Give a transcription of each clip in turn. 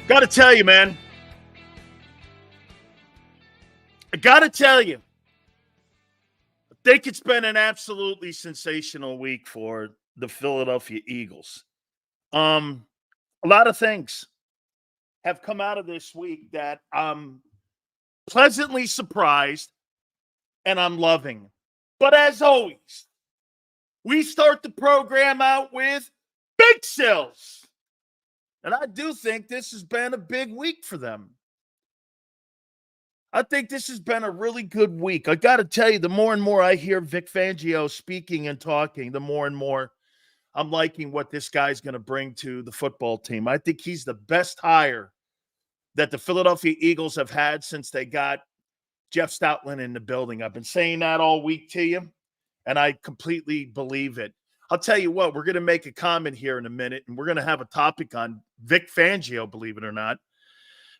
Got to tell you, man. I got to tell you. I think it's been an absolutely sensational week for the Philadelphia Eagles. A lot of things have come out of this week that I'm pleasantly surprised and I'm loving. But as always, we start the program out with big sales. And I do think this has been a big week for them. I think this has been a really good week. I got to tell you, the more and more I hear Vic Fangio speaking and talking, the more and more I'm liking what this guy's going to bring to the football team. I think he's the best hire that the Philadelphia Eagles have had since they got Jeff Stoutland in the building. I've been saying that all week to you, and I completely believe it. I'll tell you what, we're going to make a comment here in a minute, and we're going to have a topic on Vic Fangio, believe it or not.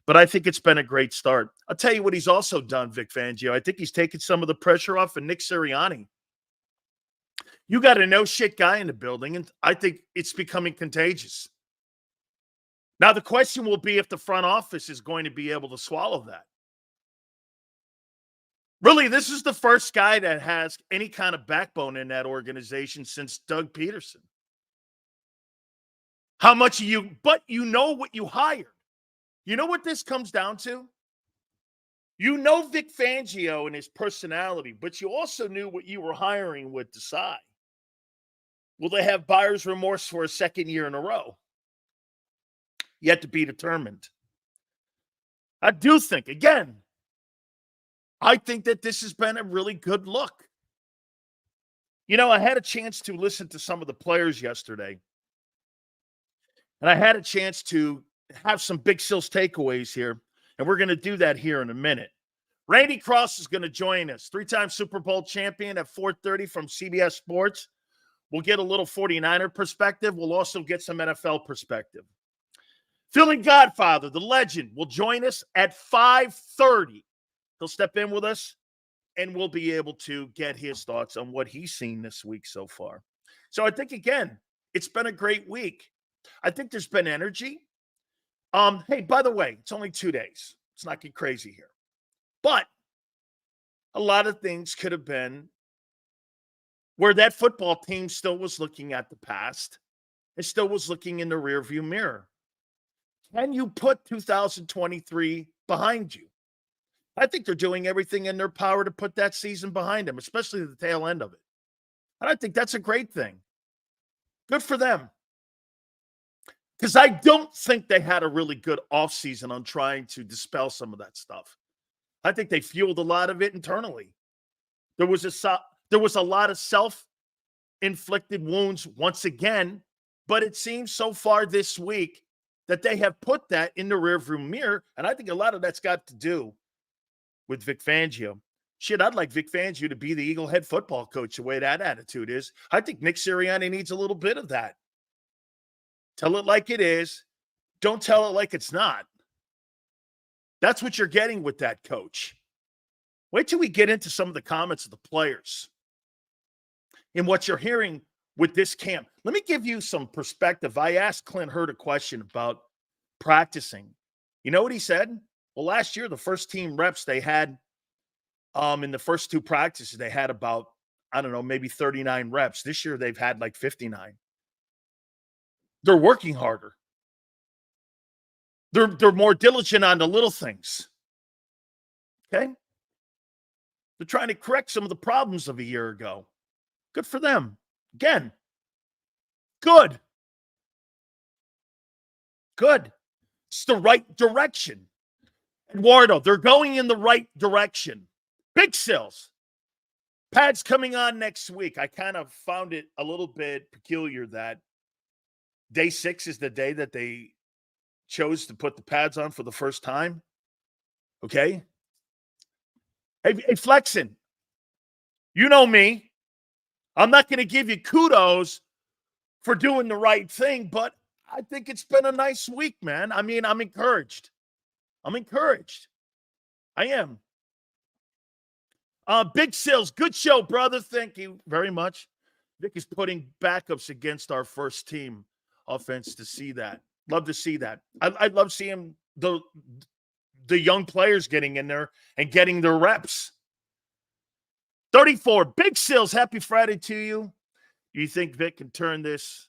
But I think it's been a great start. I'll tell you what he's also done, Vic Fangio. I think he's taken some of the pressure off of Nick Sirianni. You got a no-shit guy in the building, and I think it's becoming contagious. Now, the question will be if the front office is going to be able to swallow that. Really, this is the first guy that has any kind of backbone in that organization since Doug Peterson. How much but you know what you hired. You know what this comes down to? You know Vic Fangio and his personality, but you also knew what you were hiring would decide. Will they have buyer's remorse for a second year in a row? Yet to be determined. I do think, again, I think that this has been a really good look. You know, I had a chance to listen to some of the players yesterday, and I had a chance to have some Big Sills takeaways here, and we're going to do that here in a minute. Randy Cross is going to join us, three-time Super Bowl champion at 4:30 from CBS Sports. We'll get a little 49er perspective. We'll also get some NFL perspective. Philly Godfather, the legend, will join us at 5:30. He'll step in with us, and we'll be able to get his thoughts on what he's seen this week so far. So I think, again, it's been a great week. I think there's been energy. Hey, by the way, it's only 2 days. Let's not get crazy here. But a lot of things could have been where that football team still was looking at the past and still was looking in the rearview mirror. Can you put 2023 behind you? I think they're doing everything in their power to put that season behind them, especially the tail end of it. And I think that's a great thing. Good for them. Because I don't think they had a really good offseason on trying to dispel some of that stuff. I think they fueled a lot of it internally. There was a lot of self-inflicted wounds once again, but it seems so far this week that they have put that in the rearview mirror, and I think a lot of that's got to do with Vic Fangio. Shit, I'd like Vic Fangio to be the Eagle head football coach the way that attitude is. I think Nick Sirianni needs a little bit of that. Tell it like it is. Don't tell it like it's not. That's what you're getting with that coach. Wait till we get into some of the comments of the players and what you're hearing with this camp. Let me give you some perspective. I asked Clint Hurd a question about practicing. You know what he said? Well, last year, the first team reps they had in the first two practices, they had about, I don't know, maybe 39 reps. This year, they've had like 59. They're working harder. They're more diligent on the little things. Okay? They're trying to correct some of the problems of a year ago. Good for them. Again, good. Good. It's the right direction. Eduardo, they're going in the right direction. Big Sills. Pads coming on next week. I kind of found it a little bit peculiar that day 6 is the day that they chose to put the pads on for the first time. Okay? Hey, Flexen, you know me. I'm not going to give you kudos for doing the right thing, but I think it's been a nice week, man. I mean, I'm encouraged. I am. Big Sills, good show, brother. Thank you very much. Vic is putting backups against our first team offense to see that. Love to see that. I'd love seeing the young players getting in there and getting their reps. 34, Big Sills, happy Friday to you. You think Vic can turn this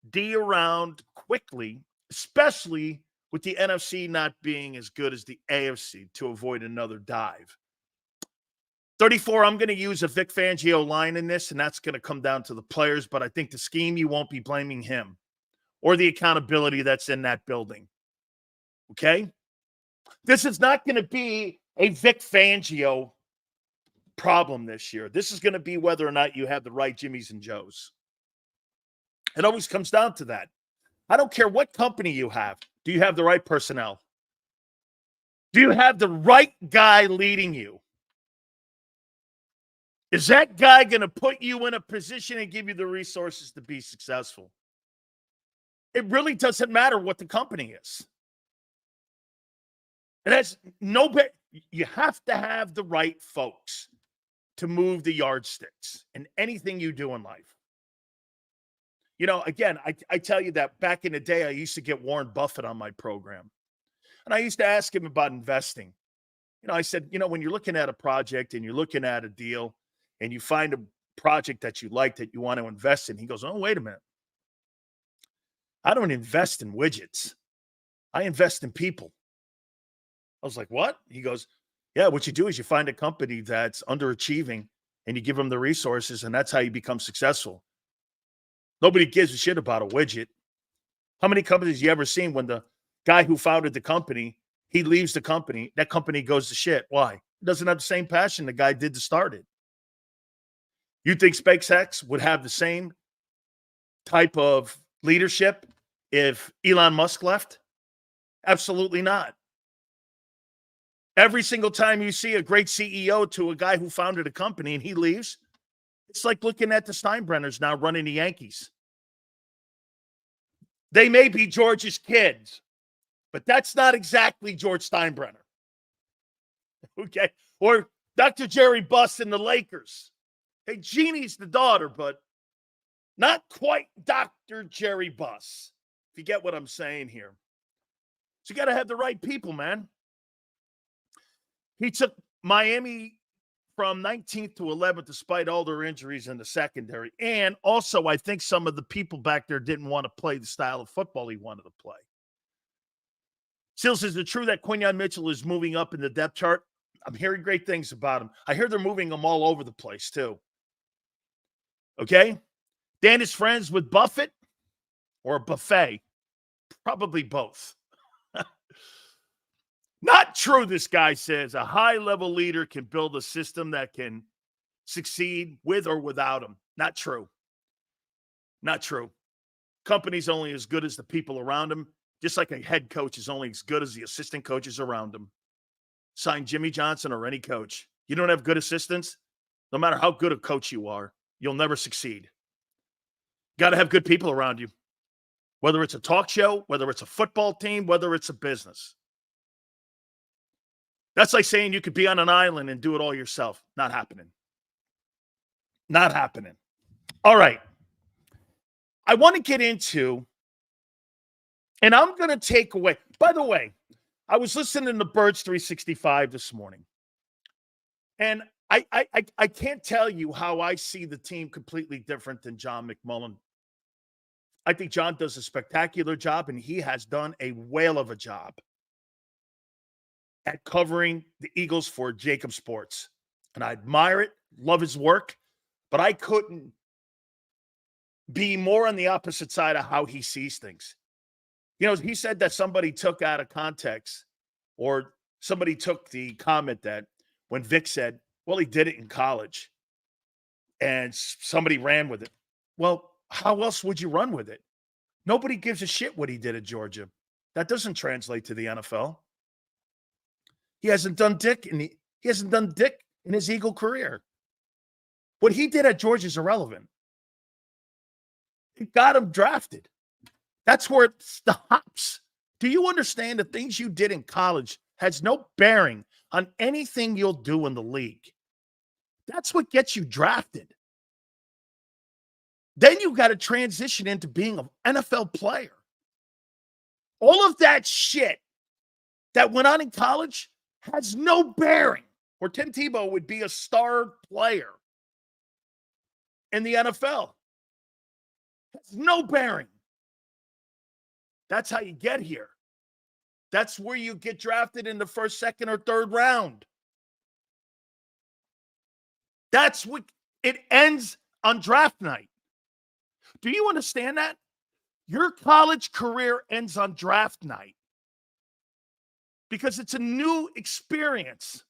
D around quickly, especially with the NFC not being as good as the AFC, to avoid another dive? 34, I'm going to use a Vic Fangio line in this, and that's going to come down to the players, but I think the scheme, you won't be blaming him or the accountability that's in that building. Okay? This is not going to be a Vic Fangio problem this year. This is going to be whether or not you have the right Jimmys and Joes. It always comes down to that. I don't care what company you have. Do you have the right personnel? Do you have the right guy leading you? Is that guy going to put you in a position and give you the resources to be successful? It really doesn't matter what the company is. And that's no bit. You have to have the right folks to move the yardsticks in anything you do in life. You know, again, I tell you that back in the day, I used to get Warren Buffett on my program. And I used to ask him about investing. You know, I said, you know, when you're looking at a project and you're looking at a deal and you find a project that you like that you want to invest in, he goes, oh, wait a minute. I don't invest in widgets. I invest in people. I was like, what? He goes, yeah, what you do is you find a company that's underachieving and you give them the resources, and that's how you become successful. Nobody gives a shit about a widget. How many companies you ever seen when the guy who founded the company, he leaves the company, that company goes to shit? Why? It doesn't have the same passion the guy did to start it. You think SpaceX would have the same type of leadership if Elon Musk left? Absolutely not. Every single time you see a great CEO to a guy who founded a company and he leaves, it's like looking at the Steinbrenners now running the Yankees. They may be George's kids, but that's not exactly George Steinbrenner. Okay? Or Dr. Jerry Buss and the Lakers. Hey, Jeannie's the daughter, but not quite Dr. Jerry Buss. If you get what I'm saying here. So you got to have the right people, man. He took Miami from 19th to 11th despite all their injuries in the secondary. And also, I think some of the people back there didn't want to play the style of football he wanted to play. Sills, is it true that Quinyon Mitchell is moving up in the depth chart? I'm hearing great things about him. I hear they're moving him all over the place, too. Okay? Dan is friends with Buffett or Buffet? Probably both. Not true, this guy says. A high-level leader can build a system that can succeed with or without him. Not true. Not true. Company's only as good as the people around him, just like a head coach is only as good as the assistant coaches around him. Sign Jimmy Johnson or any coach. You don't have good assistants, no matter how good a coach you are, you'll never succeed. Got to have good people around you, whether it's a talk show, whether it's a football team, whether it's a business. That's like saying you could be on an island and do it all yourself. Not happening. Not happening. All right. I want to get into, and I'm going to take away. By the way, I was listening to Birds 365 this morning, and I can't tell you how I see the team completely different than John McMullen. I think John does a spectacular job, and he has done a whale of a job at covering the Eagles for JAKIB Sports. And I admire it, love his work, but I couldn't be more on the opposite side of how he sees things. You know, he said that somebody took out of context, or somebody took the comment that when Vic said, well, he did it in college, and somebody ran with it. Well, how else would you run with it? Nobody gives a shit what he did at Georgia. That doesn't translate to the NFL. He hasn't done dick in his Eagle career. What he did at Georgia is irrelevant. It got him drafted. That's where it stops. Do you understand the things you did in college has no bearing on anything you'll do in the league? That's what gets you drafted. Then you got to transition into being an NFL player. All of that shit that went on in college has no bearing. Or Tim Tebow would be a star player in the NFL. Has no bearing. That's how you get here. That's where you get drafted in the first, second, or third round. That's what it ends on draft night. Do you understand that? Your college career ends on draft night because it's a new experience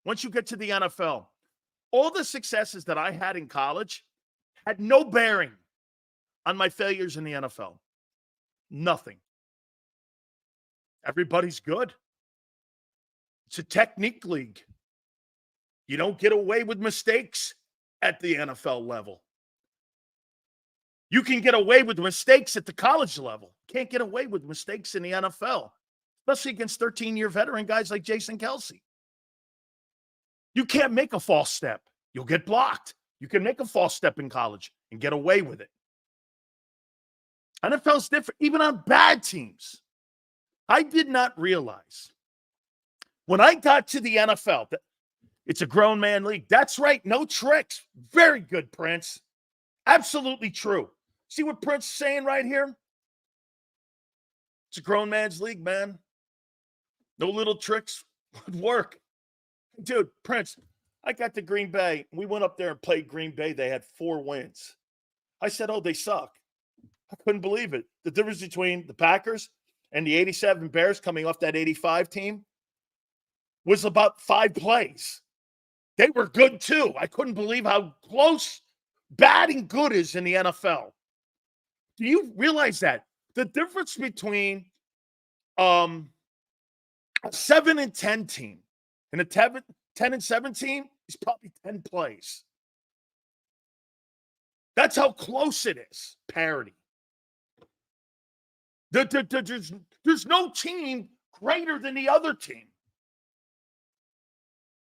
once you get to the NFL. All the successes that I had in college had no bearing on my failures in the NFL. Nothing. Everybody's good. It's a technique league. You don't get away with mistakes at the NFL level. You can get away with mistakes at the college level. Can't get away with mistakes in the NFL, especially against 13-year veteran guys like Jason Kelce. You can't make a false step. You'll get blocked. You can make a false step in college and get away with it. NFL's different, even on bad teams. I did not realize when I got to the NFL that it's a grown man league. That's right. No tricks. Very good, Prince. Absolutely true. See what Prince is saying right here? It's a grown man's league, man. No little tricks would work. Dude, Prince, I got to Green Bay. We went up there and played Green Bay. They had 4 wins. I said, oh, they suck. I couldn't believe it. The difference between the Packers and the 87 Bears coming off that 85 team was about 5 plays. They were good too. I couldn't believe how close bad and good is in the NFL. Do you realize that? The difference between a 7-10 team and a 10-7 team is probably 10 plays. That's how close it is. Parity. There's no team greater than the other team.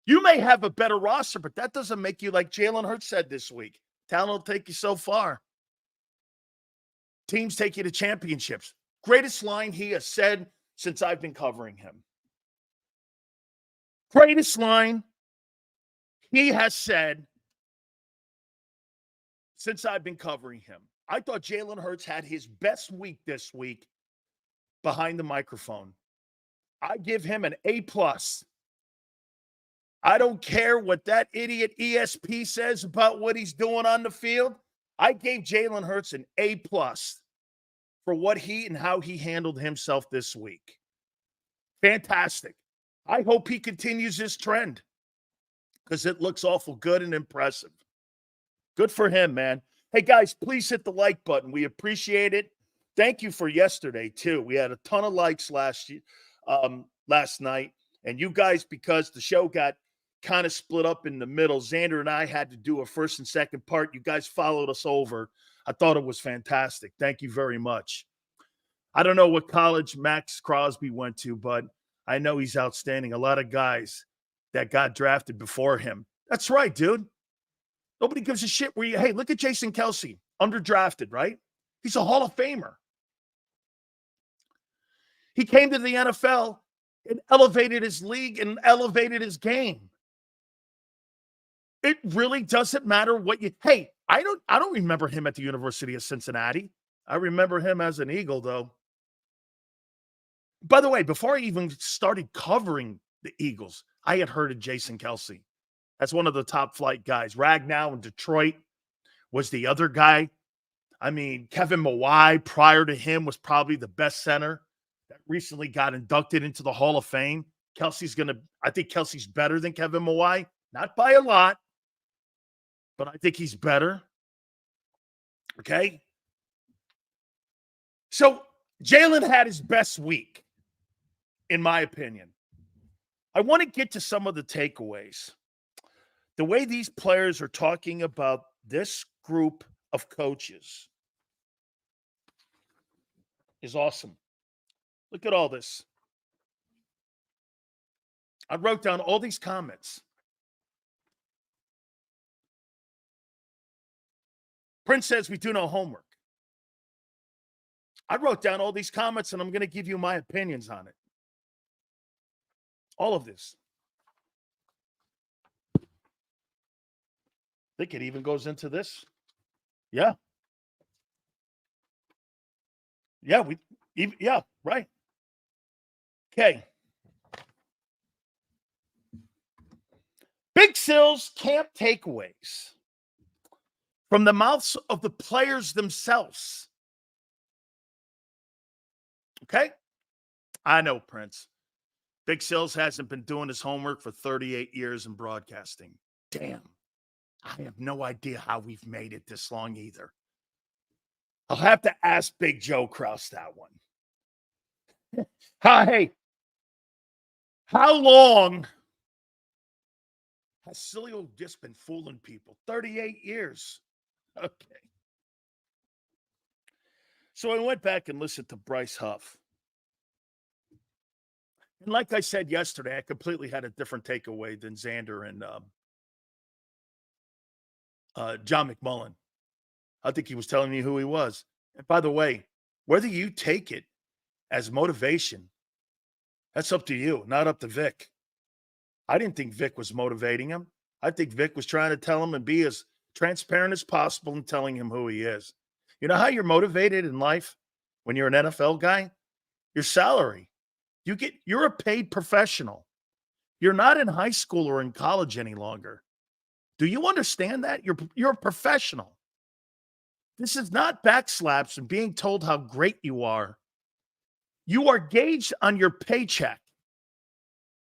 You may have a better roster, but that doesn't make you, like Jalen Hurts said this week, talent will take you so far. Teams take you to championships. Greatest line he has said since I've been covering him. Greatest line he has said since I've been covering him. I thought Jalen Hurts had his best week this week behind the microphone. I give him an A+. I don't care what that idiot ESP says about what he's doing on the field. I gave Jalen Hurts an A+ for what he and how he handled himself this week. Fantastic. I hope he continues this trend because it looks awful good and impressive. Good for him, man. Hey, guys, please hit the like button. We appreciate it. Thank you for yesterday, too. We had a ton of likes last night. And you guys, because the show got kind of split up in the middle, Xander and I had to do a first and second part. You guys followed us over. I thought it was fantastic. Thank you very much. I don't know what college Max Crosby went to, but I know he's outstanding. A lot of guys that got drafted before him. That's right, dude. Nobody gives a shit where you, hey, look at Jason Kelce, underdrafted, right? He's a Hall of Famer. He came to the NFL and elevated his league and elevated his game. It really doesn't matter what you, hey, I don't remember him at the University of Cincinnati. I remember him as an Eagle, though. By the way, before I even started covering the Eagles, I had heard of Jason Kelce. That's one of the top flight guys. Ragnow in Detroit was the other guy. I mean, Kevin Mawai prior to him was probably the best center that recently got inducted into the Hall of Fame. I think Kelce's better than Kevin Mawai. Not by a lot, but I think he's better. Okay? So Jalen had his best week, in my opinion. I want to get to some of the takeaways. The way these players are talking about this group of coaches is awesome. Look at all this. I wrote down all these comments. Prince says we do no homework. I wrote down all these comments, and I'm going to give you my opinions on it. All of this. I think it even goes into this. Yeah. Yeah, right. Okay. Big Sil's camp takeaways from the mouths of the players themselves. Okay? I know, Prince. Big Sills hasn't been doing his homework for 38 years in broadcasting. Damn. I have no idea how we've made it this long either. I'll have to ask Big Joe Kraus that one. Hey, how long has Sileo just been fooling people? 38 years. Okay. So I went back and listened to Bryce Huff. And like I said yesterday, I completely had a different takeaway than Xander and John McMullen. I think he was telling you who he was. And by the way, whether you take it as motivation, that's up to you, not up to Vic. I didn't think Vic was motivating him. I think Vic was trying to tell him and be as transparent as possible in telling him who he is. You know how you're motivated in life when you're an NFL guy? Your salary. You're a paid professional. You're not in high school or in college any longer. Do you understand that? You're a professional. This is not backslaps and being told how great you are. You are gauged on your paycheck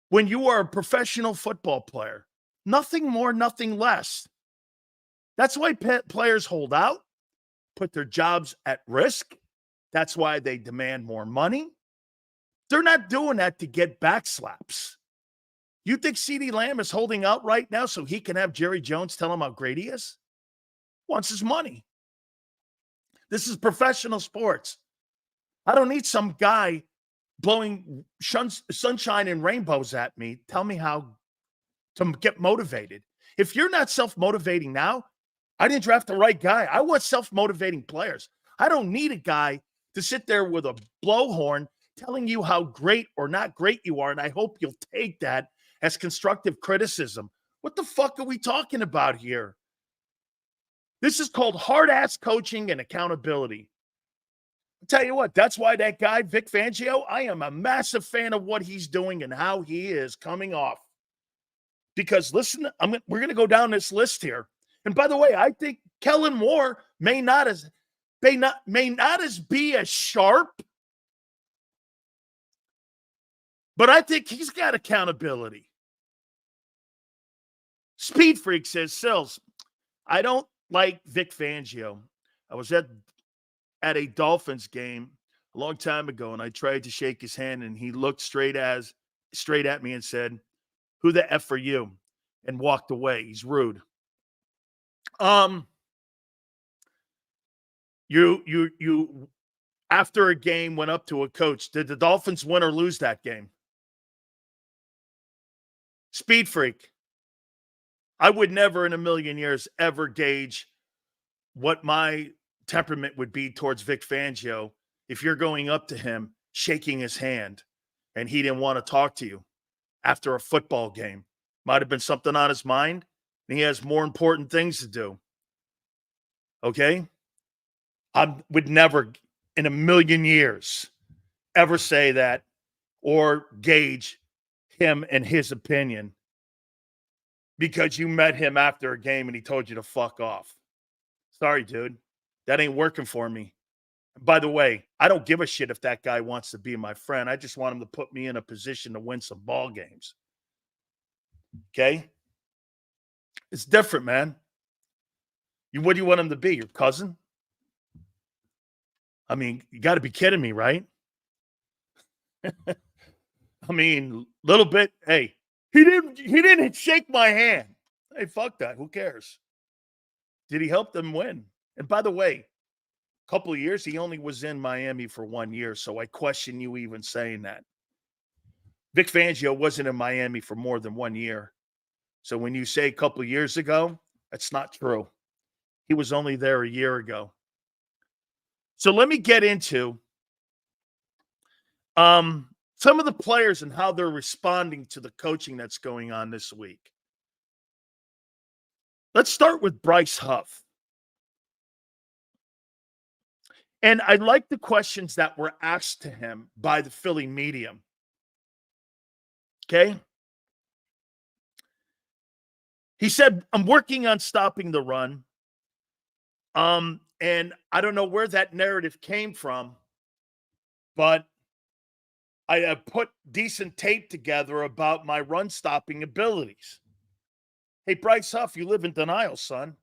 when you are a professional football player. Nothing more, nothing less. That's why players hold out, put their jobs at risk. That's why they demand more money. They're not doing that to get backslaps. You think CeeDee Lamb is holding out right now so he can have Jerry Jones tell him how great he is? Wants his money. This is professional sports. I don't need some guy blowing sunshine and rainbows at me. Tell me how to get motivated. If you're not self-motivating now, I didn't draft the right guy. I want self-motivating players. I don't need a guy to sit there with a blowhorn telling you how great or not great you are, and I hope you'll take that as constructive criticism. What the fuck are we talking about here? This is called hard-ass coaching and accountability. I'll tell you what, that's why that guy, Vic Fangio, I am a massive fan of what he's doing and how he is coming off. Because listen, we're going to go down this list here. And by the way, I think Kellen Moore may not be as sharp, but I think he's got accountability. Speed Freak says, Sills, I don't like Vic Fangio. I was at a Dolphins game a long time ago, and I tried to shake his hand, and he looked straight at me and said, "Who the F are you?" and walked away. He's rude. You after a game went up to a coach. Did the Dolphins win or lose that game? Speed Freak. I would never in a million years ever gauge what my temperament would be towards Vic Fangio if you're going up to him, shaking his hand, and he didn't want to talk to you after a football game. Might have been something on his mind, and he has more important things to do. Okay? I would never in a million years ever say that or gauge him and his opinion because you met him after a game and he told you to fuck off. Sorry, dude. That ain't working for me. By the way, I don't give a shit if that guy wants to be my friend. I just want him to put me in a position to win some ball games. Okay? It's different, man. What do you want him to be? Your cousin? I mean, you got to be kidding me, right? I mean, little bit. Hey, he didn't shake my hand. Hey, fuck that. Who cares? Did he help them win? And by the way, a couple of years, he only was in Miami for 1 year, so I question you even saying that. Vic Fangio wasn't in Miami for more than 1 year. So when you say a couple of years ago, that's not true. He was only there a year ago. So let me get into Some of the players and how they're responding to the coaching that's going on this week. Let's start with Bryce Huff. And I like the questions that were asked to him by the Philly media. Okay. He said, I'm working on stopping the run. And I don't know where that narrative came from, but I have put decent tape together about my run stopping abilities. Hey, Bryce Huff, you live in denial, son,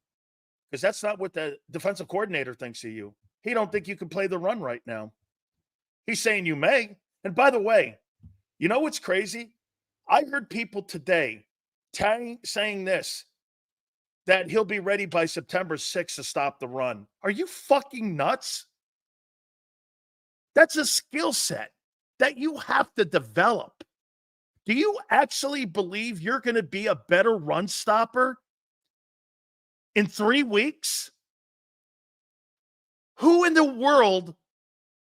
because that's not what the defensive coordinator thinks of you. He don't think you can play the run right now. He's saying you may. And by the way, you know what's crazy? I heard people today saying this, that he'll be ready by September 6th to stop the run. Are you fucking nuts? That's a skill set that you have to develop. Do you actually believe you're going to be a better run stopper in 3 weeks? Who in the world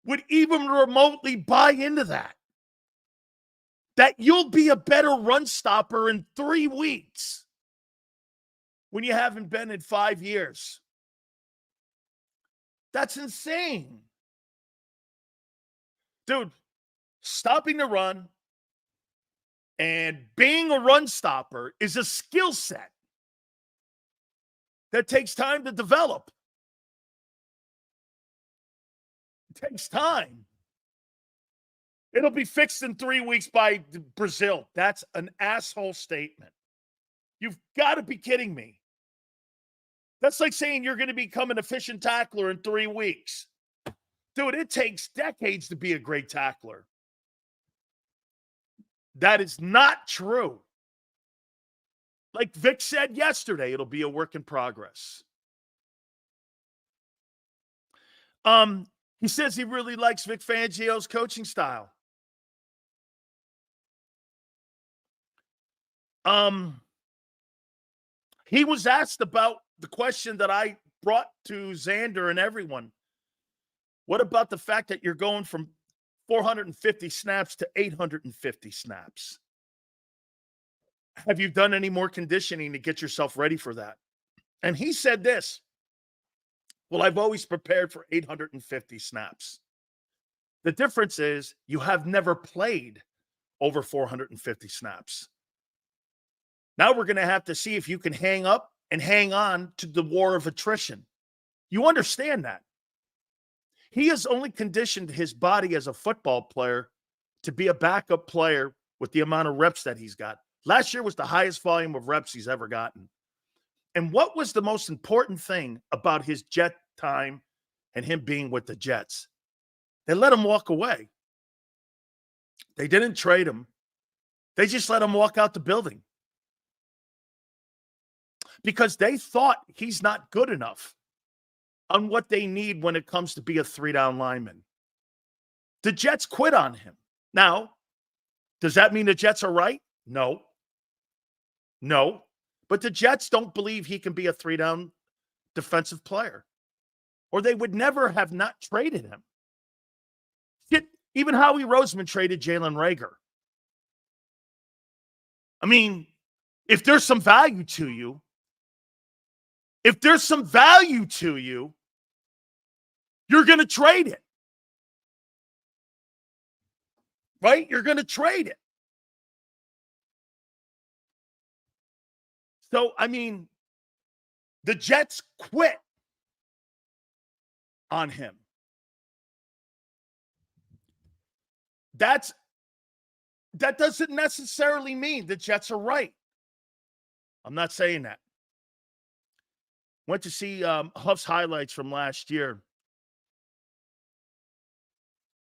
would even remotely buy into that? That you'll be a better run stopper in 3 weeks when you haven't been in 5 years? That's insane. Dude, stopping the run and being a run stopper is a skill set that takes time to develop. It takes time. It'll be fixed in 3 weeks by Brazil. That's an asshole statement. You've got to be kidding me. That's like saying you're going to become an efficient tackler in 3 weeks. Dude, it takes decades to be a great tackler. That is not true. Like Vic said yesterday, it'll be a work in progress. He says he really likes Vic Fangio's coaching style. He was asked about the question that I brought to Xander and everyone. What about the fact that you're going from 450 snaps to 850 snaps? Have you done any more conditioning to get yourself ready for that? And he said this. Well, I've always prepared for 850 snaps. The difference is you have never played over 450 snaps. Now we're going to have to see if you can hang up and hang on to the war of attrition. You understand that? He has only conditioned his body as a football player to be a backup player with the amount of reps that he's got. Last year was the highest volume of reps he's ever gotten. And what was the most important thing about his Jet time and him being with the Jets? They let him walk away. They didn't trade him. They just let him walk out the building because they thought he's not good enough on what they need when it comes to be a 3-down lineman. The Jets quit on him. Now, does that mean the Jets are right? No. But the Jets don't believe he can be a 3-down defensive player, or they would never have not traded him. Shit, even Howie Roseman traded Jalen Reagor. I mean, if there's some value to you, you're going to trade it. Right? You're going to trade it. So, I mean, the Jets quit on him. That doesn't necessarily mean the Jets are right. I'm not saying that. Went to see Huff's highlights from last year.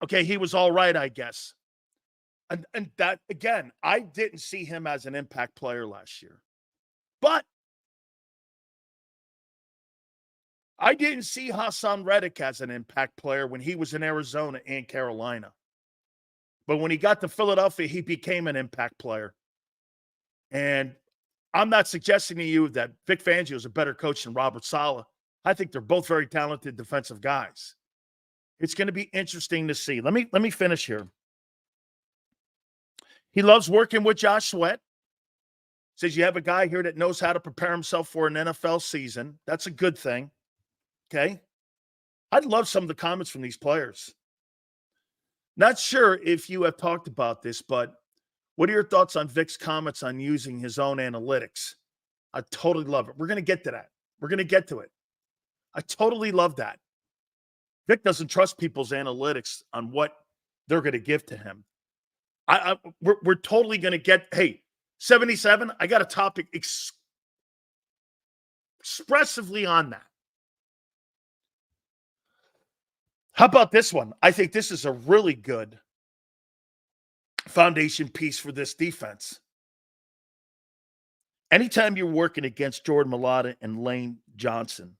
Okay, he was all right, I guess. And that, again, I didn't see him as an impact player last year. But I didn't see Hassan Reddick as an impact player when he was in Arizona and Carolina. But when he got to Philadelphia, he became an impact player. And I'm not suggesting to you that Vic Fangio is a better coach than Robert Saleh. I think they're both very talented defensive guys. It's going to be interesting to see. Let me finish here. He loves working with Josh Sweat. Says you have a guy here that knows how to prepare himself for an NFL season. That's a good thing. Okay. I'd love some of the comments from these players. Not sure if you have talked about this, but what are your thoughts on Vic's comments on using his own analytics? I totally love it. We're going to get to that. We're going to get to it. I totally love that. Vic doesn't trust people's analytics on what they're going to give to him. We're totally going to get, hey, 77, I got a topic expressively on that. How about this one? I think this is a really good foundation piece for this defense. Anytime you're working against Jordan Mailata and Lane Johnson,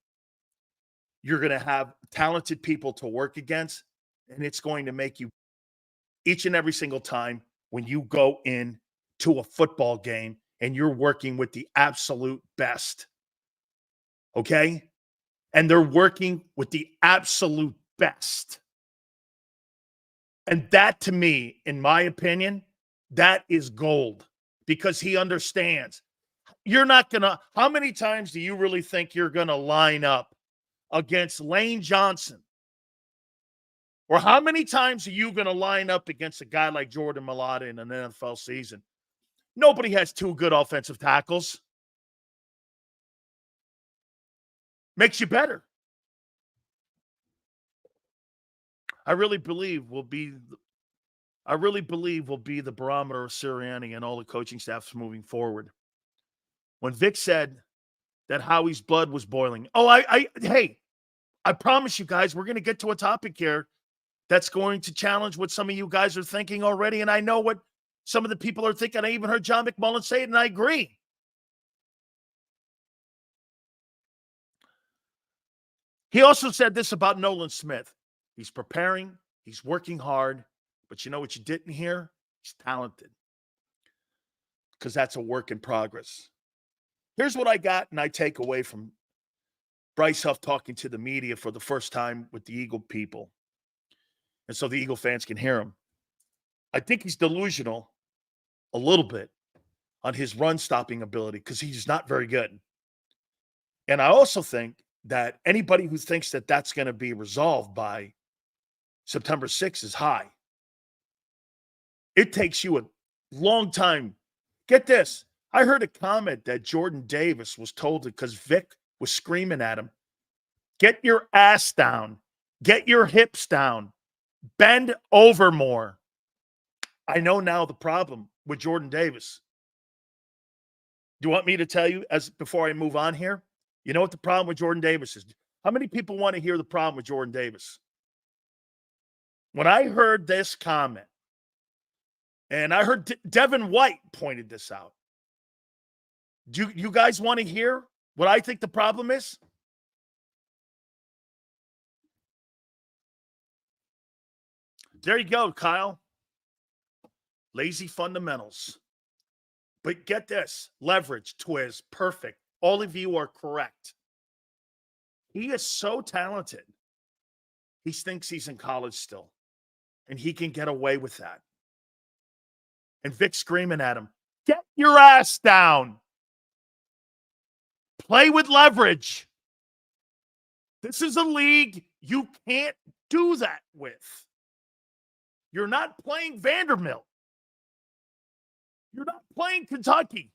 you're going to have talented people to work against, and it's going to make you each and every single time when you go in to a football game and you're working with the absolute best. Okay? And they're working with the absolute best. And that, to me, in my opinion, that is gold, because he understands. You're not going to, how many times do you really think you're going to line up against Lane Johnson? Or how many times are you going to line up against a guy like Jordan Mailata in an NFL season? Nobody has two good offensive tackles. Makes you better. I really believe will be the barometer of Sirianni and all the coaching staffs moving forward. When Vic said that Howie's blood was boiling, hey, I promise you guys, we're going to get to a topic here that's going to challenge what some of you guys are thinking already, and I know what some of the people are thinking. I even heard John McMullen say it, and I agree. He also said this about Nolan Smith. He's preparing. He's working hard. But you know what you didn't hear? He's talented. Because that's a work in progress. Here's what I got and I take away from Bryce Huff talking to the media for the first time with the Eagle people. And so the Eagle fans can hear him. I think he's delusional a little bit on his run-stopping ability because he's not very good. And I also think that anybody who thinks that that's going to be resolved by September 6th is high. It takes you a long time. Get this. I heard a comment that Jordan Davis was told because Vic was screaming at him, get your ass down. Get your hips down. Bend over more. I know now the problem with Jordan Davis. Do you want me to tell you before I move on here? You know what the problem with Jordan Davis is? How many people want to hear the problem with Jordan Davis? When I heard this comment, and I heard Devin White pointed this out. Do you guys want to hear what I think the problem is? There you go, Kyle. Lazy fundamentals. But get this. Leverage, Twiz, perfect. All of you are correct. He is so talented. He thinks he's in college still. And he can get away with that. And Vic screaming at him, get your ass down. Play with leverage. This is a league you can't do that with. You're not playing Vanderbilt. You're not playing Kentucky.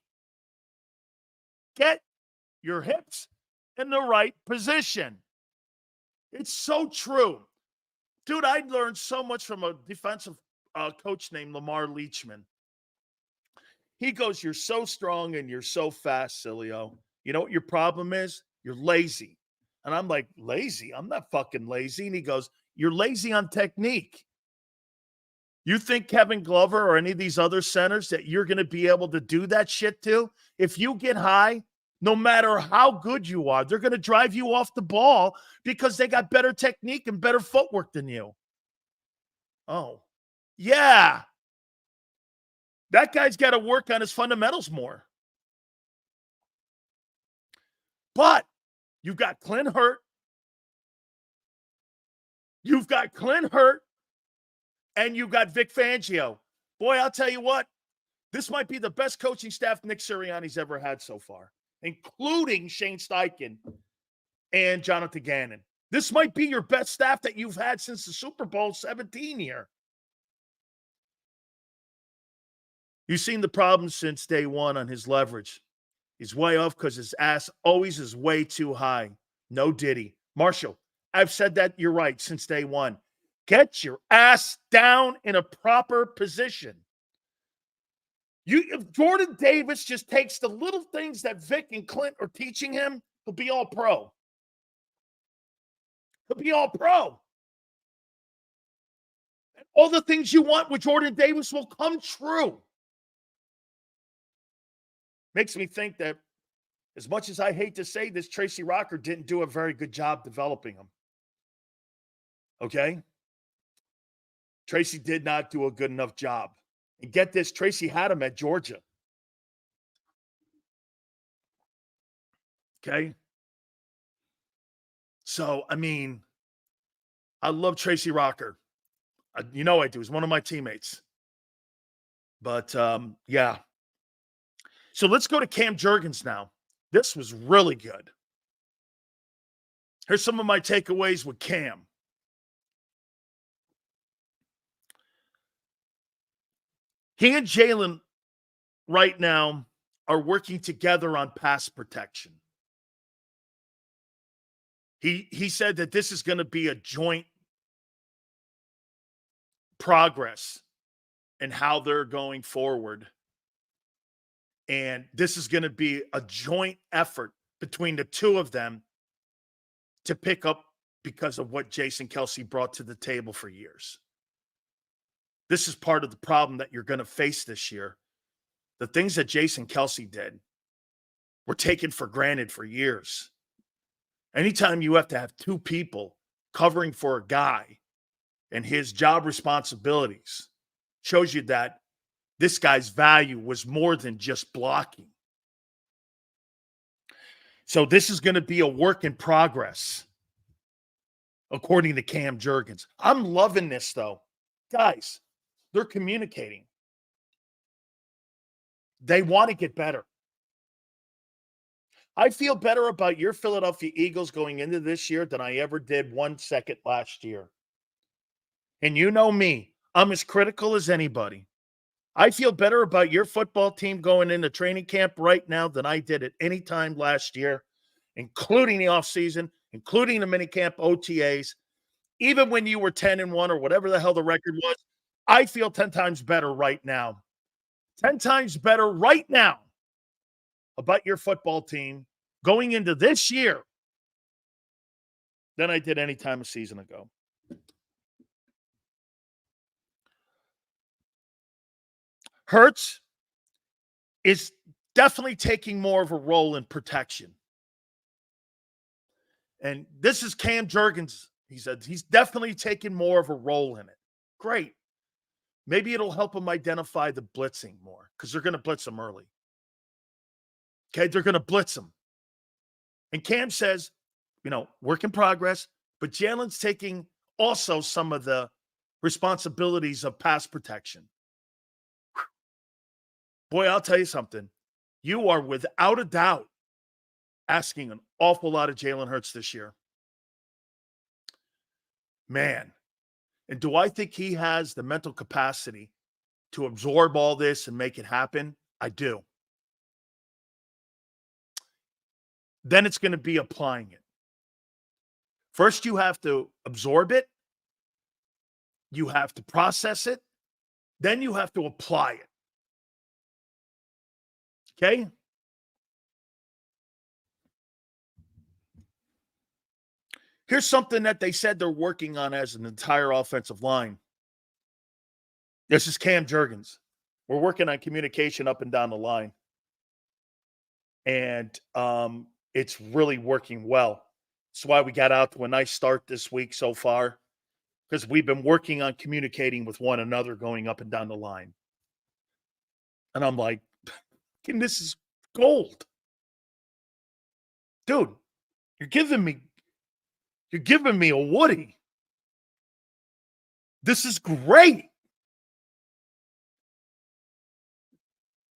Get your hips in the right position. It's so true. Dude, I learned so much from a defensive coach named Lamar Leachman. He goes, you're so strong and you're so fast, Sileo. You know what your problem is? You're lazy. And I'm like, lazy? I'm not fucking lazy. And he goes, you're lazy on technique. You think Kevin Glover or any of these other centers that you're going to be able to do that shit to? If you get high, no matter how good you are, they're going to drive you off the ball because they got better technique and better footwork than you. Oh, yeah. That guy's got to work on his fundamentals more. But you've got Clint Hurt. You've got Clint Hurt. And you've got Vic Fangio. Boy, I'll tell you what. This might be the best coaching staff Nick Sirianni's ever had so far, including Shane Steichen and Jonathan Gannon. This might be your best staff that you've had since the Super Bowl 17 year. You've seen the problems since day one on his leverage. He's way off because his ass always is way too high. No Diddy. Marshall, I've said that you're right since day one. Get your ass down in a proper position. If Jordan Davis just takes the little things that Vic and Clint are teaching him, he'll be all pro. He'll be all pro. And all the things you want with Jordan Davis will come true. Makes me think that as much as I hate to say this, Tracy Rocker didn't do a very good job developing him. Okay? Tracy did not do a good enough job. And get this, Tracy had him at Georgia. Okay? So, I mean, I love Tracy Rocker. You know I do. He's one of my teammates. But, yeah. So let's go to Cam Jurgens now. This was really good. Here's some of my takeaways with Cam. He and Jalen right now are working together on pass protection. He said that this is going to be a joint progress in how they're going forward. And this is going to be a joint effort between the two of them to pick up because of what Jason Kelce brought to the table for years. This is part of the problem that you're going to face this year. The things that Jason Kelce did were taken for granted for years. Anytime you have to have two people covering for a guy and his job responsibilities shows you that this guy's value was more than just blocking. So this is going to be a work in progress, according to Cam Jurgens. I'm loving this, though. Guys, they're communicating. They want to get better. I feel better about your Philadelphia Eagles going into this year than I ever did 1 second last year. And you know me, I'm as critical as anybody. I feel better about your football team going into training camp right now than I did at any time last year, including the offseason, including the minicamp OTAs. Even when you were 10-1 or whatever the hell the record was, I feel 10 times better right now. 10 times better right now about your football team going into this year than I did any time a season ago. Hurts is definitely taking more of a role in protection. And this is Cam Jurgens. He said he's definitely taking more of a role in it. Great. Maybe it'll help him identify the blitzing more because they're going to blitz him early. Okay, they're going to blitz him. And Cam says, work in progress, but Jalen's taking also some of the responsibilities of pass protection. Boy, I'll tell you something. You are without a doubt asking an awful lot of Jalen Hurts this year. Man. And do I think he has the mental capacity to absorb all this and make it happen? I do. Then it's going to be applying it. First, you have to absorb it. You have to process it. Then you have to apply it. Okay? Here's something that they said they're working on as an entire offensive line. This is Cam Jurgens. We're working on communication up and down the line. And it's really working well. That's why we got out to a nice start this week so far, because we've been working on communicating with one another going up and down the line. And I'm like, this is gold. Dude, you're giving me a Woody. This is great.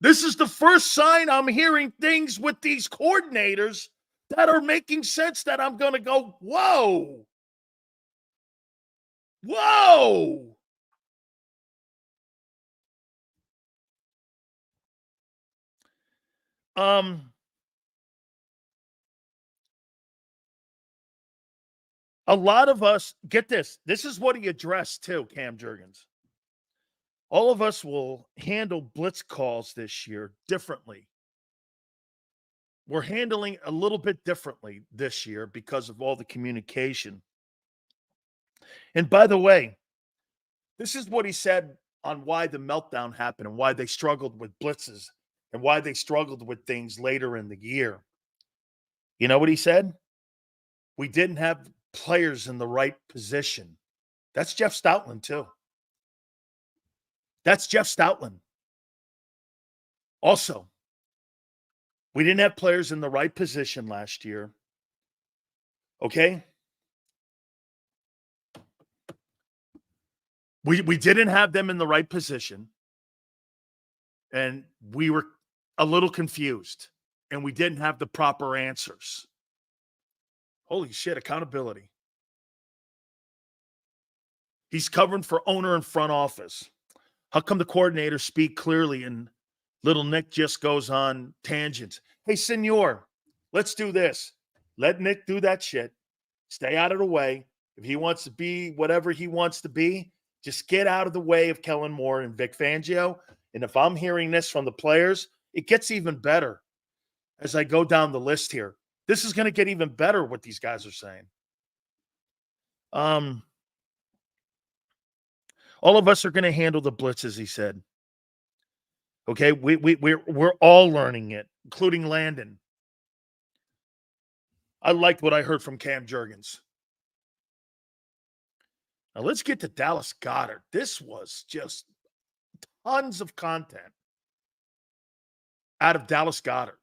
This is the first sign I'm hearing things with these coordinators that are making sense that I'm going to go, whoa. Whoa. A lot of us, get this. This is what he addressed too, Cam Jurgens. All of us will handle blitz calls this year differently. We're handling a little bit differently this year because of all the communication. And by the way, this is what he said on why the meltdown happened and why they struggled with blitzes and why they struggled with things later in the year. You know what he said? We didn't have players in the right position. That's Jeff Stoutland, too. That's Jeff Stoutland. Also, we didn't have players in the right position last year. Okay? We didn't have them in the right position. And we were a little confused. And we didn't have the proper answers. Holy shit, accountability. He's covering for owner and front office. How come the coordinators speak clearly and little Nick just goes on tangents? Hey, senor, let's do this. Let Nick do that shit. Stay out of the way. If he wants to be whatever he wants to be, just get out of the way of Kellen Moore and Vic Fangio. And if I'm hearing this from the players, it gets even better as I go down the list here. This is going to get even better what these guys are saying. All of us are going to handle the blitzes, he said. Okay, we're all learning it, including Landon. I liked what I heard from Cam Jurgens. Now let's get to Dallas Goedert. This was just tons of content out of Dallas Goedert.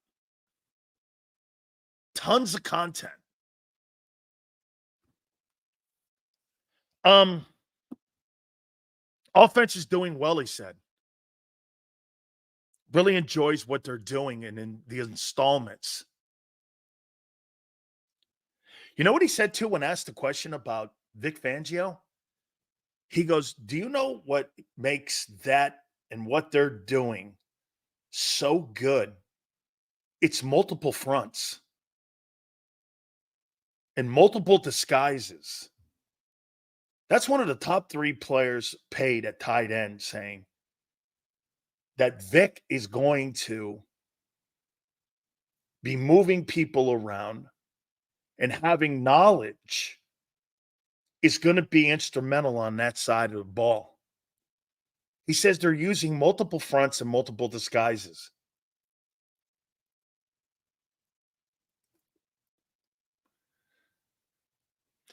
Tons of content. Offense is doing well, he said. Really enjoys what they're doing and in the installments. You know what he said too when asked the question about Vic Fangio? He goes, do you know what makes that and what they're doing so good? It's multiple fronts and multiple disguises. That's one of the top 3 players paid at tight end saying that Vic is going to be moving people around and having knowledge is going to be instrumental on that side of the ball. He says they're using multiple fronts and multiple disguises.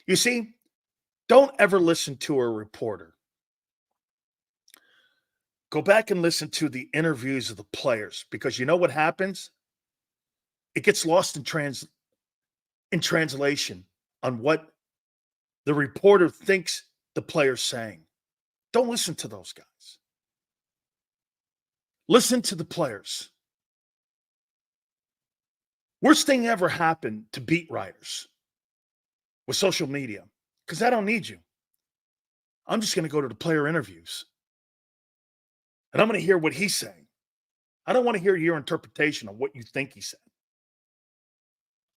You see, don't ever listen to a reporter. Go back and listen to the interviews of the players because you know what happens? It gets lost in translation on what the reporter thinks the player's saying. Don't listen to those guys. Listen to the players. Worst thing ever happened to beat writers with social media because I don't need you. I'm just going to go to the player interviews. And I'm going to hear what he's saying. I don't want to hear your interpretation of what you think he said.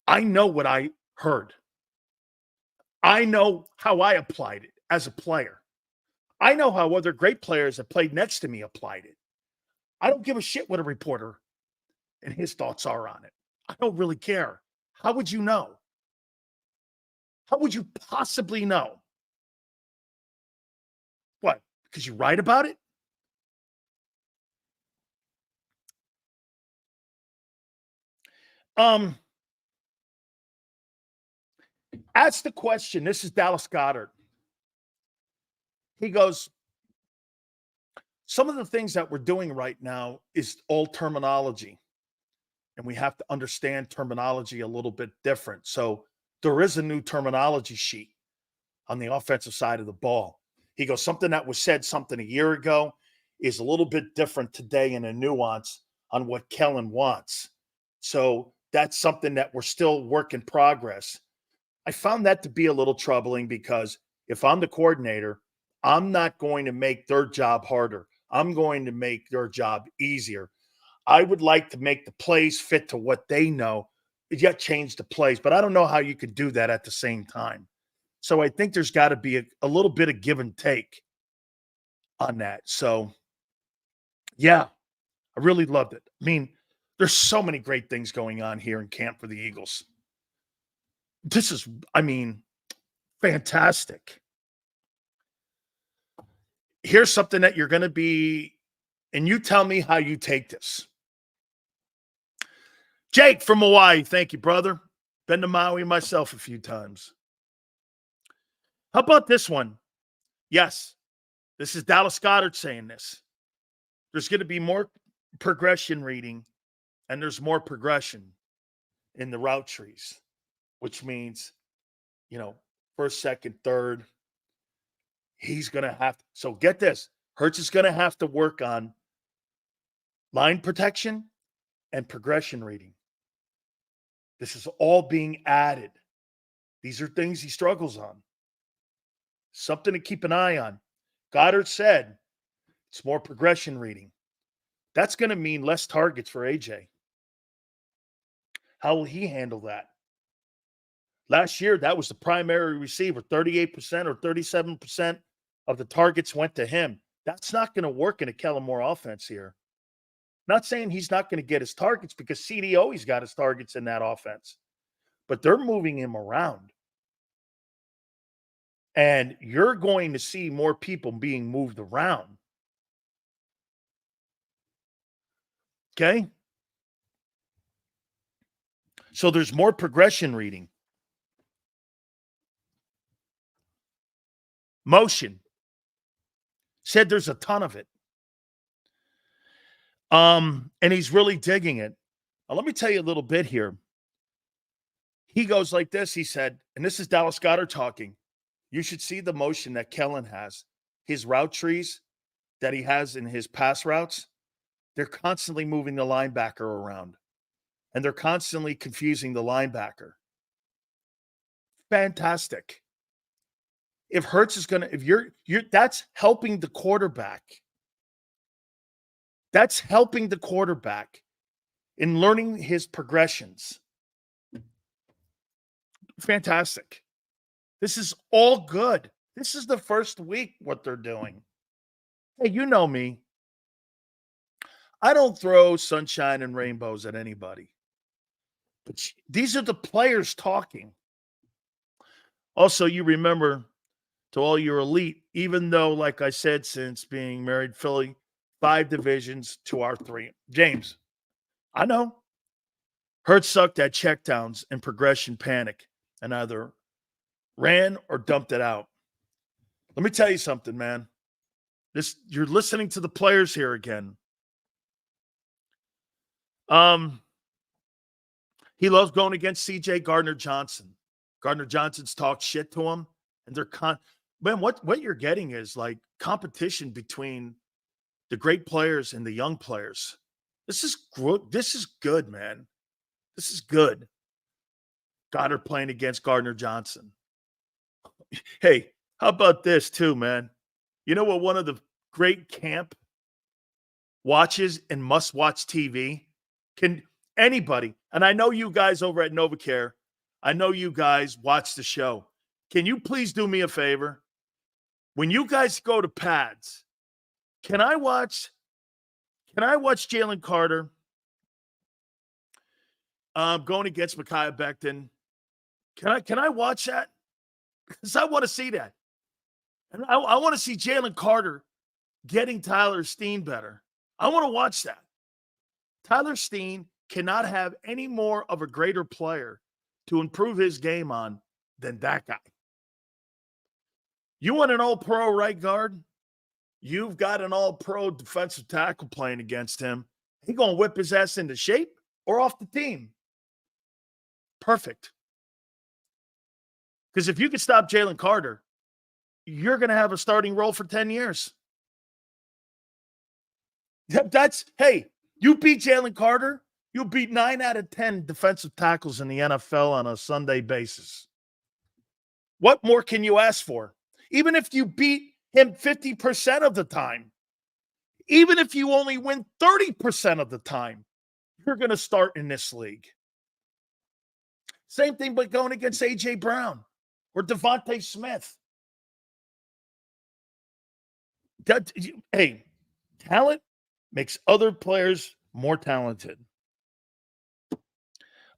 I know what I heard. I know how I applied it as a player. I know how other great players that played next to me applied it. I don't give a shit what a reporter and his thoughts are on it. I don't really care. How would you know? How would you possibly know? What? Because you write about it? Ask the question. This is Dallas Goedert. He goes, some of the things that we're doing right now is all terminology. And we have to understand terminology a little bit different. So there is a new terminology sheet on the offensive side of the ball. He goes, something that was said something a year ago is a little bit different today in a nuance on what Kellen wants. So that's something that we're still work in progress. I found that to be a little troubling because if I'm the coordinator, I'm not going to make their job harder. I'm going to make their job easier. I would like to make the plays fit to what they know, yet change the plays. But I don't know how you could do that at the same time. So I think there's got to be a little bit of give and take on that. So, yeah, I really loved it. I mean, there's so many great things going on here in camp for the Eagles. This is, I mean, fantastic. Here's something that you're going to be, and you tell me how you take this. Jake from Hawaii, thank you, brother. Been to Maui myself a few times. How about this one? Yes, this is Dallas Goedert saying this. There's going to be more progression reading, and there's more progression in the route trees, which means, first, second, third. He's going to have to. So get this. Hurts is going to have to work on line protection and progression reading. This is all being added. These are things he struggles on. Something to keep an eye on. Goedert said it's more progression reading. That's going to mean less targets for AJ. How will he handle that? Last year, that was the primary receiver. 38% or 37% of the targets went to him. That's not going to work in a Kellen Moore offense here. Not saying he's not going to get his targets because CD always got his targets in that offense. But they're moving him around. And you're going to see more people being moved around. Okay? So there's more progression reading. Motion. Said there's a ton of it. And he's really digging it. Now, let me tell you a little bit here. He goes like this. He said, and this is Dallas Goedert talking. You should see the motion that Kellen has. His route trees that he has in his pass routes, they're constantly moving the linebacker around. And they're constantly confusing the linebacker. Fantastic. If Hurts is going to, if you're that's helping the quarterback. That's helping the quarterback in learning his progressions. Fantastic. This is all good. This is the first week what they're doing. Hey, you know me. I don't throw sunshine and rainbows at anybody. But these are the players talking. Also, you remember, to all your elite, even though, like I said, since being married, Philly, 5 divisions to our 3. James, I know. Hurts sucked at checkdowns and progression panic and either ran or dumped it out. Let me tell you something, man. You're listening to the players here again. He loves going against CJ Gardner-Johnson. Gardner-Johnson's talked shit to him, and they're man, what you're getting is like competition between the great players and the young players. This is good, man. This is good. Goedert playing against Gardner-Johnson. Hey, how about this too, man? You know what one of the great camp watches and must-watch TV? Can anybody, and I know you guys over at NovaCare, I know you guys watch the show. Can you please do me a favor? When you guys go to pads, can I watch Jalen Carter going against Micaiah Becton? Can I watch that? Because I want to see that. And I want to see Jalen Carter getting Tyler Steen better. I want to watch that. Tyler Steen cannot have any more of a greater player to improve his game on than that guy. You want an all-pro right guard? You've got an all-pro defensive tackle playing against him. He going to whip his ass into shape or off the team. Perfect. Because if you can stop Jalen Carter, you're going to have a starting role for 10 years. Hey, You beat Jalen Carter, you'll beat 9 out of 10 defensive tackles in the NFL on a Sunday basis. What more can you ask for? Even if you beat him 50% of the time, even if you only win 30% of the time, you're going to start in this league. Same thing but going against A.J. Brown or Devontae Smith. Hey, talent makes other players more talented.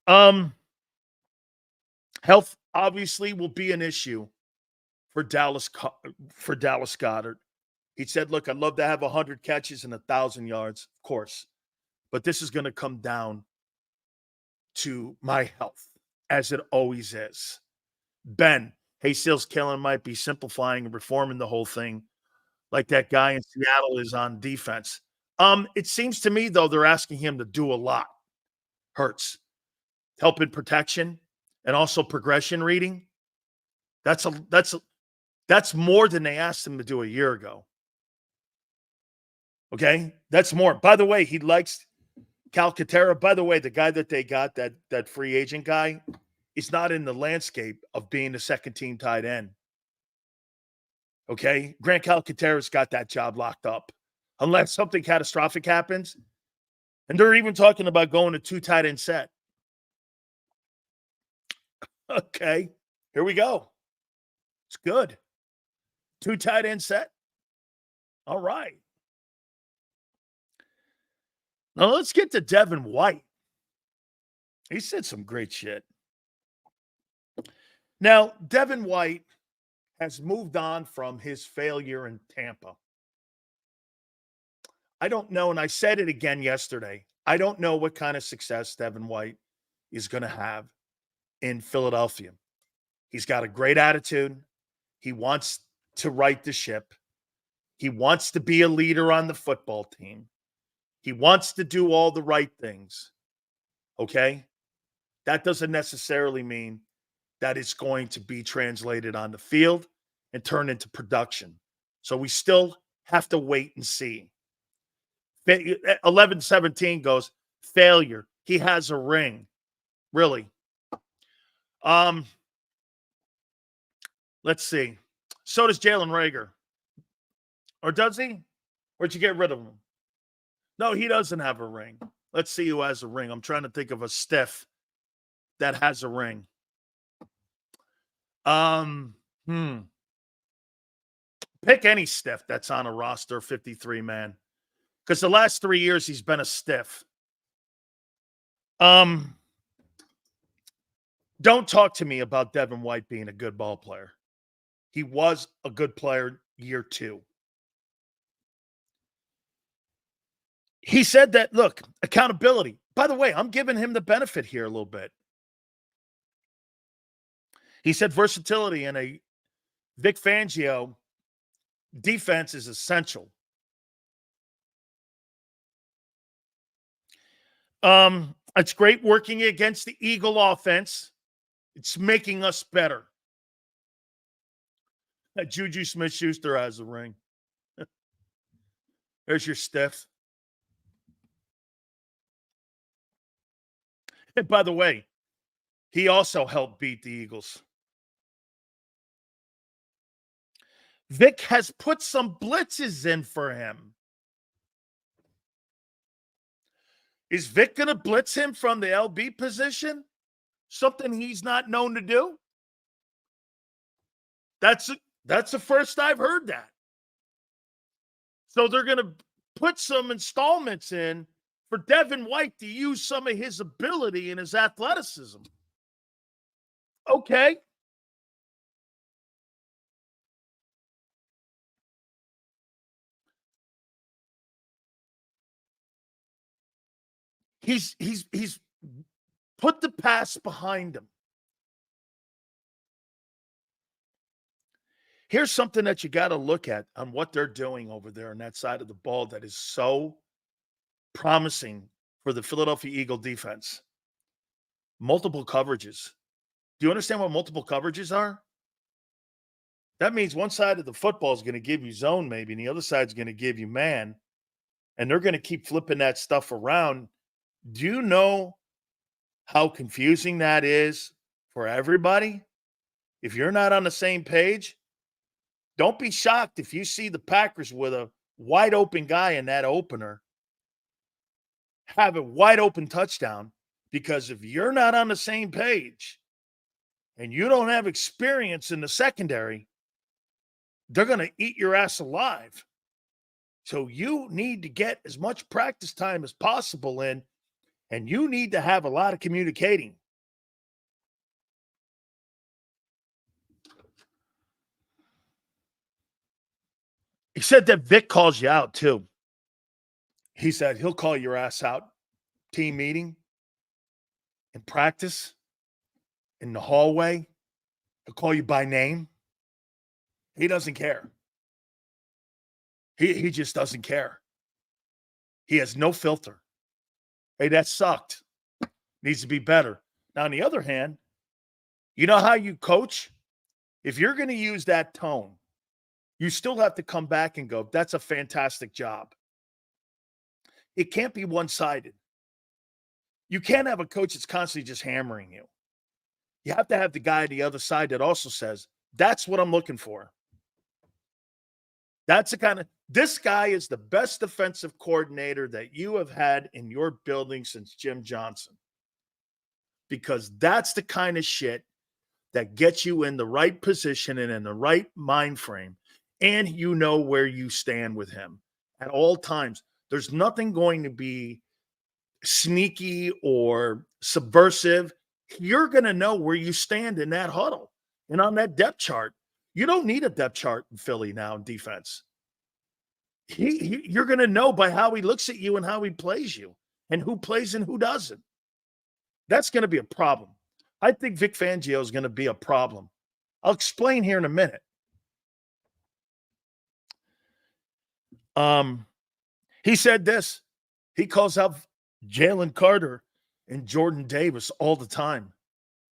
Health obviously will be an issue for Dallas Goedert. He said, look, I'd love to have 100 catches and 1,000 yards, of course. But this is going to come down to my health, as it always is. Ben, Hayseal's killing might be simplifying and reforming the whole thing like that guy in Seattle is on defense. It seems to me, though, they're asking him to do a lot. Hurts. Help in protection and also progression reading. That's more than they asked him to do a year ago. Okay? That's more. By the way, he likes Calcaterra. By the way, the guy that they got, that free agent guy, is not in the landscape of being the second-team tight end. Okay? Grant Calcaterra's got that job locked up. Unless something catastrophic happens. And they're even talking about going to 2 tight end set. Okay. Here we go. It's good. 2 tight end set. All right. Now let's get to Devin White. He said some great shit. Now, Devin White has moved on from his failure in Tampa. I don't know, and I said it again yesterday, I don't know what kind of success Devin White is going to have in Philadelphia. He's got a great attitude. He wants to right the ship. He wants to be a leader on the football team. He wants to do all the right things. Okay? That doesn't necessarily mean that it's going to be translated on the field and turned into production. So we still have to wait and see. 11-17 goes, failure. He has a ring. Really. Let's see. So does Jalen Reagor. Or does he? Where'd you get rid of him? No, he doesn't have a ring. Let's see who has a ring. I'm trying to think of a stiff that has a ring. Pick any stiff that's on a roster, 53 man. Because the last 3 years he's been a stiff. Don't talk to me about Devin White being a good ball player. He was a good player year 2. He said that, look, accountability. By the way, I'm giving him the benefit here a little bit. He said versatility in a Vic Fangio defense is essential. It's great working against the Eagle offense. It's making us better. That Juju Smith-Schuster has a ring. There's your stiff. And by the way, he also helped beat the Eagles. Vic has put some blitzes in for him. Is Vic going to blitz him from the LB position? Something he's not known to do? That's the first I've heard that. So they're going to put some installments in for Devin White to use some of his ability and his athleticism. Okay. He's put the past behind him. Here's something that you got to look at on what they're doing over there on that side of the ball that is so promising for the Philadelphia Eagle defense. Multiple coverages. Do you understand what multiple coverages are? That means one side of the football is going to give you zone maybe, and the other side is going to give you man. and they're going to keep flipping that stuff around. Do you know how confusing that is for everybody? If you're not on the same page, don't be shocked if you see the Packers with a wide open guy in that opener have a wide open touchdown, because if you're not on the same page and you don't have experience in the secondary, they're going to eat your ass alive. So you need to get as much practice time as possible in, and you need to have a lot of communicating. He said that Vic calls you out too. He said he'll call your ass out, team meeting, in practice, in the hallway. He'll call you by name. He doesn't care. He just doesn't care. He has no filter. Hey, that sucked. Needs to be better. Now, on the other hand, you know how you coach? If you're going to use that tone, you still have to come back and go, that's a fantastic job. It can't be one-sided. You can't have a coach that's constantly just hammering you. You have to have the guy on the other side that also says, that's what I'm looking for. That's the kind of, this guy is the best defensive coordinator that you have had in your building since Jim Johnson. Because that's the kind of shit that gets you in the right position and in the right mind frame. And you know where you stand with him at all times. There's nothing going to be sneaky or subversive. You're going to know where you stand in that huddle and on that depth chart. You don't need a depth chart in Philly now in defense. You're going to know by how he looks at you and how he plays you and who plays and who doesn't. That's going to be a problem. I think Vic Fangio is going to be a problem. I'll explain here in a minute. He said this. He calls out Jalen Carter and Jordan Davis all the time.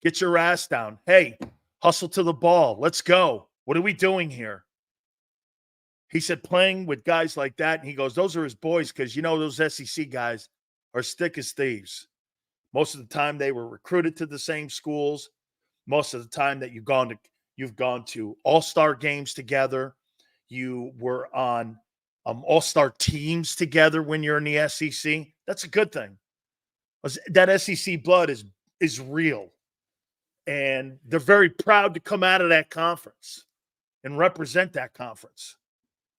Get your ass down. Hey, hustle to the ball. Let's go. What are we doing here? He said playing with guys like that, and he goes, those are his boys, because, you know, those SEC guys are thick as thieves. Most of the time they were recruited to the same schools. Most of the time that you've gone to all-star games together. You were on all-star teams together when you're in the SEC. That's a good thing. That SEC blood is real. And they're very proud to come out of that conference and represent that conference.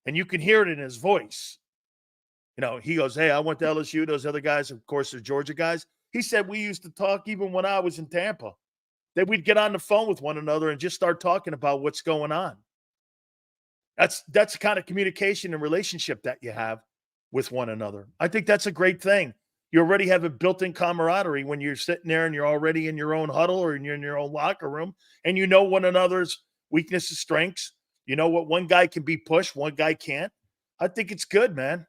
And you can hear it in his voice. You know, he goes, hey, I went to LSU. Those other guys, of course, are Georgia guys. He said we used to talk even when I was in Tampa. That we'd get on the phone with one another and just start talking about what's going on. That's the kind of communication and relationship that you have with one another. I think that's a great thing. You already have a built-in camaraderie when you're sitting there and you're already in your own huddle or you're in your own locker room, and you know one another's weaknesses, strengths. You know what one guy can be pushed, one guy can't. I think it's good, man.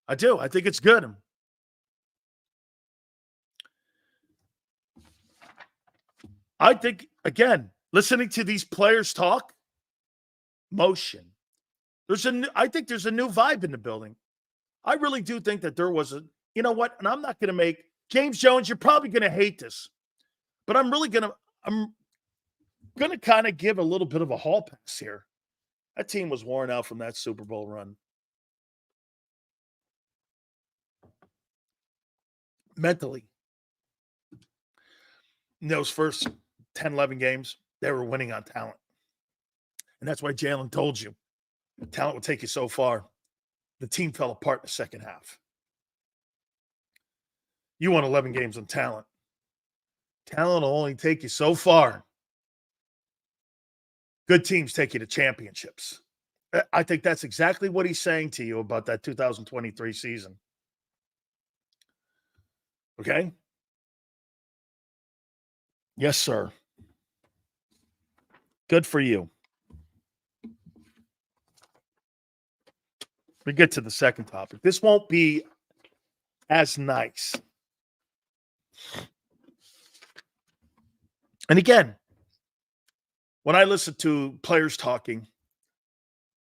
I do. I think it's good. I think, again, listening to these players talk, motion. I think there's a new vibe in the building. I really do think that there was you know what? And I'm not going to make James Jones. You're probably going to hate this, but I'm going to kind of give a little bit of a hall pass here. That team was worn out from that Super Bowl run. Mentally. In those first 10, 11 games, they were winning on talent. And that's why Jalen told you, talent will take you so far. The team fell apart in the second half. You won 11 games on talent. Talent will only take you so far. Good teams take you to championships. I think that's exactly what he's saying to you about that 2023 season. Okay? Yes, sir. Good for you. We get to the second topic. This won't be as nice. And again, when I listen to players talking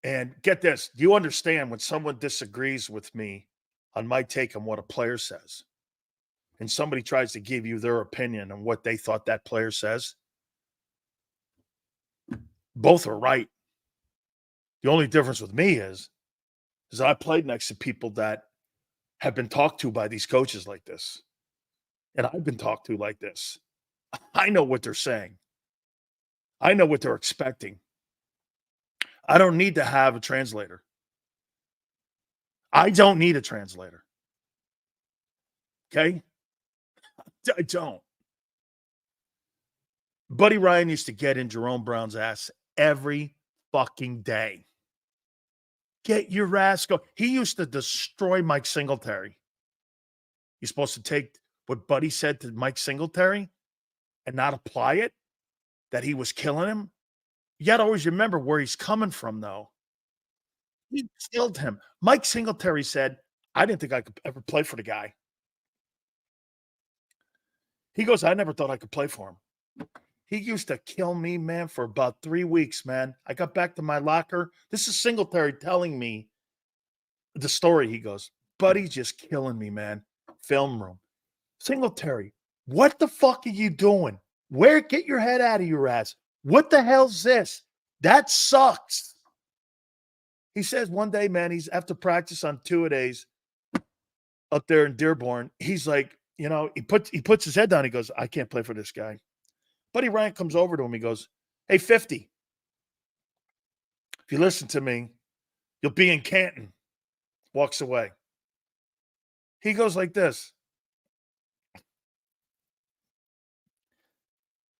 And get this, do you understand when someone disagrees with me on my take on what a player says, and somebody tries to give you their opinion on what they thought that player says? Both are right. The only difference with me is I played next to people that have been talked to by these coaches like this. And I've been talked to like this. I know what they're saying. I know what they're expecting. I don't need to have a translator. I don't need a translator. Okay? I don't. Buddy Ryan used to get in Jerome Brown's ass every fucking day. Get your ass go. He used to destroy Mike Singletary. You're supposed to take what Buddy said to Mike Singletary and not apply it, that he was killing him. You got to always remember where he's coming from, though. He killed him. Mike Singletary said, I didn't think I could ever play for the guy. He goes, I never thought I could play for him. He used to kill me, man, for about 3 weeks, man. I got back to my locker. This is Singletary telling me the story. He goes, Buddy's just killing me, man. Film room. Singletary, what the fuck are you doing? Get your head out of your ass. What the hell's this? That sucks. He says one day, man, he's after practice on 2-a-days up there in Dearborn. He's like, he puts his head down. He goes, I can't play for this guy. Buddy Ryan comes over to him. He goes, hey, 50, if you listen to me, you'll be in Canton. Walks away. He goes like this.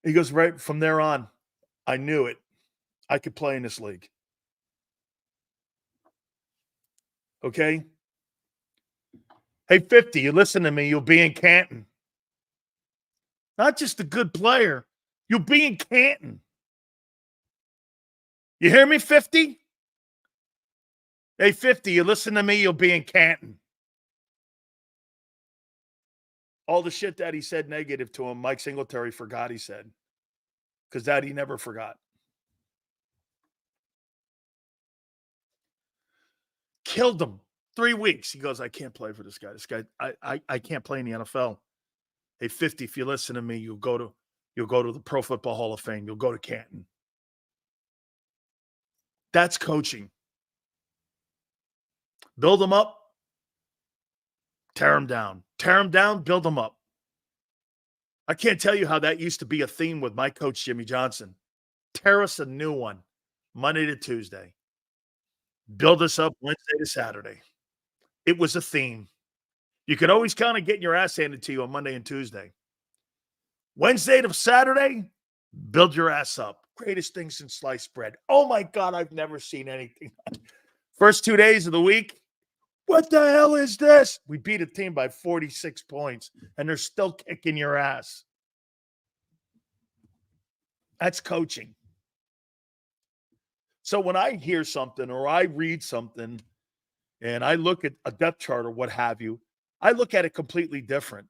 He goes, right from there on, I knew it. I could play in this league. Okay? Hey, 50, you listen to me, you'll be in Canton. Not just a good player, you'll be in Canton. You hear me, 50? Hey, 50, you listen to me, you'll be in Canton. All the shit that he said negative to him, Mike Singletary forgot he said. Because that he never forgot. Killed him. 3 weeks. He goes, I can't play for this guy. This guy, I can't play in the NFL. Hey, 50, if you listen to me, you'll go to the Pro Football Hall of Fame. You'll go to Canton. That's coaching. Build them up. Tear them down. Tear them down, build them up. I can't tell you how that used to be a theme with my coach, Jimmy Johnson. Tear us a new one, Monday to Tuesday. Build us up Wednesday to Saturday. It was a theme. You could always count on getting your ass handed to you on Monday and Tuesday. Wednesday to Saturday, build your ass up. Greatest thing since sliced bread. Oh, my God, I've never seen anything. First 2 days of the week, what the hell is this? We beat a team by 46 points, and they're still kicking your ass. That's coaching. So when I hear something or I read something and I look at a depth chart or what have you, I look at it completely different.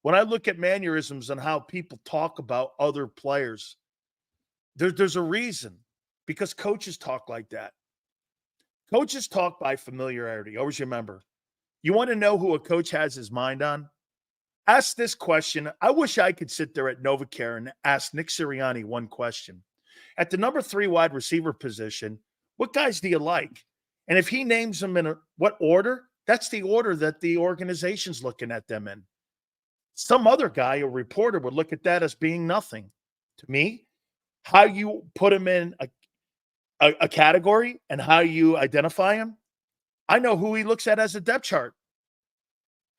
When I look at mannerisms and how people talk about other players, there's a reason, because coaches talk like that. Coaches talk by familiarity. Always remember, you want to know who a coach has his mind on? Ask this question. I wish I could sit there at NovaCare and ask Nick Sirianni one question. At the number 3 wide receiver position, what guys do you like? And if he names them in what order, that's the order that the organization's looking at them in. Some other guy, a reporter, would look at that as being nothing. To me, how you put him in a category and how you identify him, I know who he looks at as a depth chart.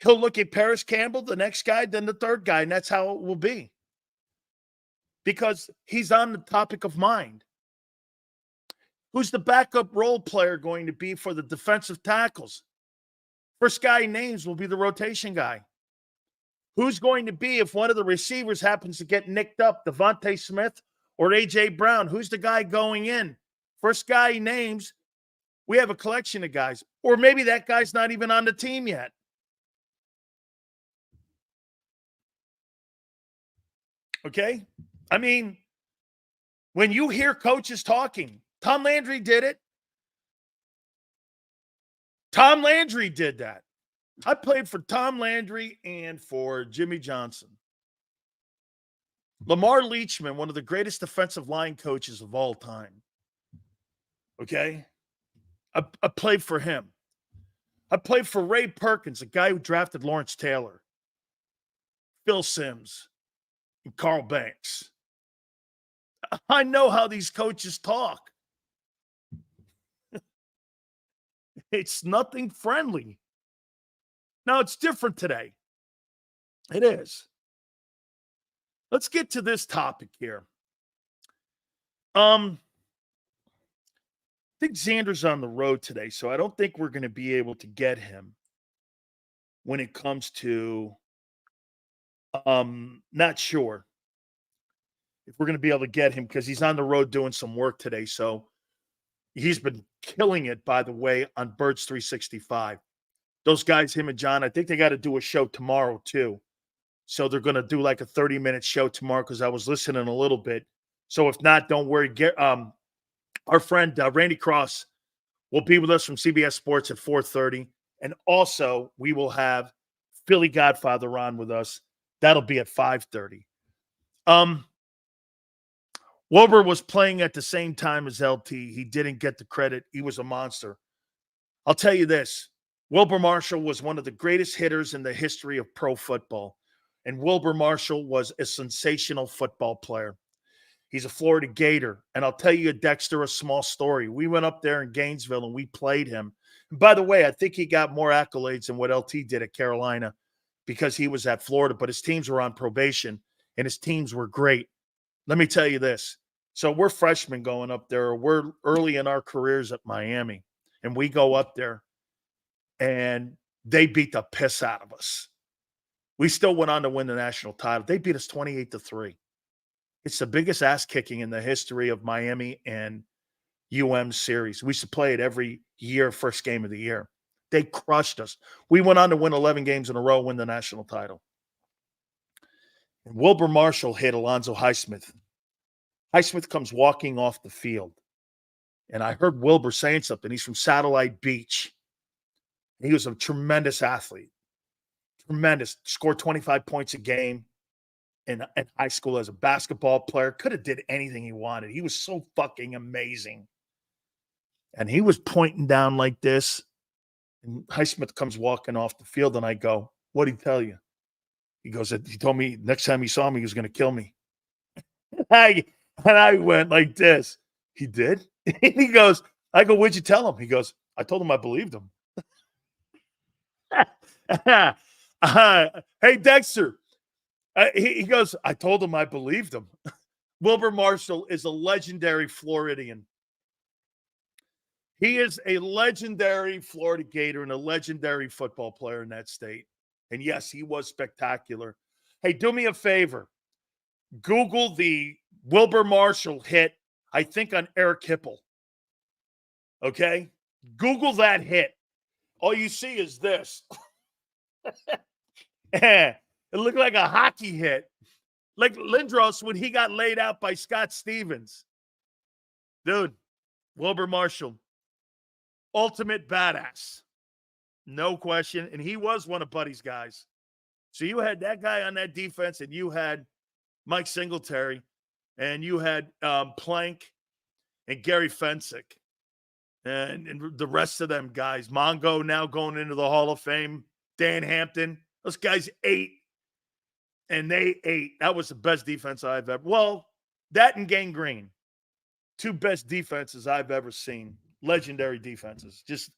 He'll look at Paris Campbell, the next guy, then the third guy, and that's how it will be. Because he's on the topic of mind. Who's the backup role player going to be for the defensive tackles? First guy he names will be the rotation guy. Who's going to be if one of the receivers happens to get nicked up, Devontae Smith or A.J. Brown? Who's the guy going in? First guy he names, we have a collection of guys. Or maybe that guy's not even on the team yet. Okay? I mean, when you hear coaches talking, Tom Landry did it. Tom Landry did that. I played for Tom Landry and for Jimmy Johnson. Lamar Leachman, one of the greatest defensive line coaches of all time. Okay? I played for him. I played for Ray Perkins, a guy who drafted Lawrence Taylor, Phil Simms, and Carl Banks. I know how these coaches talk. It's nothing friendly. Now, it's different today. It is. Let's get to this topic here. I think Xander's on the road today, so I don't think we're going to be able to get him when it comes to not sure if we're going to be able to get him because he's on the road doing some work today. So he's been killing it, by the way, on Birds 365. Those guys, him and John, I think they got to do a show tomorrow too. So they're going to do like a 30-minute show tomorrow because I was listening a little bit. So if not, don't worry. Get our friend Randy Cross will be with us from CBS Sports at 4:30. And also, we will have Philly Godfather on with us. That'll be at 5:30. Wilbur was playing at the same time as LT. He didn't get the credit. He was a monster. I'll tell you this. Wilbur Marshall was one of the greatest hitters in the history of pro football. And Wilbur Marshall was a sensational football player. He's a Florida Gator. And I'll tell you, Dexter, a small story. We went up there in Gainesville and we played him. And by the way, I think he got more accolades than what LT did at Carolina because he was at Florida, but his teams were on probation and his teams were great. Let me tell you this. So we're freshmen going up there. We're early in our careers at Miami. And we go up there and they beat the piss out of us. We still went on to win the national title. They beat us 28-3. It's the biggest ass kicking in the history of Miami and UM series. We used to play it every year, first game of the year. They crushed us. We went on to win 11 games in a row, win the national title. And Wilbur Marshall hit Alonzo Highsmith. Highsmith comes walking off the field. And I heard Wilbur saying something. He's from Satellite Beach. He was a tremendous athlete. Tremendous. Scored 25 points a game in high school as a basketball player. Could have did anything he wanted. He was so fucking amazing. And he was pointing down like this. And Highsmith comes walking off the field, and I go, what'd he tell you? He goes, he told me next time he saw me, he was going to kill me. And I went like this. He did? And he goes, I go, what'd you tell him? He goes, I told him I believed him. Hey, Dexter. He goes, I told him I believed him. Wilbur Marshall is a legendary Floridian. He is a legendary Florida Gator and a legendary football player in that state. And yes, he was spectacular. Hey, do me a favor. Google the Wilbur Marshall hit, I think, on Eric Hipple. Okay? Google that hit. All you see is this. It looked like a hockey hit. Like Lindros when he got laid out by Scott Stevens. Dude, Wilbur Marshall, ultimate badass. No question. And he was one of Buddy's guys. So you had that guy on that defense, and you had Mike Singletary, and you had Plank and Gary Fensick. And the rest of them guys. Mongo now going into the Hall of Fame. Dan Hampton. Those guys ate. And they ate. That was the best defense I've ever. Well, that and Gang Green. Two best defenses I've ever seen. Legendary defenses. Just,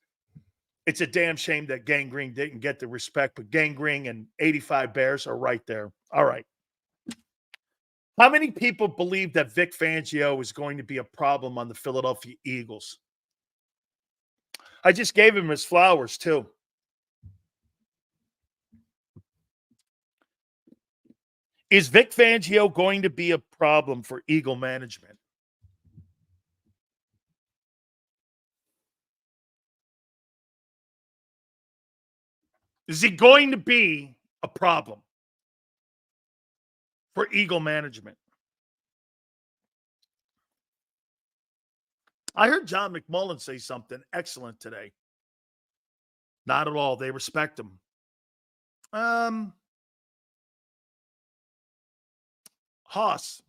it's a damn shame that Gang Green didn't get the respect, but Gang Green and 85 Bears are right there. All right. How many people believe that Vic Fangio is going to be a problem on the Philadelphia Eagles? I just gave him his flowers, too. Is Vic Fangio going to be a problem for Eagle management? Is he going to be a problem for Eagle management? I heard John McMullen say something excellent today. Not at all. They respect him. Haas.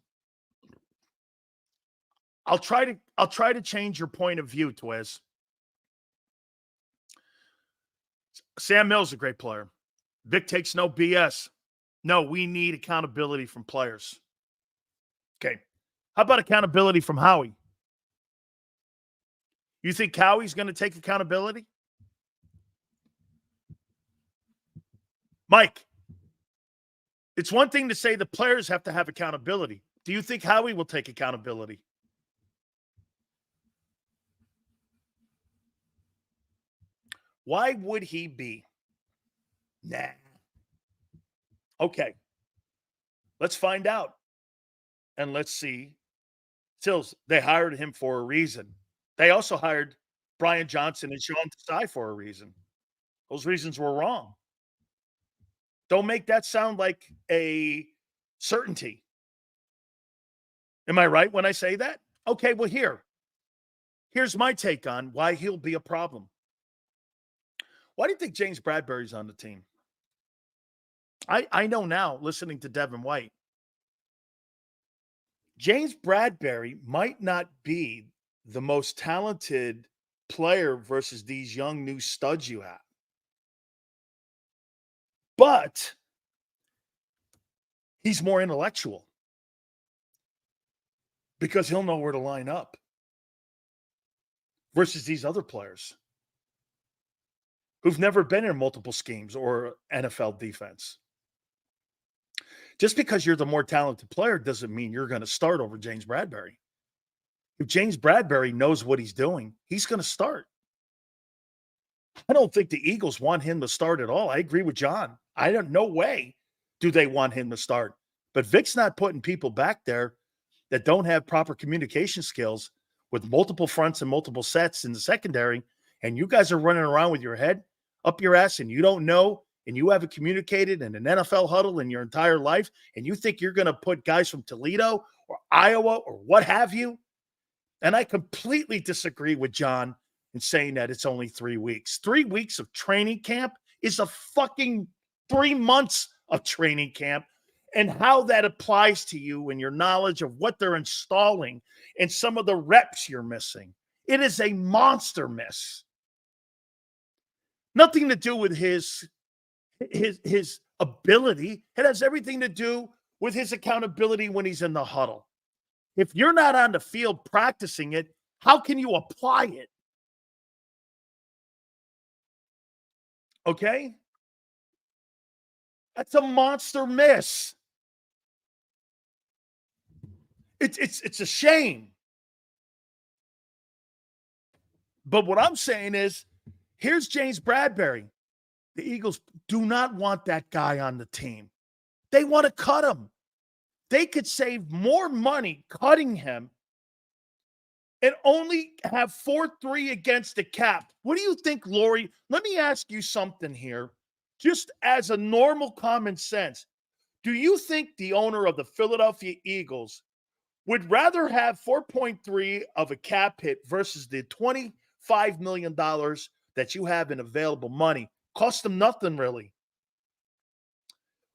I'll try to change your point of view, Twiz. Sam Mills a great player. Vic takes no BS. No, we need accountability from players. Okay. How about accountability from Howie? You think Howie's going to take accountability? Mike, it's one thing to say the players have to have accountability. Do you think Howie will take accountability? Why would he be? Nah. Okay. Let's find out. And let's see. Sills, they hired him for a reason. They also hired Brian Johnson and Sean Desai for a reason. Those reasons were wrong. Don't make that sound like a certainty. Am I right when I say that? Okay, well, here's my take on why he'll be a problem. Why do you think James Bradberry's on the team? I know now, listening to Devin White, James Bradberry might not be the most talented player versus these young new studs you have. But he's more intellectual because he'll know where to line up versus these other players who've never been in multiple schemes or NFL defense. Just because you're the more talented player doesn't mean you're going to start over James Bradberry. If James Bradberry knows what he's doing, he's going to start. I don't think the Eagles want him to start at all. I agree with John. No way do they want him to start. But Vic's not putting people back there that don't have proper communication skills with multiple fronts and multiple sets in the secondary, and you guys are running around with your head up your ass and you don't know, and you haven't communicated in an NFL huddle in your entire life, and you think you're going to put guys from Toledo or Iowa or what have you. And I completely disagree with John in saying that it's only 3 weeks. 3 weeks of training camp is a fucking 3 months of training camp, and how that applies to you and your knowledge of what they're installing and some of the reps you're missing. It is a monster miss. Nothing to do with his ability. It has everything to do with his accountability when he's in the huddle. If you're not on the field practicing it, how can you apply it? Okay? That's a monster miss. It's a shame. But what I'm saying is, here's James Bradberry. The Eagles do not want that guy on the team. They want to cut him. They could save more money cutting him and only have 4-3 against the cap. What do you think, Lori? Let me ask you something here. Just as a normal common sense, do you think the owner of the Philadelphia Eagles would rather have 4.3 of a cap hit versus the $25 million that you have in available money? Cost them nothing, really.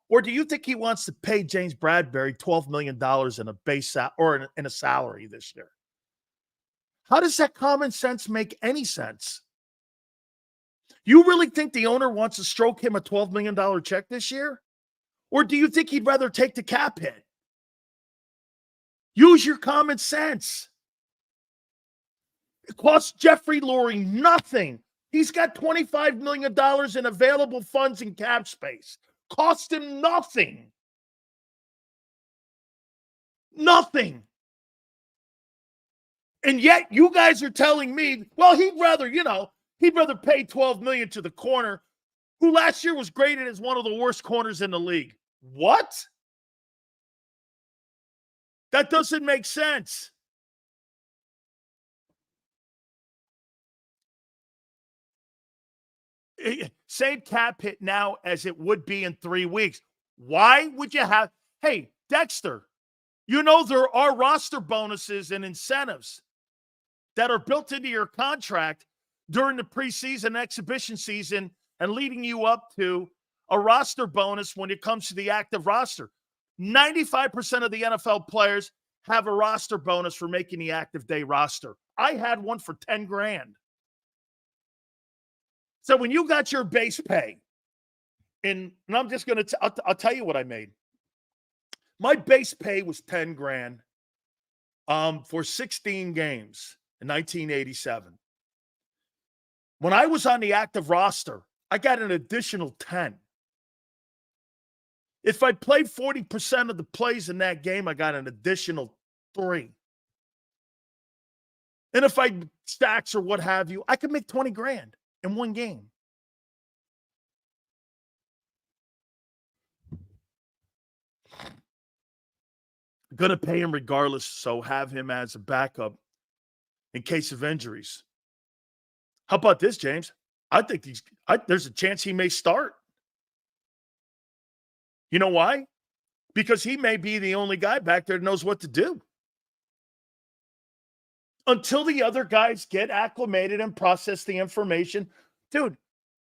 Or do you think he wants to pay James Bradberry $12 million in a base or in a salary this year? How does that common sense make any sense? You really think the owner wants to stroke him a $12 million check this year? Or do you think he'd rather take the cap hit? Use your common sense. It costs Jeffrey Lurie nothing. He's got $25 million in available funds in cap space. Cost him nothing. Nothing. And yet you guys are telling me, well, he'd rather pay $12 million to the corner who last year was graded as one of the worst corners in the league. What? That doesn't make sense. Same cap hit now as it would be in 3 weeks. Why would you have, hey, Dexter, you know there are roster bonuses and incentives that are built into your contract during the preseason exhibition season and leading you up to a roster bonus when it comes to the active roster. 95% of the NFL players have a roster bonus for making the active day roster. I had one for 10 grand. So when you got your base pay, and I'm just going to, I'll tell you what I made. My base pay was 10 grand for 16 games in 1987. When I was on the active roster, I got an additional 10. If I played 40% of the plays in that game, I got an additional 3. And if I stacks or what have you, I could make 20 grand in one game. Going to pay him regardless, so have him as a backup in case of injuries. How about this, James? I think there's a chance he may start. You know why? Because he may be the only guy back there that knows what to do. Until the other guys get acclimated and process the information. Dude,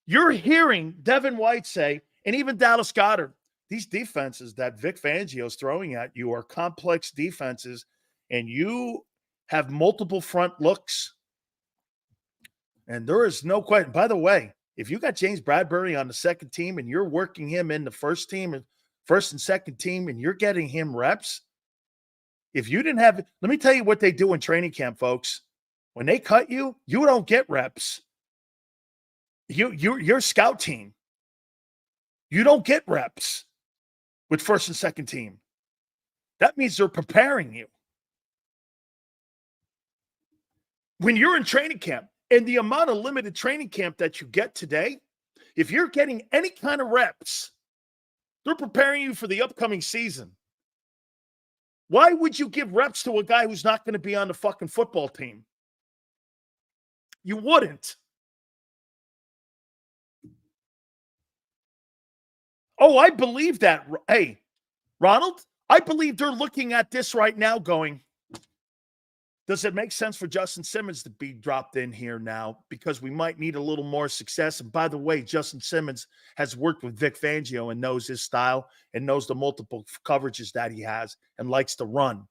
you're hearing Devin White say, and even Dallas Goedert, these defenses that Vic Fangio's throwing at you are complex defenses, and you have multiple front looks. And there is no question. By the way, if you got James Bradberry on the second team and you're working him in the first team and first and second team and you're getting him reps, if you didn't have, let me tell you what they do in training camp, folks. When they cut you, you don't get reps. You're scout team. You don't get reps with first and second team. That means they're preparing you. When you're in training camp, and the amount of limited training camp that you get today, if you're getting any kind of reps, they're preparing you for the upcoming season. Why would you give reps to a guy who's not going to be on the fucking football team? You wouldn't. Oh, I believe that. Hey, Ronald, I believe they're looking at this right now going, does it make sense for Justin Simmons to be dropped in here now? Because we might need a little more success. And by the way, Justin Simmons has worked with Vic Fangio and knows his style and knows the multiple coverages that he has and likes to run.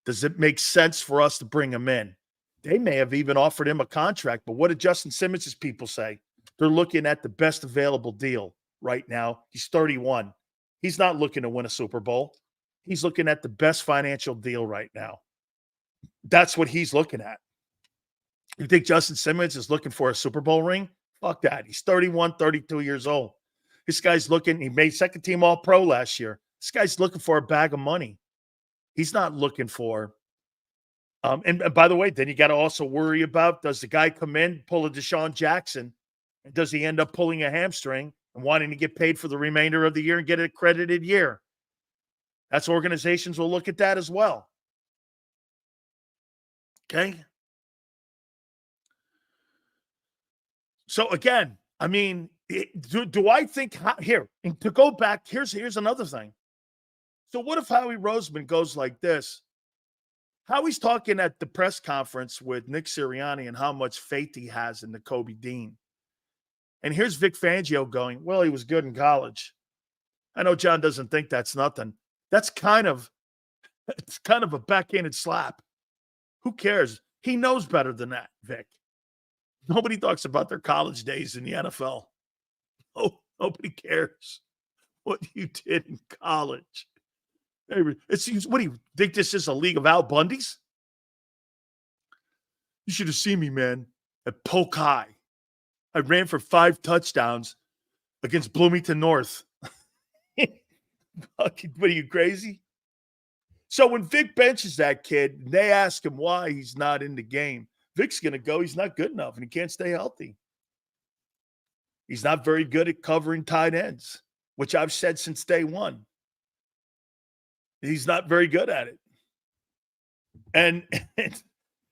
Does it make sense for us to bring him in? They may have even offered him a contract, but what did Justin Simmons' people say? They're looking at the best available deal right now. He's 31. He's not looking to win a Super Bowl. He's looking at the best financial deal right now. That's what he's looking at. You think Justin Simmons is looking for a Super Bowl ring? Fuck that. He's 31, 32 years old. This guy's looking, he made second team All-Pro last year. This guy's looking for a bag of money. He's not looking for, and by the way, then you got to also worry about, does the guy come in, pull a Deshaun Jackson, and does he end up pulling a hamstring and wanting to get paid for the remainder of the year and get an accredited year? That's organizations will look at that as well. Okay. So again, I mean, do I think here, and to go back, here's another thing. So what if Howie Roseman goes like this? Howie's talking at the press conference with Nick Sirianni and how much faith he has in the Kobe Dean. And here's Vic Fangio going, well, he was good in college. I know John doesn't think that's nothing. It's kind of a backhanded slap. Who cares? He knows better than that, Vic. Nobody talks about their college days in the NFL. Oh, nobody cares what you did in college. It seems, what do you think this is, a league of Al Bundys? You should have seen me, man, at Polk High. I ran for 5 touchdowns against Bloomington North. What are you, crazy? So when Vic benches that kid, they ask him why he's not in the game. Vic's going to go, he's not good enough, and he can't stay healthy. He's not very good at covering tight ends, which I've said since day one. He's not very good at it. And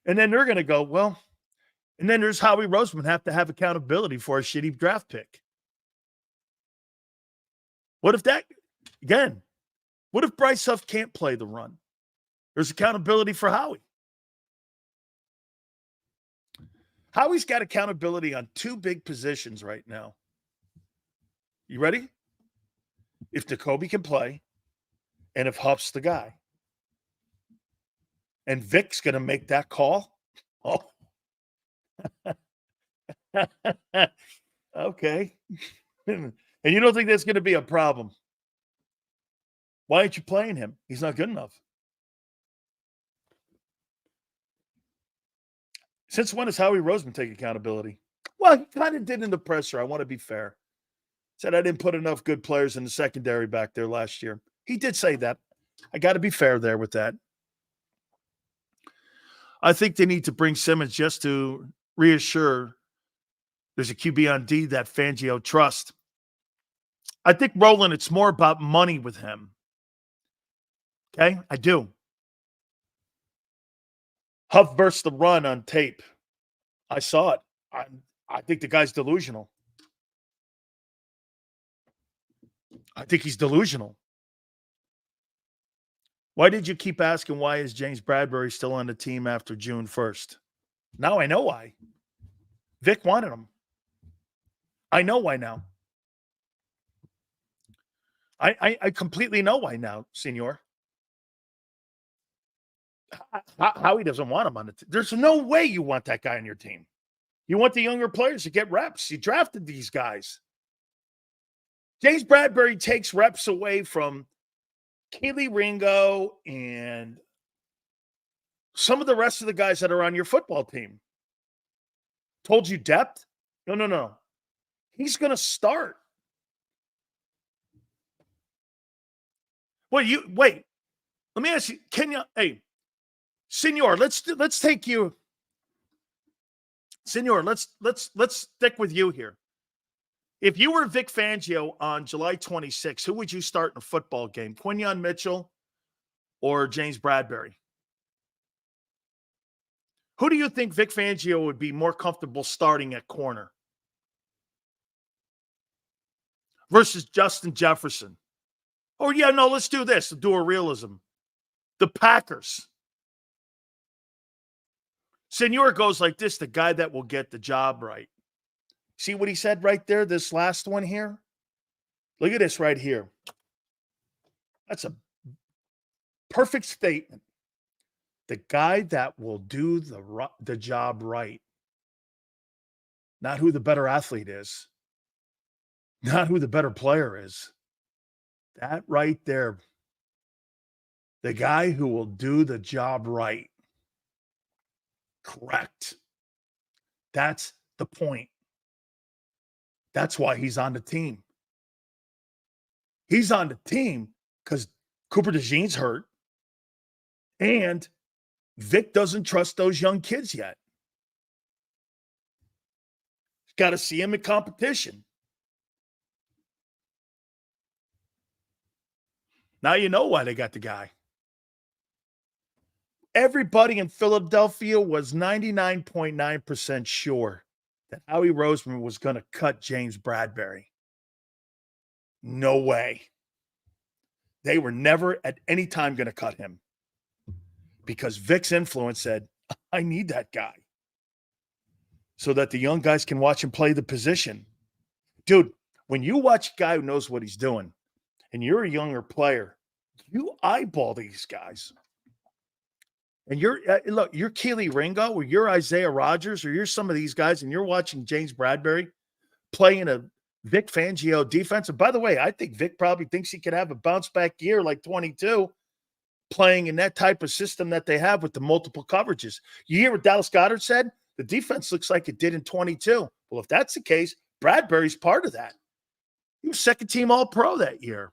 then they're going to go, well, and then there's Howie Roseman have to have accountability for a shitty draft pick. What if Bryce Huff can't play the run? There's accountability for Howie. Howie's got accountability on two big positions right now. You ready? If Jacoby can play and if Huff's the guy. And Vic's going to make that call. Oh. Okay. And you don't think that's going to be a problem? Why aren't you playing him? He's not good enough. Since when does Howie Roseman take accountability? Well, he kind of did in the presser. I want to be fair. Said I didn't put enough good players in the secondary back there last year. He did say that. I got to be fair there with that. I think they need to bring Simmons just to reassure there's a QB on D that Fangio trusts. I think, Roland, it's more about money with him. Okay? I do. Huff versus the run on tape. I saw it. I think the guy's delusional. I think he's delusional. Why did you keep asking why is James Bradberry still on the team after June 1st? Now I know why. Vic wanted him. I know why now. I completely know why now, senor. Howie doesn't want him on the team. There's no way you want that guy on your team. You want the younger players to get reps. You drafted these guys. James Bradberry takes reps away from Keely Ringo and some of the rest of the guys that are on your football team. Told you depth? No. He's going to start. Well, wait. Let me ask you, hey, senor, let's take you. Senor, let's stick with you here. If you were Vic Fangio on July 26th, who would you start in a football game? Quinyon Mitchell or James Bradberry? Who do you think Vic Fangio would be more comfortable starting at corner versus Justin Jefferson? Oh, yeah, no, let's do this. Do a realism. The Packers. Senor goes like this, the guy that will get the job right. See what he said right there, this last one here? Look at this right here. That's a perfect statement. The guy that will do the job right. Not who the better athlete is. Not who the better player is. That right there. The guy who will do the job right. Correct. That's the point. That's why he's on the team. He's on the team because Cooper DeJean's hurt. And Vic doesn't trust those young kids yet. Got to see him in competition. Now you know why they got the guy. Everybody in Philadelphia was 99.9% sure that Howie Roseman was going to cut James Bradberry. No way. They were never at any time going to cut him because Vic's influence said, I need that guy so that the young guys can watch him play the position. Dude, when you watch a guy who knows what he's doing and you're a younger player, you eyeball these guys. And you're Keely Ringo or you're Isaiah Rodgers or you're some of these guys and you're watching James Bradberry play in a Vic Fangio defense. And by the way, I think Vic probably thinks he could have a bounce back year like 22 playing in that type of system that they have with the multiple coverages. You hear what Dallas Goedert said? The defense looks like it did in 22. Well, if that's the case, Bradberry's part of that. He was second team All-Pro that year.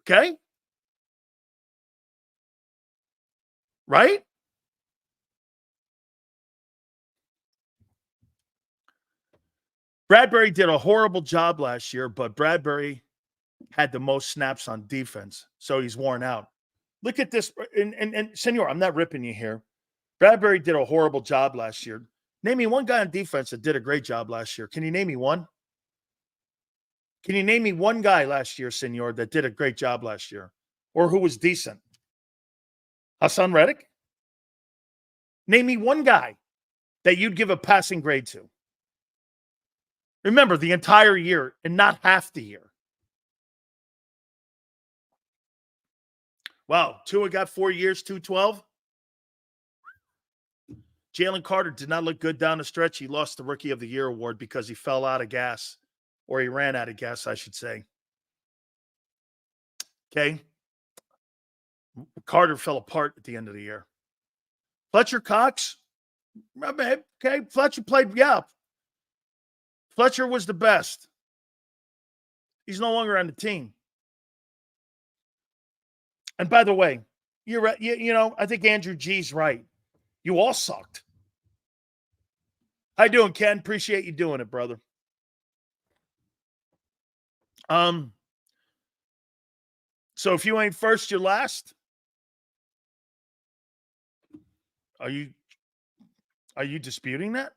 Okay? Right? Bradberry did a horrible job last year, but Bradberry had the most snaps on defense, so he's worn out. Look at this. And Senor, I'm not ripping you here. Bradberry did a horrible job last year. Name me one guy on defense that did a great job last year. Can you name me one? Can you name me one guy last year, Senor, that did a great job last year or who was decent? Hassan Reddick? Name me one guy that you'd give a passing grade to. Remember, the entire year and not half the year. Wow, Tua got 4 years, 212. Jalen Carter did not look good down the stretch. He lost the Rookie of the Year award because he fell out of gas, or he ran out of gas, I should say. Okay. Carter fell apart at the end of the year. Fletcher Cox, okay, Fletcher played, yeah. Fletcher was the best. He's no longer on the team. And by the way, you're right. You know, I think Andrew G's right. You all sucked. How you doing, Ken? Appreciate you doing it, brother. So if you ain't first, you're last. Are you disputing that?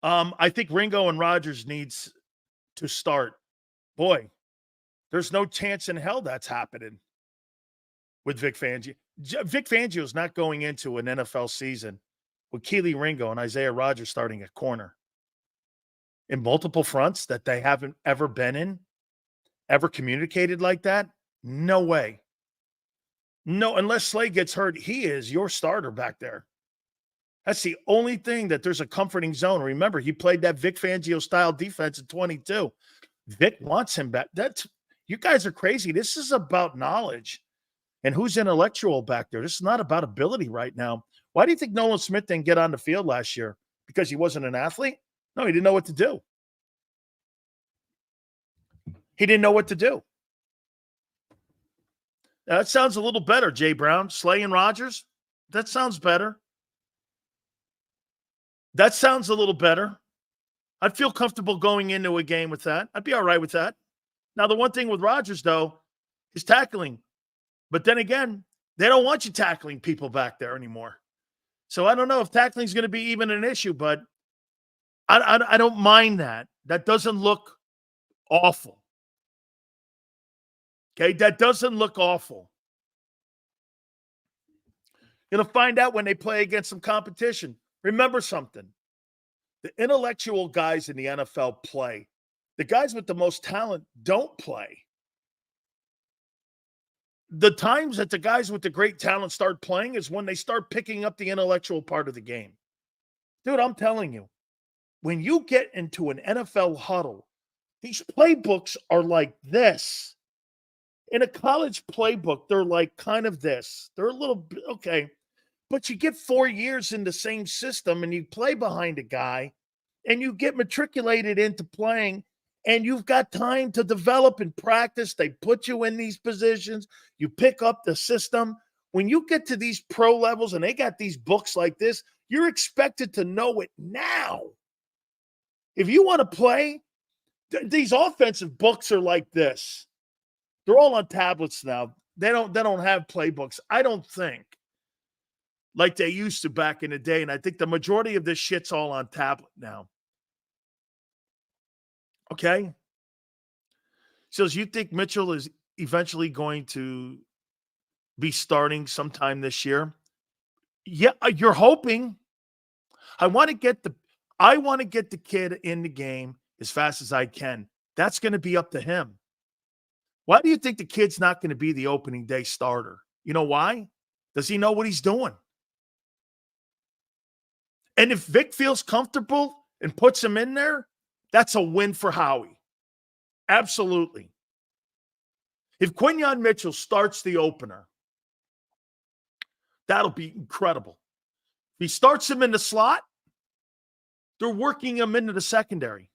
I think Ringo and Rodgers needs to start. Boy, there's no chance in hell that's happening with Vic Fangio. Vic Fangio is not going into an NFL season with Keely Ringo and Isaiah Rodgers starting at corner in multiple fronts that they haven't ever been in, ever communicated like that. No way. No, unless Slay gets hurt, he is your starter back there. That's the only thing that there's a comforting zone. Remember, he played that Vic Fangio style defense in 22. Vic wants him back. You guys are crazy. This is about knowledge and who's intellectual back there. This is not about ability right now. Why do you think Nolan Smith didn't get on the field last year? Because he wasn't an athlete? No, he didn't know what to do. He didn't know what to do. That sounds a little better, Jay Brown. Slay and Rodgers? That sounds better. That sounds a little better. I'd feel comfortable going into a game with that. I'd be all right with that. Now, the one thing with Rodgers, though, is tackling. But then again, they don't want you tackling people back there anymore. So I don't know if tackling is going to be even an issue, but I don't mind that. That doesn't look awful. Okay, that doesn't look awful. You're going to find out when they play against some competition. Remember something. The intellectual guys in the NFL play. The guys with the most talent don't play. The times that the guys with the great talent start playing is when they start picking up the intellectual part of the game. Dude, I'm telling you, when you get into an NFL huddle, these playbooks are like this. In a college playbook, they're like kind of this. They're a little, okay. But you get 4 years in the same system and you play behind a guy and you get matriculated into playing and you've got time to develop and practice. They put you in these positions. You pick up the system. When you get to these pro levels and they got these books like this, you're expected to know it now. If you want to play, these offensive books are like this. They're all on tablets now. They don't have playbooks, I don't think, like they used to back in the day. And I think the majority of this shit's all on tablet now. Okay? So you think Mitchell is eventually going to be starting sometime this year? Yeah, you're hoping. I want to get the kid in the game as fast as I can. That's going to be up to him. Why do you think the kid's not going to be the opening day starter? You know why? Does he know what he's doing? And if Vic feels comfortable and puts him in there, that's a win for Howie. Absolutely. If Quinyon Mitchell starts the opener, that'll be incredible. If he starts him in the slot, they're working him into the secondary.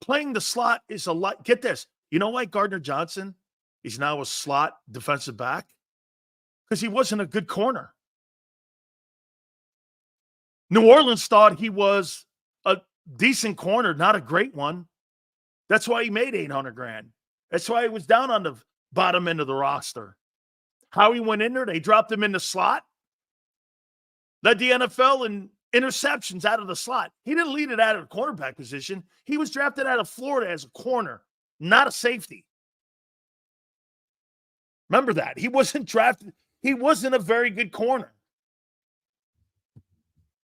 Playing the slot is a lot. Get this. You know why Gardner Johnson is now a slot defensive back? Because he wasn't a good corner. New Orleans thought he was a decent corner, not a great one. That's why he made $800,000. That's why he was down on the bottom end of the roster. How he went in there, they dropped him in the slot. Led the NFL in interceptions out of the slot. He didn't lead it out of the cornerback position. He was drafted out of Florida as a corner, not a safety. Remember that. He wasn't drafted. He wasn't a very good corner.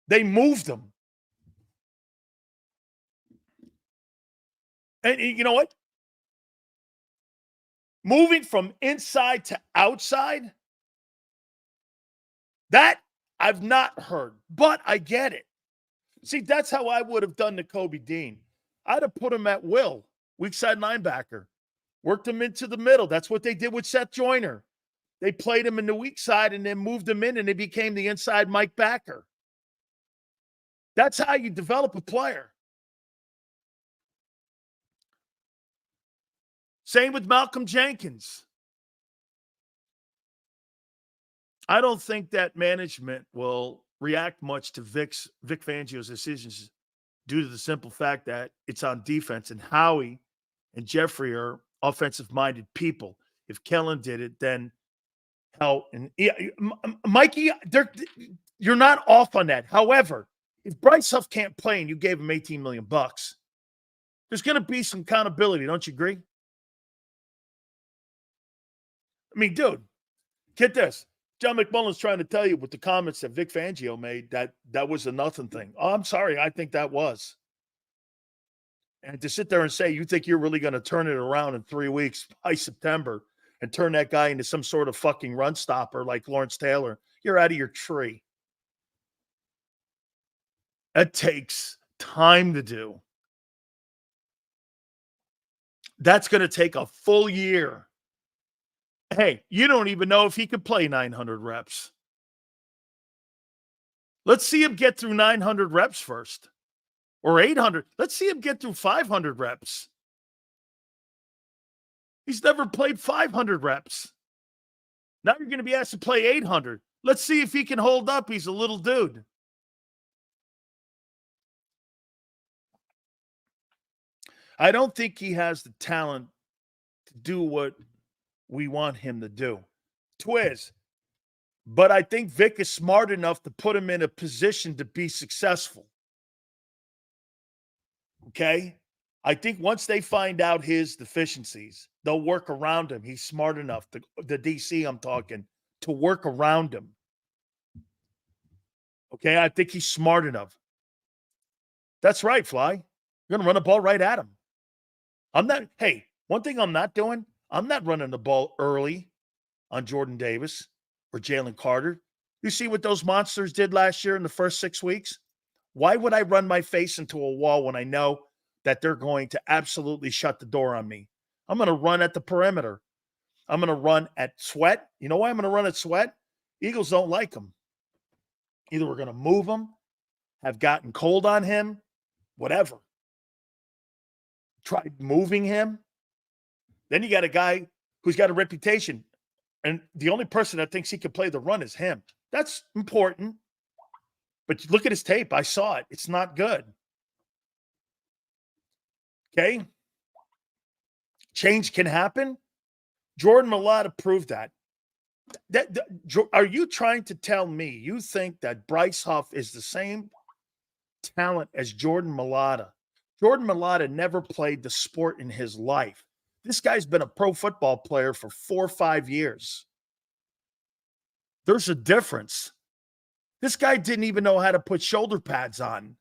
They moved him. And you know what? Moving from inside to outside, that I've not heard, but I get it. See, that's how I would have done to Kobe Dean. I'd have put him at will, weak side linebacker, worked him into the middle. That's what they did with Seth Joyner. They played him in the weak side and then moved him in, and he became the inside Mike Backer. That's how you develop a player. Same with Malcolm Jenkins. I don't think that management will react much to Vic Fangio's decisions due to the simple fact that it's on defense, and Howie and Jeffrey are offensive-minded people. If Kellen did it, then hell, and yeah, Mikey, you're not off on that. However, if Bryce Huff can't play and you gave him $18 million, there's going to be some accountability. Don't you agree? I mean, dude, get this. John McMullen's trying to tell you with the comments that Vic Fangio made that was a nothing thing. Oh, I'm sorry. I think that was. And to sit there and say you think you're really going to turn it around in 3 weeks by September and turn that guy into some sort of fucking run stopper like Lawrence Taylor, you're out of your tree. That takes time to do. That's going to take a full year. Hey, you don't even know if he could play 900 reps. Let's see him get through 900 reps first. Or 800. Let's see him get through 500 reps. He's never played 500 reps. Now you're going to be asked to play 800. Let's see if he can hold up. He's a little dude. I don't think he has the talent to do what we want him to do. Twiz. But I think Vic is smart enough to put him in a position to be successful. Okay? I think once they find out his deficiencies, they'll work around him. He's smart enough, the DC I'm talking, to work around him. Okay? I think he's smart enough. That's right, Fly. You're going to run the ball right at him. Hey, one thing I'm not doing, I'm not running the ball early on Jordan Davis or Jalen Carter. You see what those monsters did last year in the first 6 weeks? Why would I run my face into a wall when I know that they're going to absolutely shut the door on me? I'm going to run at the perimeter. I'm going to run at Sweat. You know why I'm going to run at Sweat? Eagles don't like him. Either we're going to move him, have gotten cold on him, whatever. Try moving him. Then you got a guy who's got a reputation, and the only person that thinks he can play the run is him. That's important. But look at his tape. I saw it. It's not good. Okay? Change can happen. Jordan Mailata proved that. Are you trying to tell me you think that Bryce Huff is the same talent as Jordan Mailata? Jordan Mailata never played the sport in his life. This guy's been a pro football player for 4 or 5 years. There's a difference. This guy didn't even know how to put shoulder pads on.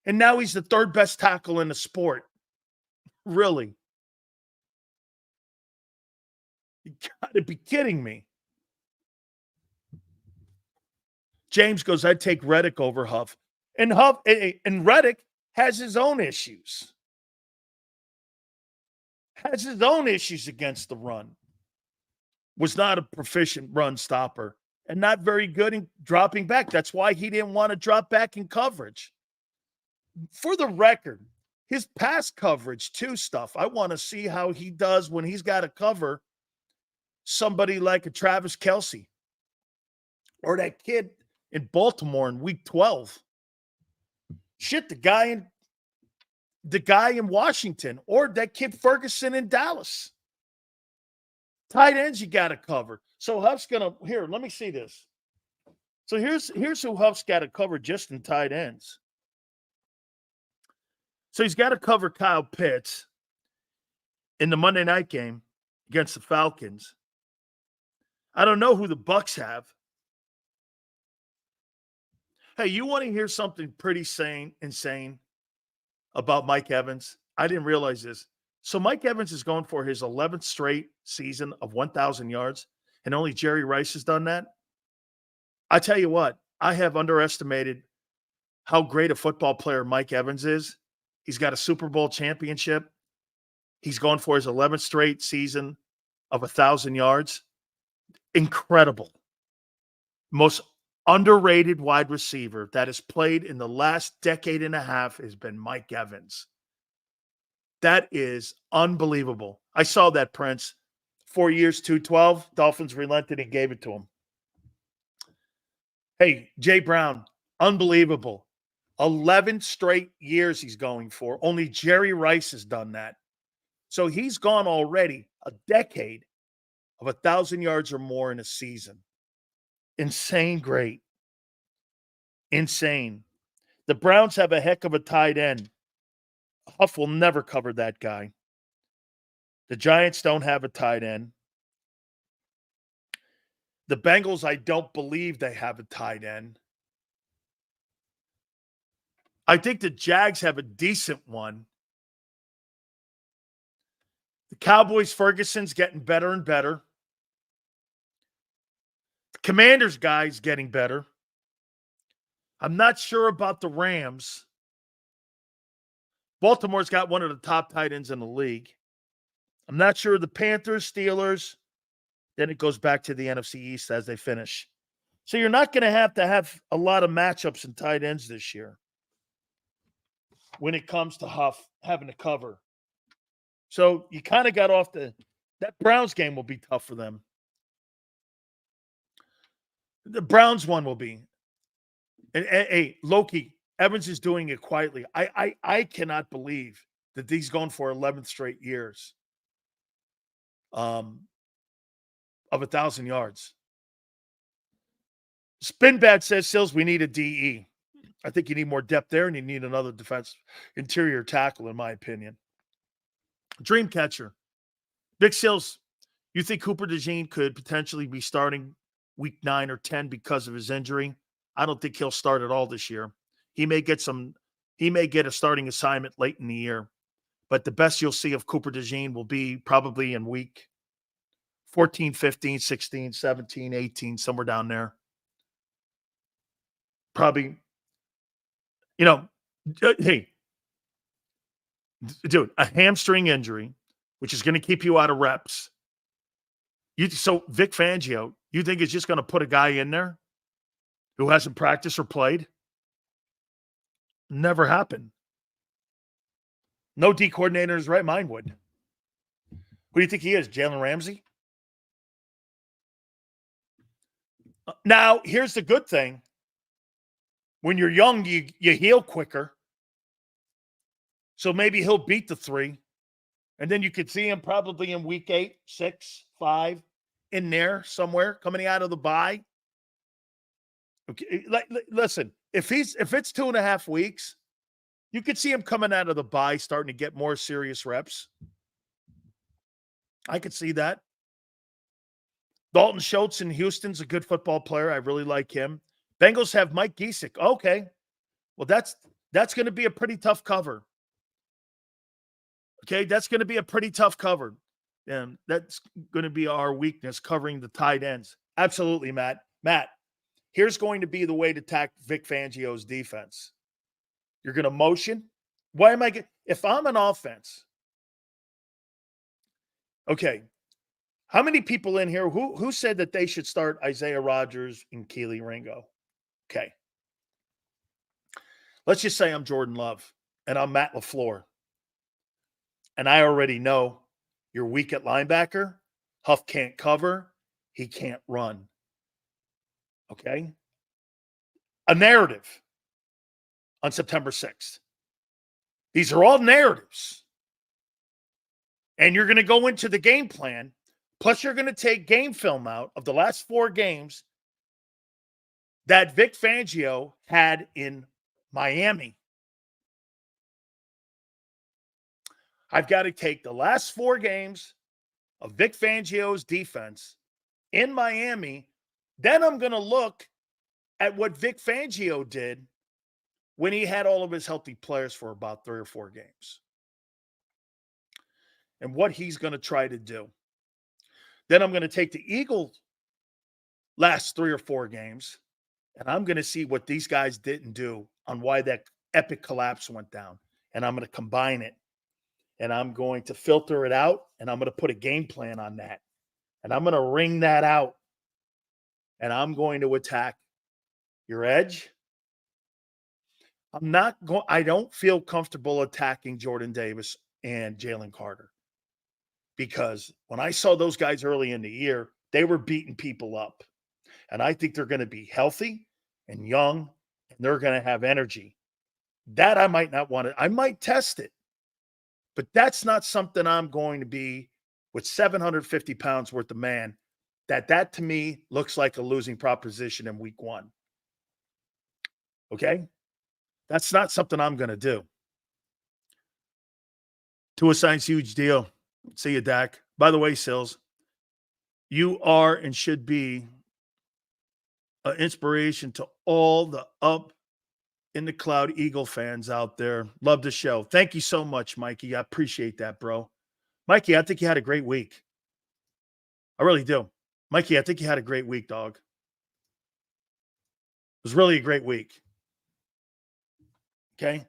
And now he's the third best tackle in the sport. Really? You got to be kidding me. James goes, I'd take Reddick over Huff. And Reddick has his own issues. Has his own issues against the run. Was not a proficient run stopper and not very good in dropping back. That's why he didn't want to drop back in coverage. For the record, his pass coverage too stuff, I want to see how he does when he's got to cover somebody like a Travis Kelce or that kid in Baltimore in week 12. Shit, the guy in Washington or that kid Ferguson in Dallas. Tight ends you got to cover. So Huff's going to, here, let me see this. So here's who Huff's got to cover just in tight ends. So he's got to cover Kyle Pitts in the Monday night game against the Falcons. I don't know who the Bucks have. Hey, you want to hear something pretty insane about Mike Evans? I didn't realize this. So Mike Evans is going for his 11th straight season of 1,000 yards, and only Jerry Rice has done that. I tell you what, I have underestimated how great a football player Mike Evans is. He's got a Super Bowl championship. He's going for his 11th straight season of 1,000 yards. Incredible. Most underrated wide receiver that has played in the last decade and a half has been Mike Evans. That is unbelievable. I saw that, Prince. 4 years, 212. Dolphins relented and gave it to him. Hey, Jay Brown, unbelievable. 11 straight years he's going for. Only Jerry Rice has done that. So he's gone already a decade of 1,000 yards or more in a season. Insane great. Insane. The Browns have a heck of a tight end. Huff will never cover that guy. The Giants don't have a tight end. The Bengals, I don't believe they have a tight end. I think the Jags have a decent one. The Cowboys, Ferguson's getting better and better. The Commanders guy's getting better. I'm not sure about the Rams. Baltimore's got one of the top tight ends in the league. I'm not sure the Panthers, Steelers. Then it goes back to the NFC East as they finish. So you're not going to have a lot of matchups in tight ends this year when it comes to Huff having to cover. So you kind of got off that Browns game will be tough for them. The Browns one will be. And hey, Loki, Evans is doing it quietly. I cannot believe that he's going for 11th straight years of 1,000 yards. Spinbad says, Sills, we need a DE. I think you need more depth there, and you need another defense interior tackle, in my opinion. Dreamcatcher. Big Sills, you think Cooper DeJean could potentially be starting week 9 or 10 because of his injury? I don't think he'll start at all this year. He may get a starting assignment late in the year, but the best you'll see of Cooper DeJean will be probably in week 14, 15, 16, 17, 18, somewhere down there. Probably, hey, dude, a hamstring injury, which is going to keep you out of reps. So Vic Fangio, you think is just going to put a guy in there who hasn't practiced or played? Never happened. No D coordinator in his right mind would. Who do you think he is, Jalen Ramsey? Now, here's the good thing. When you're young, you heal quicker. So maybe he'll beat the 3. And then you could see him probably in week 8, 6, 5, in there somewhere, coming out of the bye. Okay, listen, if it's 2.5 weeks, you could see him coming out of the bye, starting to get more serious reps. I could see that. Dalton Schultz in Houston's a good football player. I really like him. Bengals have Mike Gesicki. Okay. Well, that's going to be a pretty tough cover. Okay, that's going to be a pretty tough cover. And that's going to be our weakness, covering the tight ends. Absolutely, Matt. Matt, here's going to be the way to attack Vic Fangio's defense. You're going to motion. Why am I if I'm an offense? Okay. How many people in here who said that they should start Isaiah Rodgers and Keely Ringo? Okay. Let's just say I'm Jordan Love and I'm Matt LaFleur. And I already know you're weak at linebacker. Huff can't cover. He can't run. Okay? A narrative on September 6th. These are all narratives. And you're going to go into the game plan. Plus, you're going to take game film out of the last 4 games that Vic Fangio had in Miami. I've got to take the last 4 games of Vic Fangio's defense in Miami, then I'm going to look at what Vic Fangio did when he had all of his healthy players for about 3 or 4 games and what he's going to try to do. Then I'm going to take the Eagles' last 3 or 4 games, and I'm going to see what these guys didn't do on why that epic collapse went down. And I'm going to combine it, and I'm going to filter it out, and I'm going to put a game plan on that. And I'm going to wring that out, and I'm going to attack your edge. I don't feel comfortable attacking Jordan Davis and Jalen Carter, because when I saw those guys early in the year, they were beating people up. And I think they're going to be healthy and young, and they're going to have energy. That I might not want to. I might test it, but that's not something I'm going to be with 750 pounds worth of man. That to me looks like a losing proposition in week 1. Okay? That's not something I'm going to do. To a science, huge deal. See you, Dak. By the way, Sills, you are and should be an inspiration to all the up in the cloud Eagle fans out there. Love the show. Thank you so much, Mikey. I appreciate that, bro. Mikey, I think you had a great week. I really do. Mikey, I think you had a great week, dog. It was really a great week. Okay?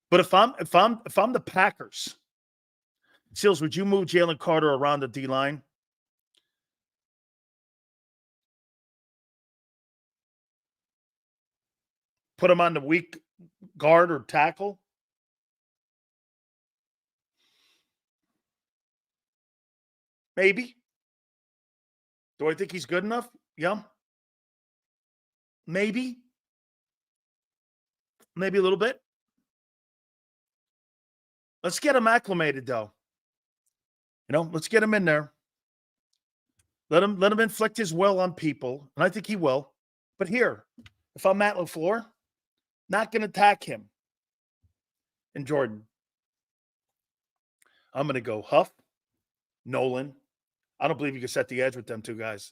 But if I'm the Packers, Seals, would you move Jalen Carter around the D-line? Put him on the weak guard or tackle? Maybe. Do I think he's good enough? Yeah. Maybe. Maybe a little bit. Let's get him acclimated, though. Let's get him in there. Let him inflict his will on people, and I think he will. But here, if I'm Matt LaFleur, not going to attack him and Jordan. I'm going to go Huff, Nolan. I don't believe you can set the edge with them 2 guys.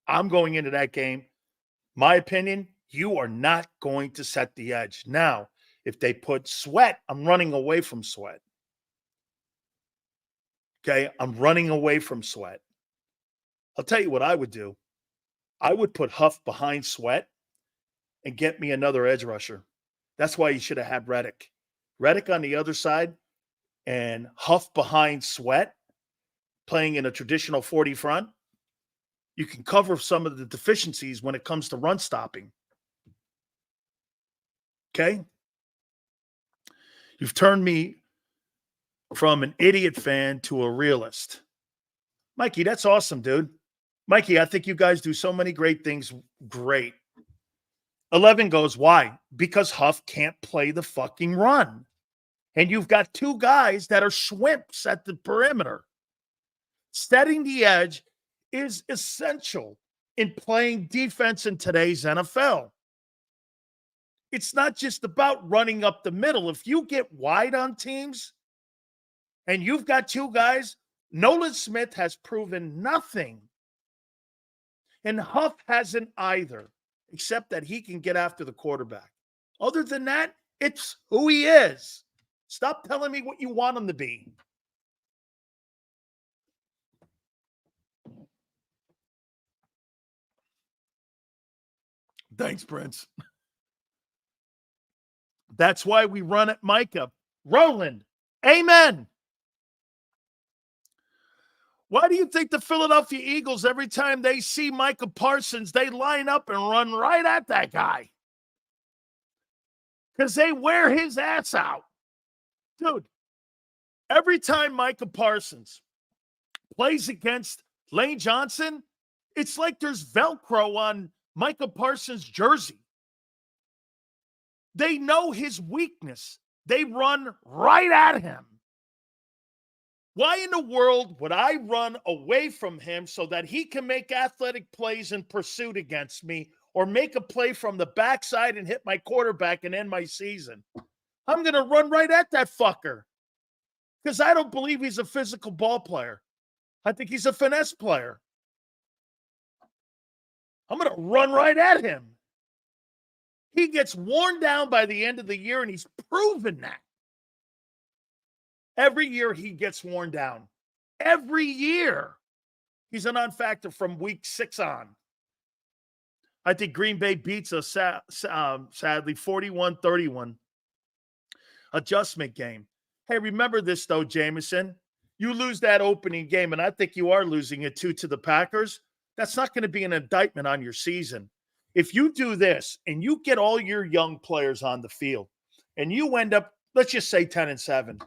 I'm going into that game. My opinion, you are not going to set the edge. Now, if they put Sweat, I'm running away from Sweat. Okay, I'm running away from Sweat. I'll tell you what I would do. I would put Huff behind Sweat and get me another edge rusher. That's why you should have had Reddick. Reddick on the other side and Huff behind Sweat, playing in a traditional 40 front. You can cover some of the deficiencies when it comes to run stopping. Okay? You've turned me from an idiot fan to a realist. Mikey, that's awesome, dude. Mikey, I think you guys do so many great things. Great. 11 goes, why? Because Huff can't play the fucking run. And you've got 2 guys that are shwimps at the perimeter. Setting the edge is essential in playing defense in today's NFL. It's not just about running up the middle. If you get wide on teams and you've got 2 guys, Nolan Smith has proven nothing. And Huff hasn't either, except that he can get after the quarterback. Other than that, it's who he is. Stop telling me what you want him to be. Thanks, Prince. That's why we run at Micah. Roland, amen. Why do you think the Philadelphia Eagles, every time they see Micah Parsons, they line up and run right at that guy? Because they wear his ass out. Dude, every time Micah Parsons plays against Lane Johnson, it's like there's Velcro on Micah Parsons' jersey. They know his weakness. They run right at him. Why in the world would I run away from him so that he can make athletic plays in pursuit against me, or make a play from the backside and hit my quarterback and end my season? I'm going to run right at that fucker because I don't believe he's a physical ball player. I think he's a finesse player. I'm going to run right at him. He gets worn down by the end of the year, and he's proven that. Every year he gets worn down. Every year. He's a non-factor from week 6 on. I think Green Bay beats us, sadly, 41-31. Adjustment game. Hey, remember this, though, Jameson. You lose that opening game, and I think you are losing it, too, to the Packers. That's not going to be an indictment on your season. If you do this and you get all your young players on the field and you end up, let's just say 10-7,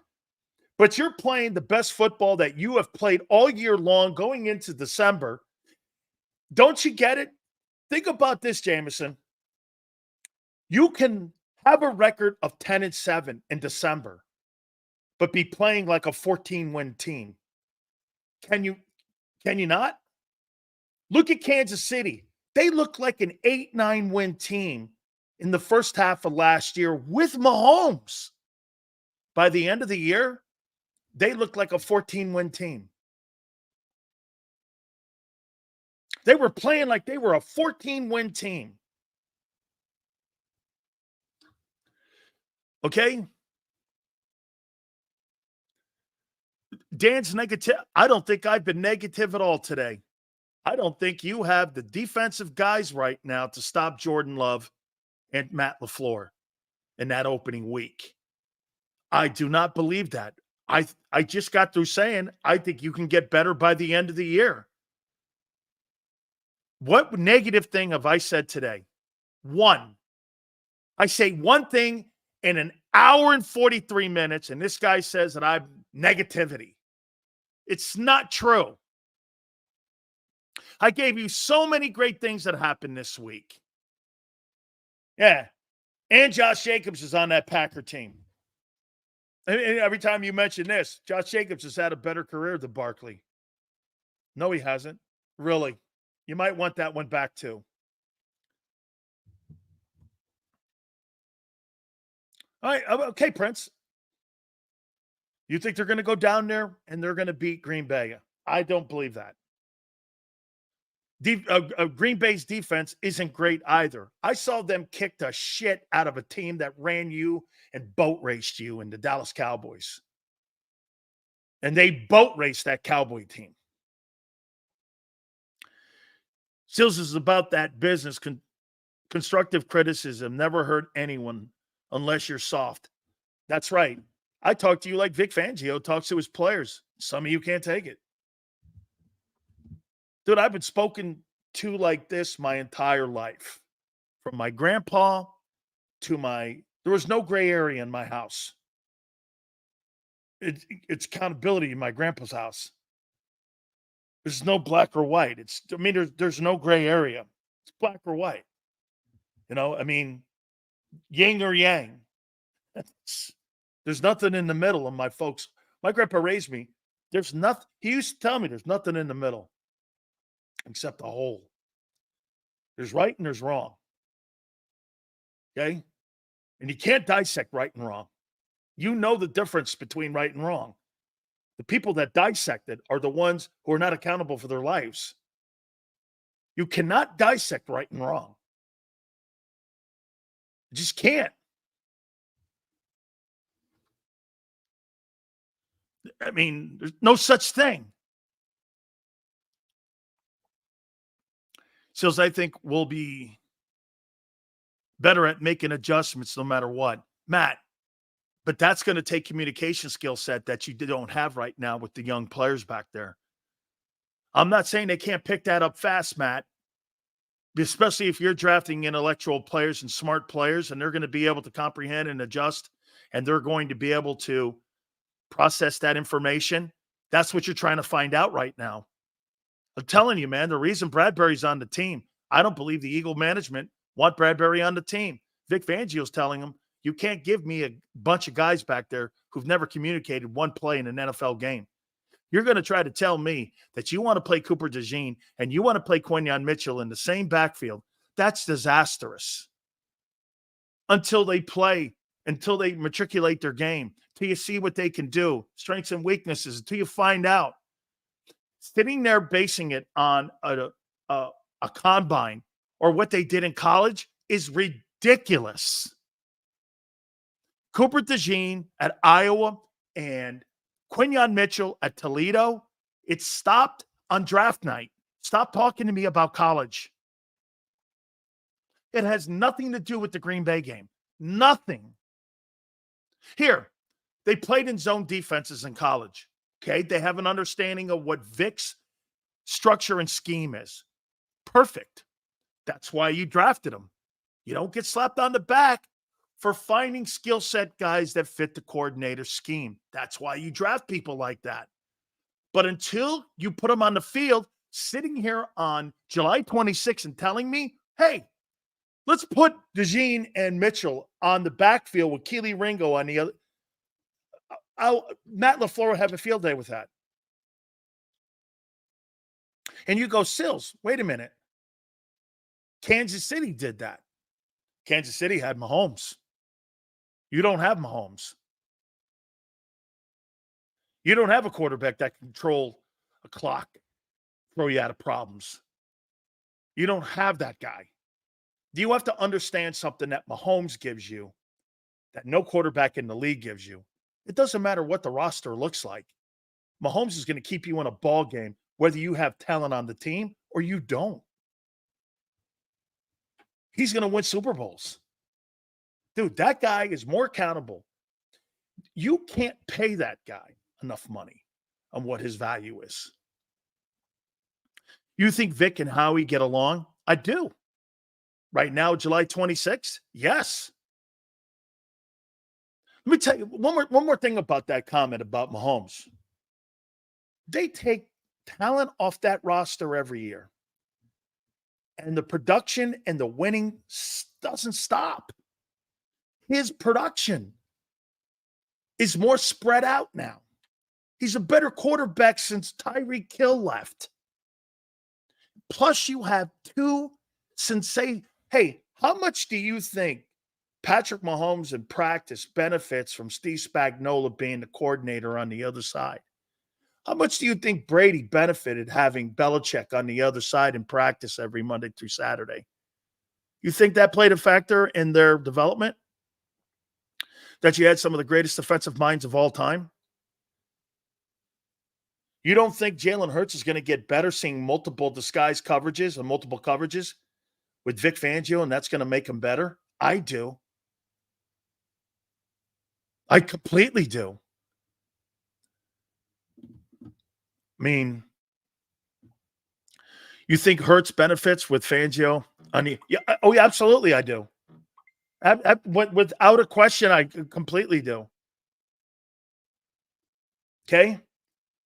but you're playing the best football that you have played all year long going into December, don't you get it? Think about this, Jameson. You can have a record of 10-7 in December, but be playing like a 14-win team. Can you not? Look at Kansas City. They look like an 8-9 win team in the first half of last year with Mahomes. By the end of the year, they look like a 14-win team. They were playing like they were a 14-win team. Okay? Dan's negative. I don't think I've been negative at all today. I don't think you have the defensive guys right now to stop Jordan Love and Matt LaFleur in that opening week. I do not believe that. I just got through saying I think you can get better by the end of the year. What negative thing have I said today? One. I say one thing in an hour and 43 minutes, and this guy says that I'm negativity. It's not true. I gave you so many great things that happened this week. Yeah. And Josh Jacobs is on that Packer team. And every time you mention this, Josh Jacobs has had a better career than Barkley. No, he hasn't. Really. You might want that one back too. All right. Okay, Prince. You think they're going to go down there and they're going to beat Green Bay? I don't believe that. Green Bay's defense isn't great either. I saw them kick the shit out of a team that ran you and boat raced you in the Dallas Cowboys. And they boat raced that Cowboy team. Sills is about that business. Constructive criticism never hurt anyone unless you're soft. That's right. I talk to you like Vic Fangio talks to his players. Some of you can't take it. Dude, I've been spoken to like this my entire life. From my grandpa to there was no gray area in my house. It's accountability in my grandpa's house. There's no black or white. There's no gray area. It's black or white. Yin or yang. There's nothing in the middle of my folks. My grandpa raised me. There's nothing. He used to tell me there's nothing in the middle except a hole. There's right and there's wrong. Okay? And you can't dissect right and wrong. You know the difference between right and wrong. The people that dissect it are the ones who are not accountable for their lives. You cannot dissect right and wrong. You just can't. There's no such thing. Sills, I think we'll be better at making adjustments no matter what. Matt, but that's going to take communication skill set that you don't have right now with the young players back there. I'm not saying they can't pick that up fast, Matt, especially if you're drafting intellectual players and smart players, and they're going to be able to comprehend and adjust, and they're going to be able to process that information. That's what you're trying to find out right now. I'm telling you, man, the reason Bradberry's on the team, I don't believe the Eagle management want Bradberry on the team. Vic Fangio's telling them, you can't give me a bunch of guys back there who've never communicated one play in an NFL game. You're going to try to tell me that you want to play Cooper DeJean and you want to play Quinyon Mitchell in the same backfield. That's disastrous. Until they matriculate their game, till you see what they can do, strengths and weaknesses, until you find out. Sitting there basing it on a combine or what they did in college is ridiculous. Cooper DeJean at Iowa and Quinyon Mitchell at Toledo, it stopped on draft night. Stop talking to me about college. It has nothing to do with the Green Bay game. Nothing. Here, they played in zone defenses in college. Okay, they have an understanding of what Vic's structure and scheme is. Perfect. That's why you drafted him. You don't get slapped on the back for finding skill set guys that fit the coordinator's scheme. That's why you draft people like that. But until you put them on the field, sitting here on July 26th and telling me, hey, let's put DeJean and Mitchell on the backfield with Keely Ringo on the other. Matt LaFleur will have a field day with that. And you go, Sills, wait a minute. Kansas City did that. Kansas City had Mahomes. You don't have Mahomes. You don't have a quarterback that can control a clock, throw you out of problems. You don't have that guy. Do you have to understand something that Mahomes gives you that no quarterback in the league gives you? It doesn't matter what the roster looks like. Mahomes is going to keep you in a ball game, whether you have talent on the team or you don't. He's going to win Super Bowls. Dude, that guy is more accountable. You can't pay that guy enough money on what his value is. You think Vic and Howie get along? I do. Right now, July 26th? Yes. Let me tell you one more thing about that comment about Mahomes. They take talent off that roster every year. And the production and the winning doesn't stop. His production is more spread out now. He's a better quarterback since Tyreek Hill left. Plus, you have two sensei. Hey, how much do you think Patrick Mahomes in practice benefits from Steve Spagnuolo being the coordinator on the other side? How much do you think Brady benefited having Belichick on the other side in practice every Monday through Saturday? You think that played a factor in their development? That you had some of the greatest defensive minds of all time? You don't think Jalen Hurts is going to get better seeing multiple disguise coverages and multiple coverages with Vic Fangio, and that's going to make him better? I do. I completely do. I mean, you think Hurts benefits with Fangio? Yeah, absolutely I do. Without a question, I completely do. Okay?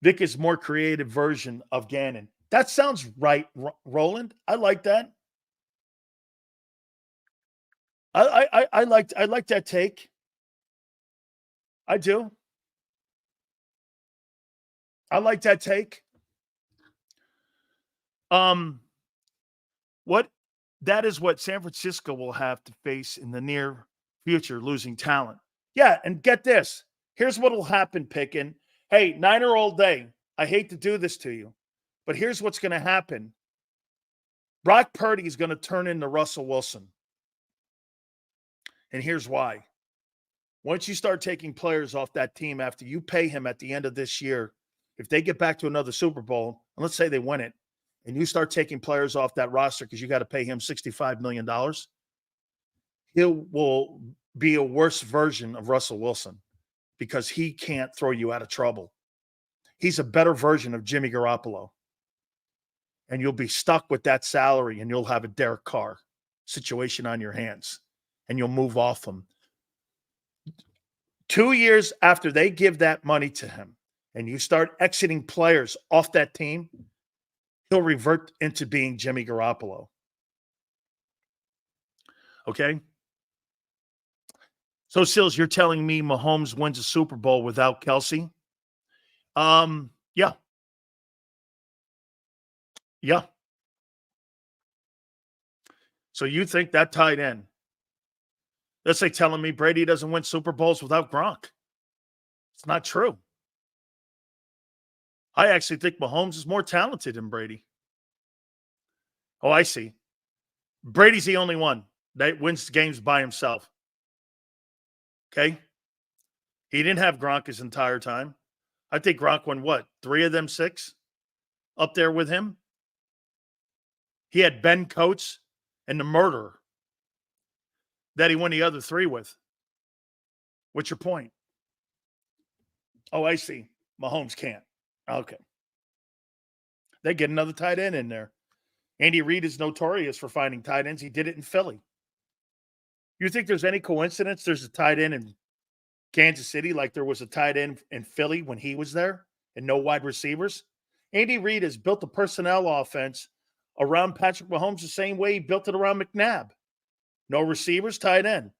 Vic is more creative version of Gannon. That sounds right, Roland. I like that. I like that take. I do. I like that take. That is what San Francisco will have to face in the near future, losing talent. Yeah, and get this. Here's what will happen, Pickin. Hey, Niner all day. I hate to do this to you, but here's what's going to happen. Brock Purdy is going to turn into Russell Wilson. And here's why. Once you start taking players off that team after you pay him at the end of this year, if they get back to another Super Bowl, and let's say they win it, and you start taking players off that roster because you got to pay him $65 million, he will be a worse version of Russell Wilson because he can't throw you out of trouble. He's a better version of Jimmy Garoppolo. And you'll be stuck with that salary and you'll have a Derek Carr situation on your hands and you'll move off him. 2 years after they give that money to him and you start exiting players off that team, he'll revert into being Jimmy Garoppolo. Okay? So, Sills, you're telling me Mahomes wins a Super Bowl without Kelsey? Yeah. Yeah. So you think that tight end? That's like telling me Brady doesn't win Super Bowls without Gronk. It's not true. I actually think Mahomes is more talented than Brady. Oh, I see. Brady's the only one that wins games by himself. Okay? He didn't have Gronk his entire time. I think Gronk won what? 3 of them 6 up there with him. He had Ben Coates and the murderer that he won the other 3 with. What's your point? Oh, I see. Mahomes can't. Okay. They get another tight end in there. Andy Reid is notorious for finding tight ends. He did it in Philly. You think there's any coincidence there's a tight end in Kansas City like there was a tight end in Philly when he was there and no wide receivers? Andy Reid has built a personnel offense around Patrick Mahomes the same way he built it around McNabb. No receivers, tight end.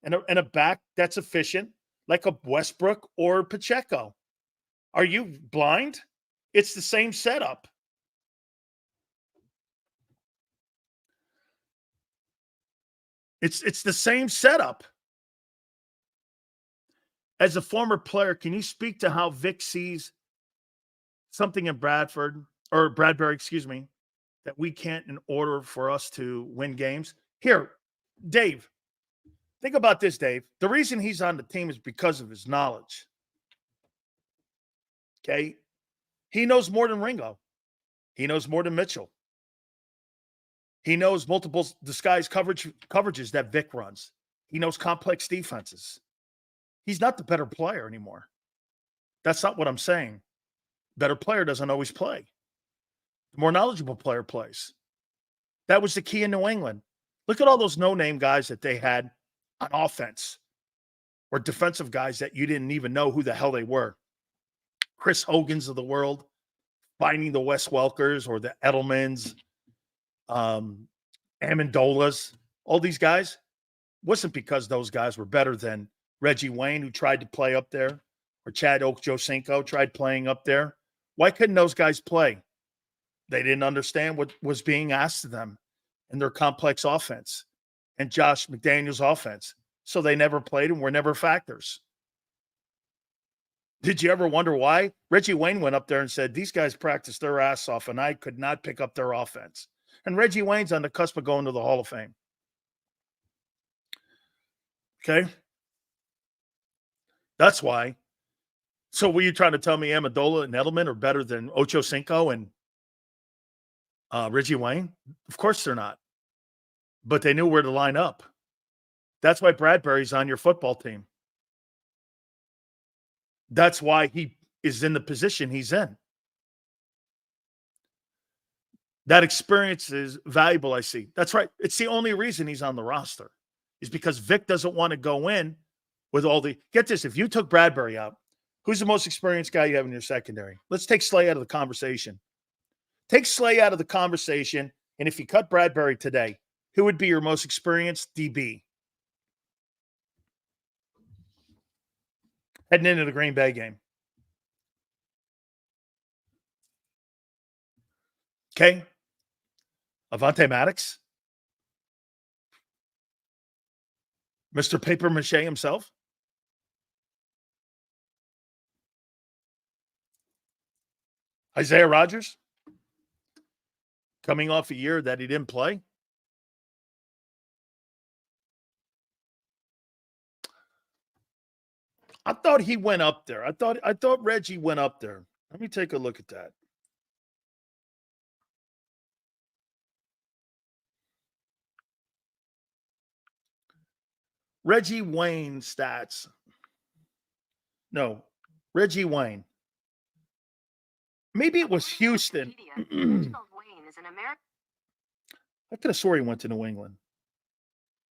And a back that's efficient like a Westbrook or Pacheco. Are you blind? It's the same setup. It's the same setup. As a former player, can you speak to how Vic sees something in Bradberry, excuse me, that we can't in order for us to win games? Here, Dave, think about this, Dave. The reason he's on the team is because of his knowledge. Okay? He knows more than Ringo. He knows more than Mitchell. He knows multiple disguise coverages that Vic runs. He knows complex defenses. He's not the better player anymore. That's not what I'm saying. Better player doesn't always play. The more knowledgeable player plays. That was the key in New England. Look at all those no-name guys that they had on offense or defensive guys that you didn't even know who the hell they were. Chris Hogan's of the world, finding the Wes Welkers or the Edelmans, Amendolas, all these guys, wasn't because those guys were better than Reggie Wayne, who tried to play up there, or Chad Ochocinco tried playing up there. Why couldn't those guys play? They didn't understand what was being asked of them in their complex offense and Josh McDaniels' offense. So they never played and were never factors. Did you ever wonder why? Reggie Wayne went up there and said, these guys practiced their ass off and I could not pick up their offense. And Reggie Wayne's on the cusp of going to the Hall of Fame. Okay? That's why. So were you trying to tell me Amendola and Edelman are better than Ochocinco and Reggie Wayne? Of course they're not. But they knew where to line up. That's why Bradberry's on your football team. That's why he is in the position he's in. That experience is valuable, I see. That's right. It's the only reason he's on the roster is because Vic doesn't want to go in with all the – get this, if you took Bradberry out, who's the most experienced guy you have in your secondary? Let's take Slay out of the conversation. Take Slay out of the conversation, and if you cut Bradberry today, who would be your most experienced DB? Heading into the Green Bay game. Okay. Avonte Maddox. Mr. Paper Mache himself. Isaiah Rodgers. Coming off a year that he didn't play. I thought he went up there. I thought Reggie went up there. Let me take a look at that. Reggie Wayne stats. No, Reggie Wayne. Maybe it was Houston. I could have swore he went to New England.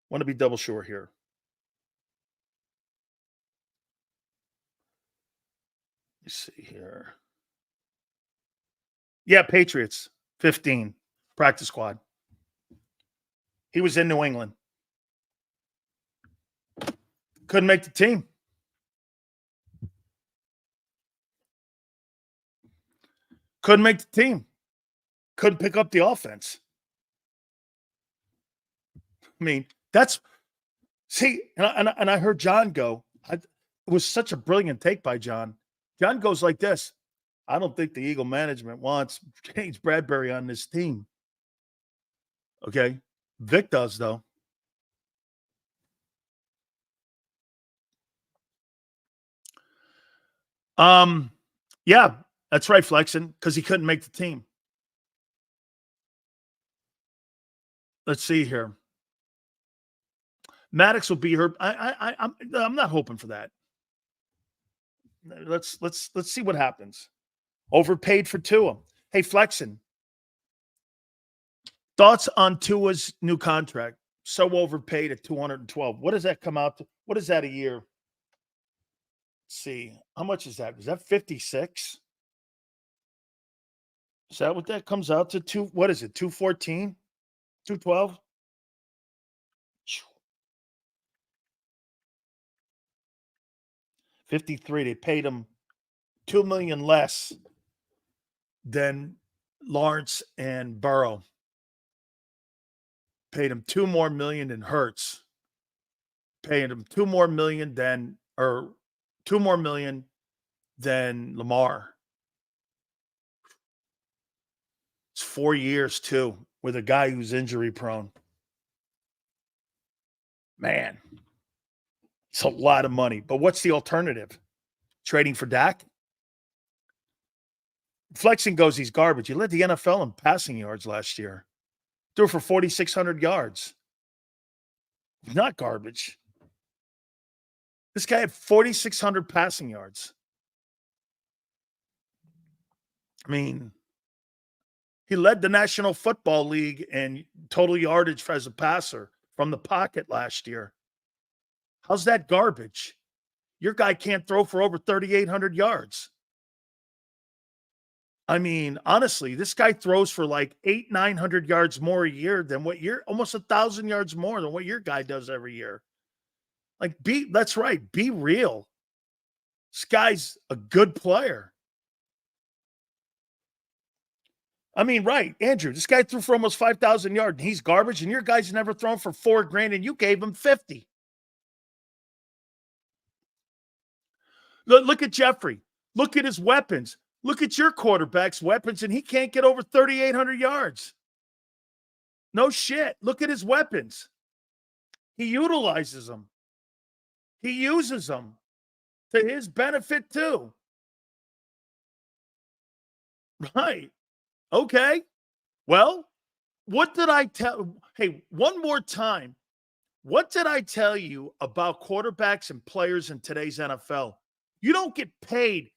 Want to be double sure here. Let's see here. Yeah, Patriots, 15, practice squad. He was in New England. Couldn't make the team. Couldn't make the team. Couldn't pick up the offense. I mean, that's – see, and I heard John go. It was such a brilliant take by John. John goes like this. I don't think the Eagle management wants James Bradberry on this team. Okay? Vic does, though. Yeah, that's right, Flexen, because he couldn't make the team. Let's see here. Maddox will be hurt. I'm not hoping for that. Let's see what happens. Overpaid for Tua. Hey, Flexen. Thoughts on Tua's new contract? So overpaid at 212. What does that come out to? What is that a year? Let's see. How much is that? Is that 56? Is that what that comes out to? What is it? 214? 212? 53. They paid him $2 million less than Lawrence and Burrow. Paid him $2 more million than Hurts. Paid him $2 more million than Lamar. It's 4 years too, with a guy who's injury prone. Man, it's a lot of money. But what's the alternative? Trading for Dak? Flexing goes, he's garbage. He led the NFL in passing yards last year. Threw for 4,600 yards. Not garbage. This guy had 4,600 passing yards. I mean, he led the National Football League in total yardage as a passer from the pocket last year. How's that garbage? Your guy can't throw for over 3,800 yards. I mean, honestly, this guy throws for like 900 yards more a year than what almost 1,000 yards more than what your guy does every year. Like, that's right. Be real. This guy's a good player. I mean, right, Andrew, this guy threw for almost 5,000 yards and he's garbage, and your guy's never thrown for $4,000 and you gave him 50. Look at Jeffrey. Look at his weapons. Look at your quarterback's weapons, and he can't get over 3,800 yards. No shit. Look at his weapons. He utilizes them. He uses them to his benefit too. Right. Okay. Well, what did I tell? Hey, one more time. What did I tell you about quarterbacks and players in today's NFL? You don't get paid.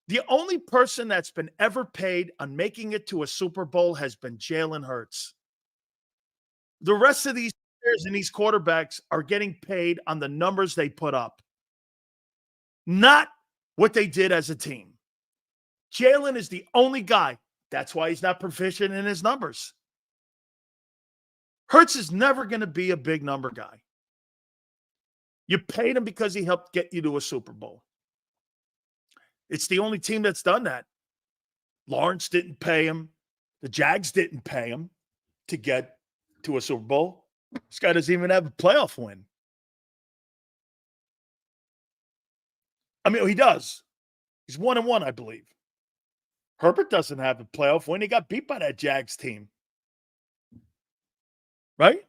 The only person that's been ever paid on making it to a Super Bowl has been Jalen Hurts. The rest of these players and these quarterbacks are getting paid on the numbers they put up, not what they did as a team. Jalen is the only guy. That's why he's not proficient in his numbers. Hurts is never going to be a big number guy. You paid him because he helped get you to a Super Bowl. It's the only team that's done that. Lawrence didn't pay him. The Jags didn't pay him to get to a Super Bowl. This guy doesn't even have a playoff win. I mean, he does. He's 1-1, I believe. Herbert doesn't have a playoff win. He got beat by that Jags team. Right?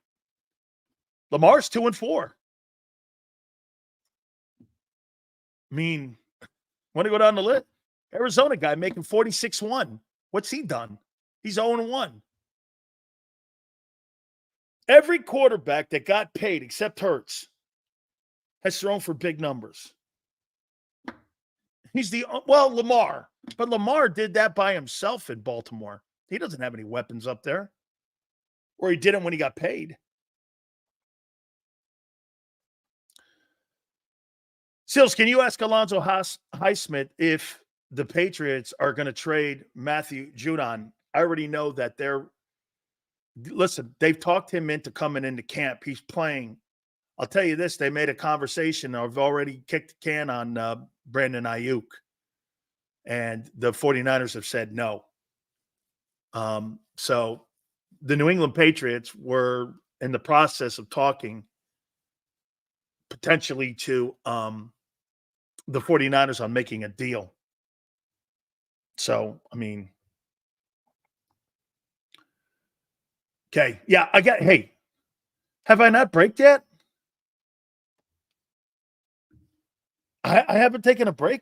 Lamar's 2-4. I mean, want to go down the list? Arizona guy making 46-1. What's he done? He's 0-1. Every quarterback that got paid except Hurts has thrown for big numbers. Lamar. But Lamar did that by himself in Baltimore. He doesn't have any weapons up there. Or he didn't when he got paid. Sills, can you ask Alonzo Highsmith if the Patriots are going to trade Matthew Judon? I already know that they've talked him into coming into camp. He's playing. I'll tell you this, they made a conversation. I've already kicked the can on Brandon Ayuk. And the 49ers have said no. So the New England Patriots were in the process of talking potentially to the 49ers on making a deal. So, I mean, okay. Yeah, hey, Have I not breaked yet? I haven't taken a break.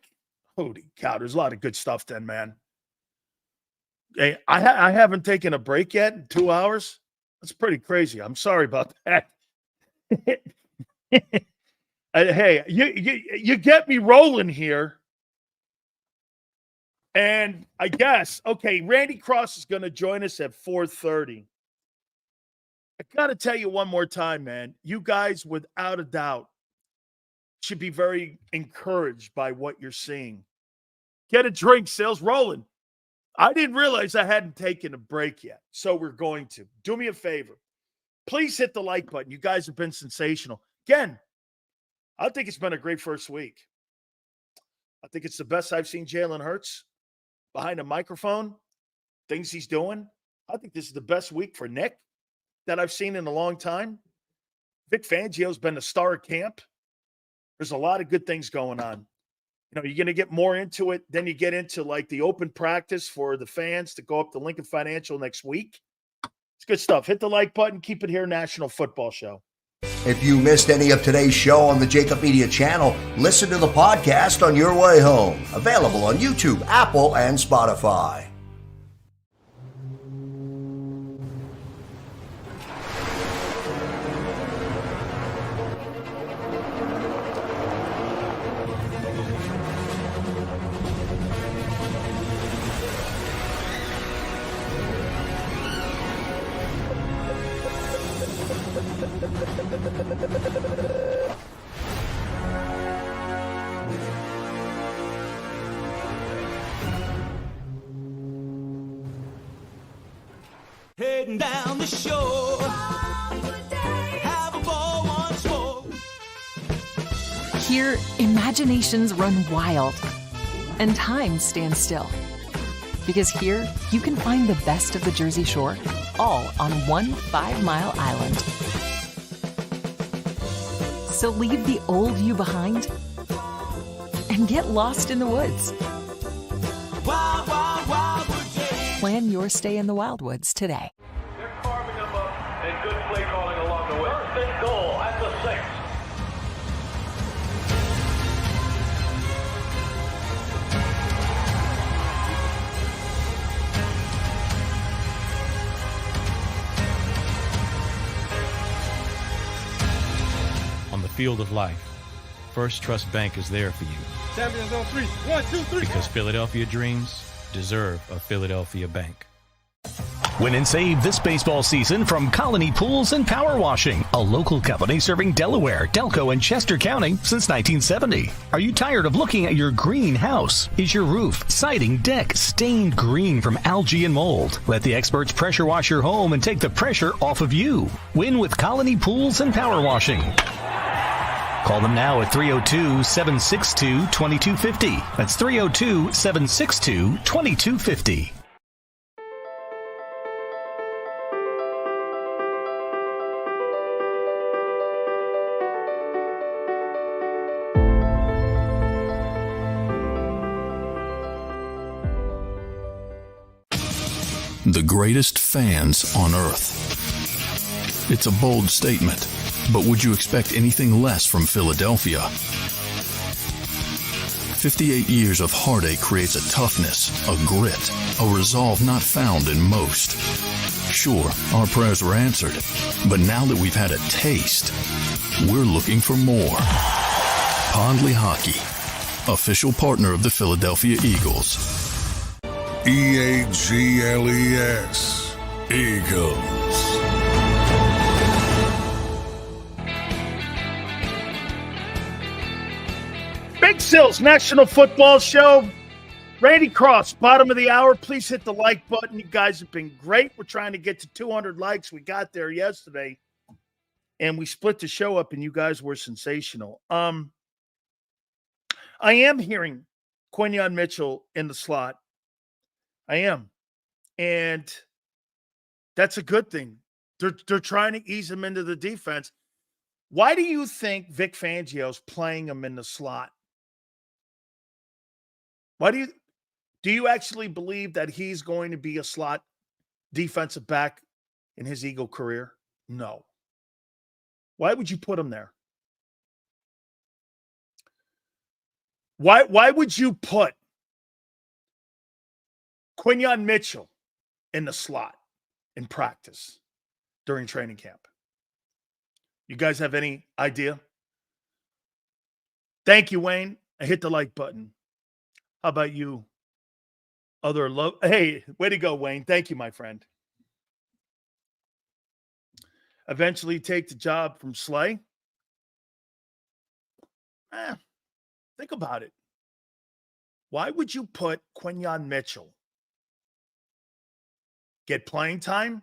Holy cow, there's a lot of good stuff then, man. Hey, I haven't taken a break yet in 2 hours. That's pretty crazy. I'm sorry about that. Hey, you get me rolling here. And I guess, okay, Randy Cross is going to join us at 4:30. I got to tell you one more time, man. You guys, without a doubt, should be very encouraged by what you're seeing. Get a drink, Sales rolling. I didn't realize I hadn't taken a break yet, so we're going to. Do me a favor. Please hit the like button. You guys have been sensational. Again, I think it's been a great first week. I think it's the best I've seen Jalen Hurts behind a microphone, things he's doing. I think this is the best week for Nick that I've seen in a long time. Vic Fangio's been the star of camp. There's a lot of good things going on. You know, you're going to get more into it. Then you get into like the open practice for the fans to go up to Lincoln Financial next week. It's good stuff. Hit the like button. Keep it here, National Football Show. If you missed any of today's show on the JAKIB Media channel, listen to the podcast on your way home. Available on YouTube, Apple, and Spotify. Heading down the shore, have a ball once more. Here, imaginations run wild and time stands still. Because here, you can find the best of the Jersey Shore, all on one 5-mile island. So leave the old you behind and get lost in the woods. Wild, wild, wildwood day. Plan your stay in the Wildwoods today. They're carving them up and good play calling along the way. First and goal at the 6. On the field of life, First Trust Bank is there for you. Champions on 3. 1, 2, 3. Because Philadelphia dreams deserve a Philadelphia bank. Win and save this baseball season from Colony Pools and Power Washing, a local company serving Delaware, Delco, and Chester County since 1970. Are you tired of looking at your green house? Is your roof, siding, deck stained green from algae and mold? Let the experts pressure wash your home and take the pressure off of you. Win with Colony Pools and Power Washing. Call them now at 302-762-2250. That's 302-762-2250. The greatest fans on earth. It's a bold statement, but would you expect anything less from Philadelphia? 58 years of heartache creates a toughness, a grit, a resolve not found in most. Sure, our prayers were answered, but now that we've had a taste, we're looking for more. Pondley Hockey, official partner of the Philadelphia Eagles. EAGLES, Eagles. Big Sills National Football Show. Randy Cross, bottom of the hour. Please hit the like button. You guys have been great. We're trying to get to 200 likes. We got there yesterday, and we split the show up, and you guys were sensational. I am hearing Quinyon Mitchell in the slot. I am. And that's a good thing. They're trying to ease him into the defense. Why do you think Vic Fangio's playing him in the slot? Why do you actually believe that he's going to be a slot defensive back in his Eagle career? No. Why would you put him there? Why would you put Quinyon Mitchell in the slot in practice during training camp? You guys have any idea? Thank you, Wayne. I hit the like button. How about you? Hey, way to go, Wayne. Thank you, my friend. Eventually take the job from Slay. Think about it. Why would you put Quinyon Mitchell? Get playing time?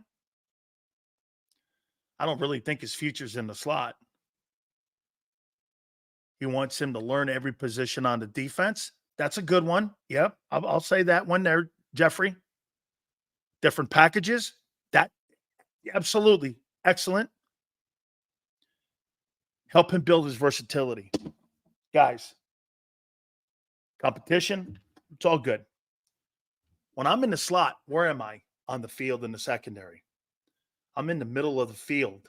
I don't really think his future's in the slot. He wants him to learn every position on the defense. That's a good one. Yep, I'll say that one there, Jeffrey. Different packages. That, absolutely. Excellent. Help him build his versatility. Guys, competition, it's all good. When I'm in the slot, where am I on the field in the secondary? I'm in the middle of the field.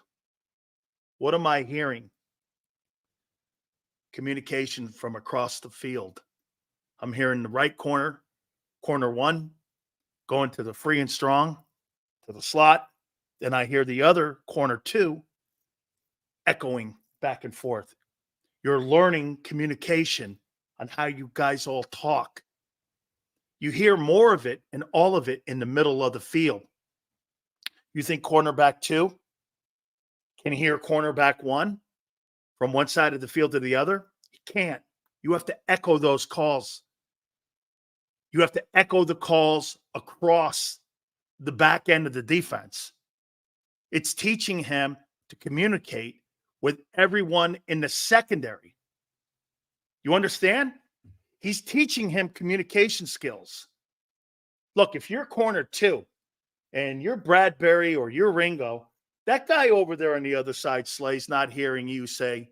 What am I hearing? Communication from across the field. I'm hearing the right corner, corner one, going to the free and strong, to the slot. Then I hear the other corner two echoing back and forth. You're learning communication on how you guys all talk. You hear more of it and all of it in the middle of the field. You think cornerback two can hear cornerback one from one side of the field to the other? You can't. You have to echo those calls. You have to echo the calls across the back end of the defense. It's teaching him to communicate with everyone in the secondary. You understand? He's teaching him communication skills. Look, if you're corner two and you're Bradberry or you're Ringo, that guy over there on the other side, Slay's not hearing you say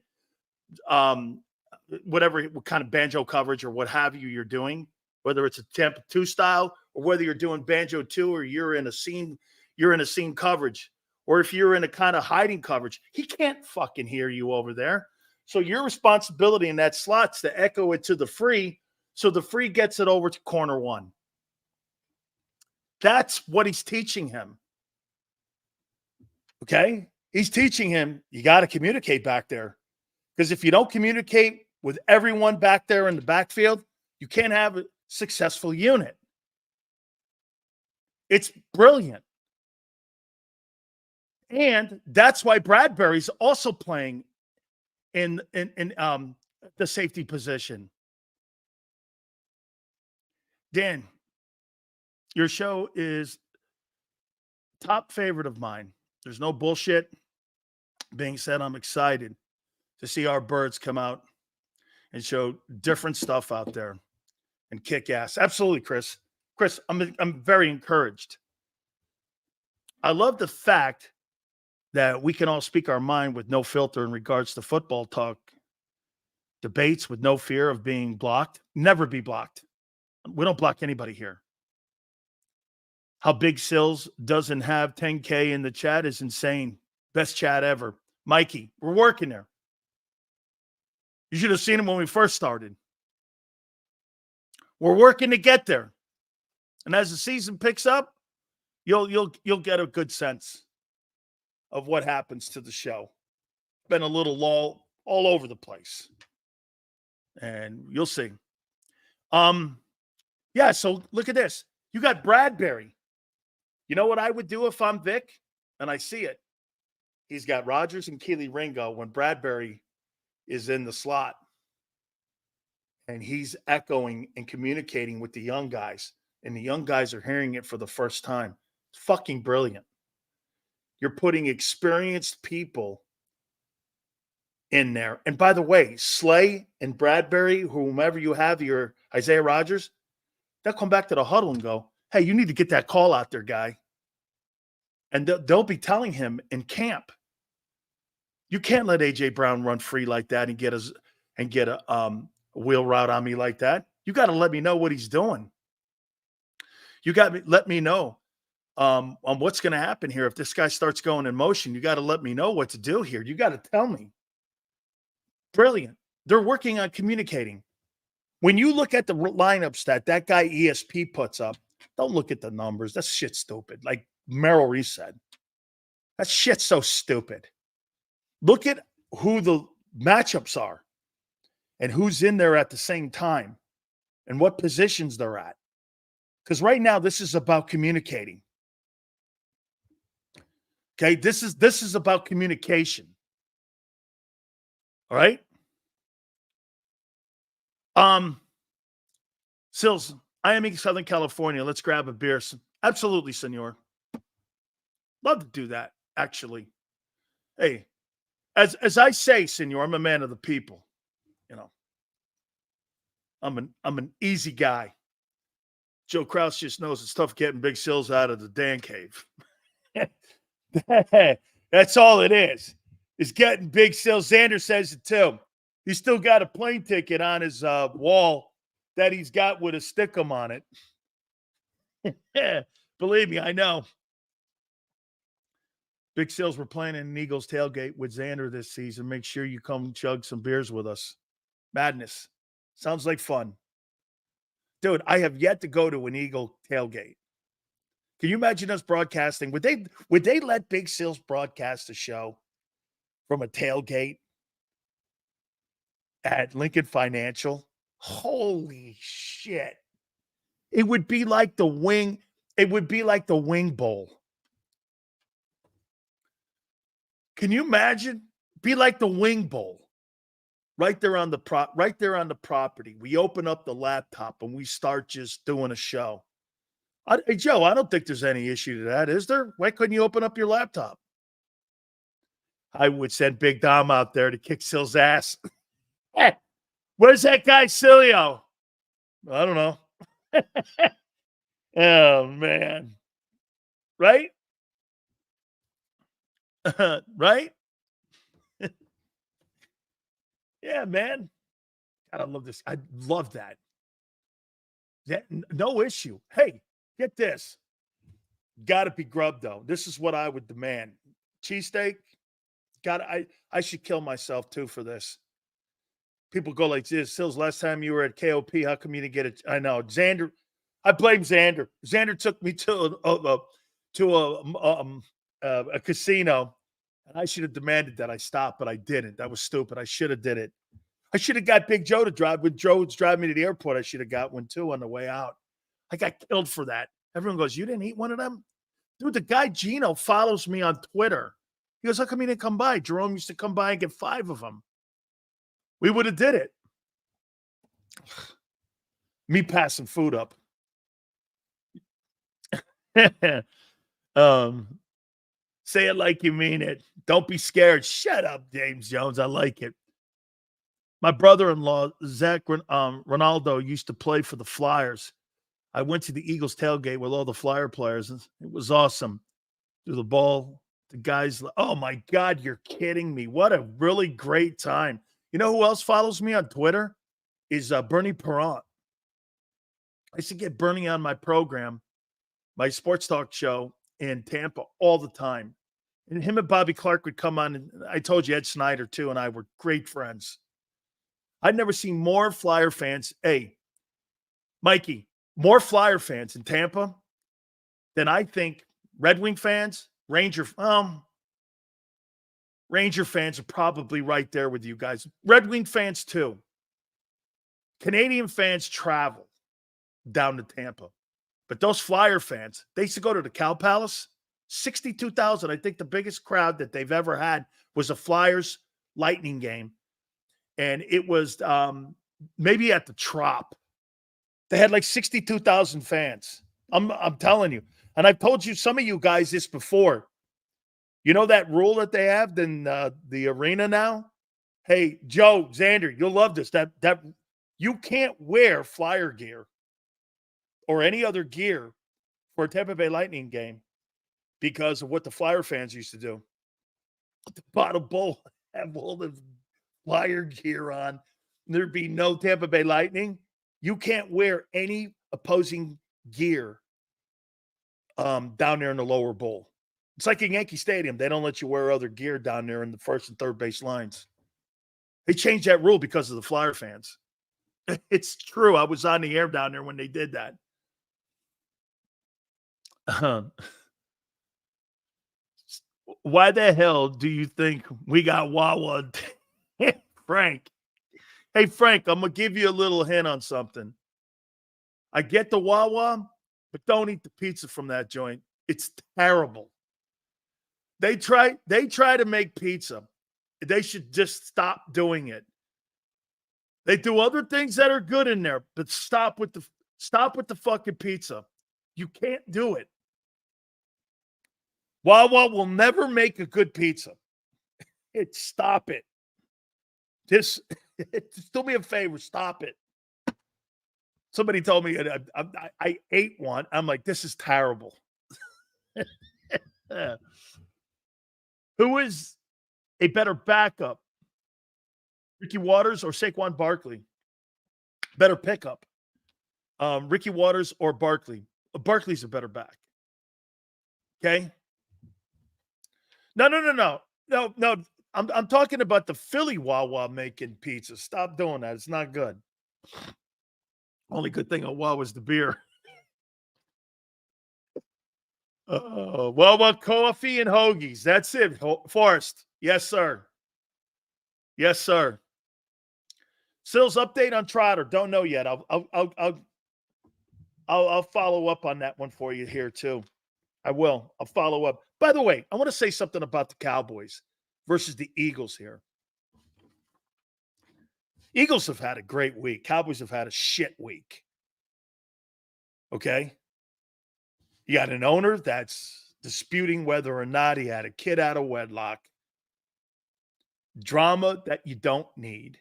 whatever what kind of banjo coverage or what have you you're doing, whether it's a temp 2 style or whether you're doing banjo 2 or you're in a seam coverage, or if you're in a kind of hiding coverage, he can't fucking hear you over there. So your responsibility in that slot's to echo it to the free, so the free gets it over to corner one. That's what he's teaching him. Okay? He's teaching him, you got to communicate back there. Because if you don't communicate with everyone back there in the backfield, you can't have a successful unit. It's brilliant. And that's why Bradberry's also playing in the safety position. Dan, your show is top favorite of mine. There's no bullshit being said. I'm excited to see our birds come out and show different stuff out there and kick ass. Absolutely, Chris. Chris, I'm very encouraged. I love the fact that we can all speak our mind with no filter in regards to football talk, debates with no fear of being blocked. Never be blocked. We don't block anybody here. How Big Sills doesn't have 10K in the chat is insane. Best chat ever. Mikey, we're working there. You should have seen him when we first started. We're working to get there. And as the season picks up, you'll get a good sense of what happens to the show. Been a little lull all over the place. And you'll see. Yeah, so look at this. You got Bradberry. You know what I would do if I'm Vic? And I see it. He's got Rodgers and Keely Ringo when Bradberry is in the slot. And he's echoing and communicating with the young guys. And the young guys are hearing it for the first time. It's fucking brilliant. You're putting experienced people in there. And by the way, Slay and Bradberry, whomever you have, your Isaiah Rodgers, they'll come back to the huddle and go, hey, you need to get that call out there, guy. And they'll be telling him in camp, you can't let A.J. Brown run free like that and get a wheel route on me like that. You got to let me know what he's doing. You got to let me know on what's going to happen here. If this guy starts going in motion, you got to let me know what to do here. You got to tell me. Brilliant. They're working on communicating. When you look at the lineups that guy ESP puts up, don't look at the numbers. That's shit stupid. Like Merrill Reese said. That shit's so stupid. Look at who the matchups are and who's in there at the same time and what positions they're at. Because right now, this is about communicating. Okay, this is about communication. All right? Sills, I am in Southern California. Let's grab a beer. Absolutely, senor. Love to do that, actually. Hey, as I say, senor, I'm a man of the people. You know, I'm an easy guy. Joe Krause just knows it's tough getting Big Sills out of the Dan cave. That's all it is getting Big Sills. Xander says it too. He's still got a plane ticket on his wall that he's got with a stickum on it. Believe me, I know. Big Sills, we're playing in an Eagles tailgate with Xander this season. Make sure you come chug some beers with us. Madness. Sounds like fun. Dude, I have yet to go to an Eagle tailgate. Can you imagine us broadcasting? Would they let Big Sills broadcast a show from a tailgate at Lincoln Financial? Holy shit. It would be like the wing. It would be like the Wing Bowl. Can you imagine? Be like the Wing Bowl. Right there on the property. We open up the laptop and we start just doing a show. Hey, Joe, I don't think there's any issue to that, is there? Why couldn't you open up your laptop? I would send Big Dom out there to kick Sil's ass. Hey, where's that guy Sileo? I don't know. Oh, man. Right? Right? Yeah, man. God, I love this. I love that. No issue. Hey, get this. Got to be grub, though. This is what I would demand. Cheesesteak. I should kill myself, too, for this. People go like this. Sills, last time you were at KOP, how come you didn't get it? I know. Xander. I blame Xander. Xander took me to a casino. And I should have demanded that I stop, but I didn't. That was stupid. I should have did it. I should have got Big Joe to drive. When Joe was driving me to the airport, I should have got one, too, on the way out. I got killed for that. Everyone goes, you didn't eat one of them? Dude, the guy Gino follows me on Twitter. He goes, how come he didn't come by? Jerome used to come by and get 5 of them. We would have did it. Me passing food up. Say it like you mean it. Don't be scared. Shut up, James Jones. I like it. My brother-in-law, Zach Ronaldo, used to play for the Flyers. I went to the Eagles tailgate with all the Flyer players. And it was awesome. Threw the ball. The guys, oh, my God, you're kidding me. What a really great time. You know who else follows me on Twitter? Is Bernie Perrant. I used to get Bernie on my program, my sports talk show in Tampa all the time. And him and Bobby Clark would come on. And I told you, Ed Snyder, too, and I were great friends. I'd never seen more Flyer fans. Hey, Mikey, more Flyer fans in Tampa than I think Red Wing fans, Ranger fans are probably right there with you guys. Red Wing fans, too. Canadian fans travel down to Tampa. But those Flyer fans, they used to go to the Cow Palace. 62,000. I think the biggest crowd that they've ever had was a Flyers Lightning game. And it was maybe at the Trop. They had like 62,000 fans. I'm telling you. And I've told you, some of you guys, this before. You know that rule that they have in the arena now? Hey, Joe, Xander, you'll love this. That you can't wear Flyer gear or any other gear for a Tampa Bay Lightning game because of what the Flyer fans used to do. The bottom bowl have all the Flyer gear on. There'd be no Tampa Bay Lightning. You can't wear any opposing gear down there in the lower bowl. It's like in Yankee Stadium. They don't let you wear other gear down there in the first and third base lines. They changed that rule because of the Flyer fans. It's true. I was on the air down there when they did that. Why the hell do you think we got Wawa? Frank. Hey, Frank, I'm going to give you a little hint on something. I get the Wawa, but don't eat the pizza from that joint. It's terrible. They try to make pizza. They should just stop doing it. They do other things that are good in there, but stop with the fucking pizza. You can't do it. Wawa will never make a good pizza. Stop it. Just do me a favor. Stop it. Somebody told me I ate one. I'm like, this is terrible. Who is a better backup? Ricky Waters or Saquon Barkley? Better pickup. Ricky Waters or Barkley? Barkley's a better back. Okay? No. I'm talking about the Philly Wawa making pizza. Stop doing that. It's not good. Only good thing on Wawa was the beer. Wawa coffee and hoagies. That's it. Forrest. Yes, sir. Yes, sir. Sills update on Trotter. Don't know yet. I'll follow up on that one for you here too. I will. I'll follow up. By the way, I want to say something about the Cowboys versus the Eagles here. Eagles have had a great week. Cowboys have had a shit week. Okay? You got an owner that's disputing whether or not he had a kid out of wedlock. Drama that you don't need.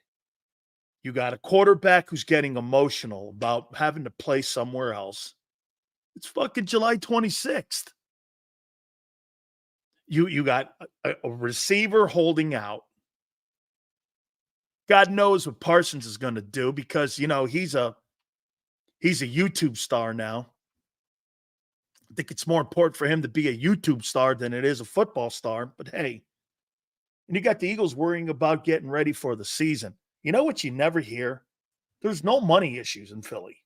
You got a quarterback who's getting emotional about having to play somewhere else. It's fucking July 26th. You got a receiver holding out. God knows what Parsons is going to do because, you know, he's a YouTube star now. I think it's more important for him to be a YouTube star than it is a football star. But hey, and you got the Eagles worrying about getting ready for the season. You know what you never hear? There's no money issues in Philly.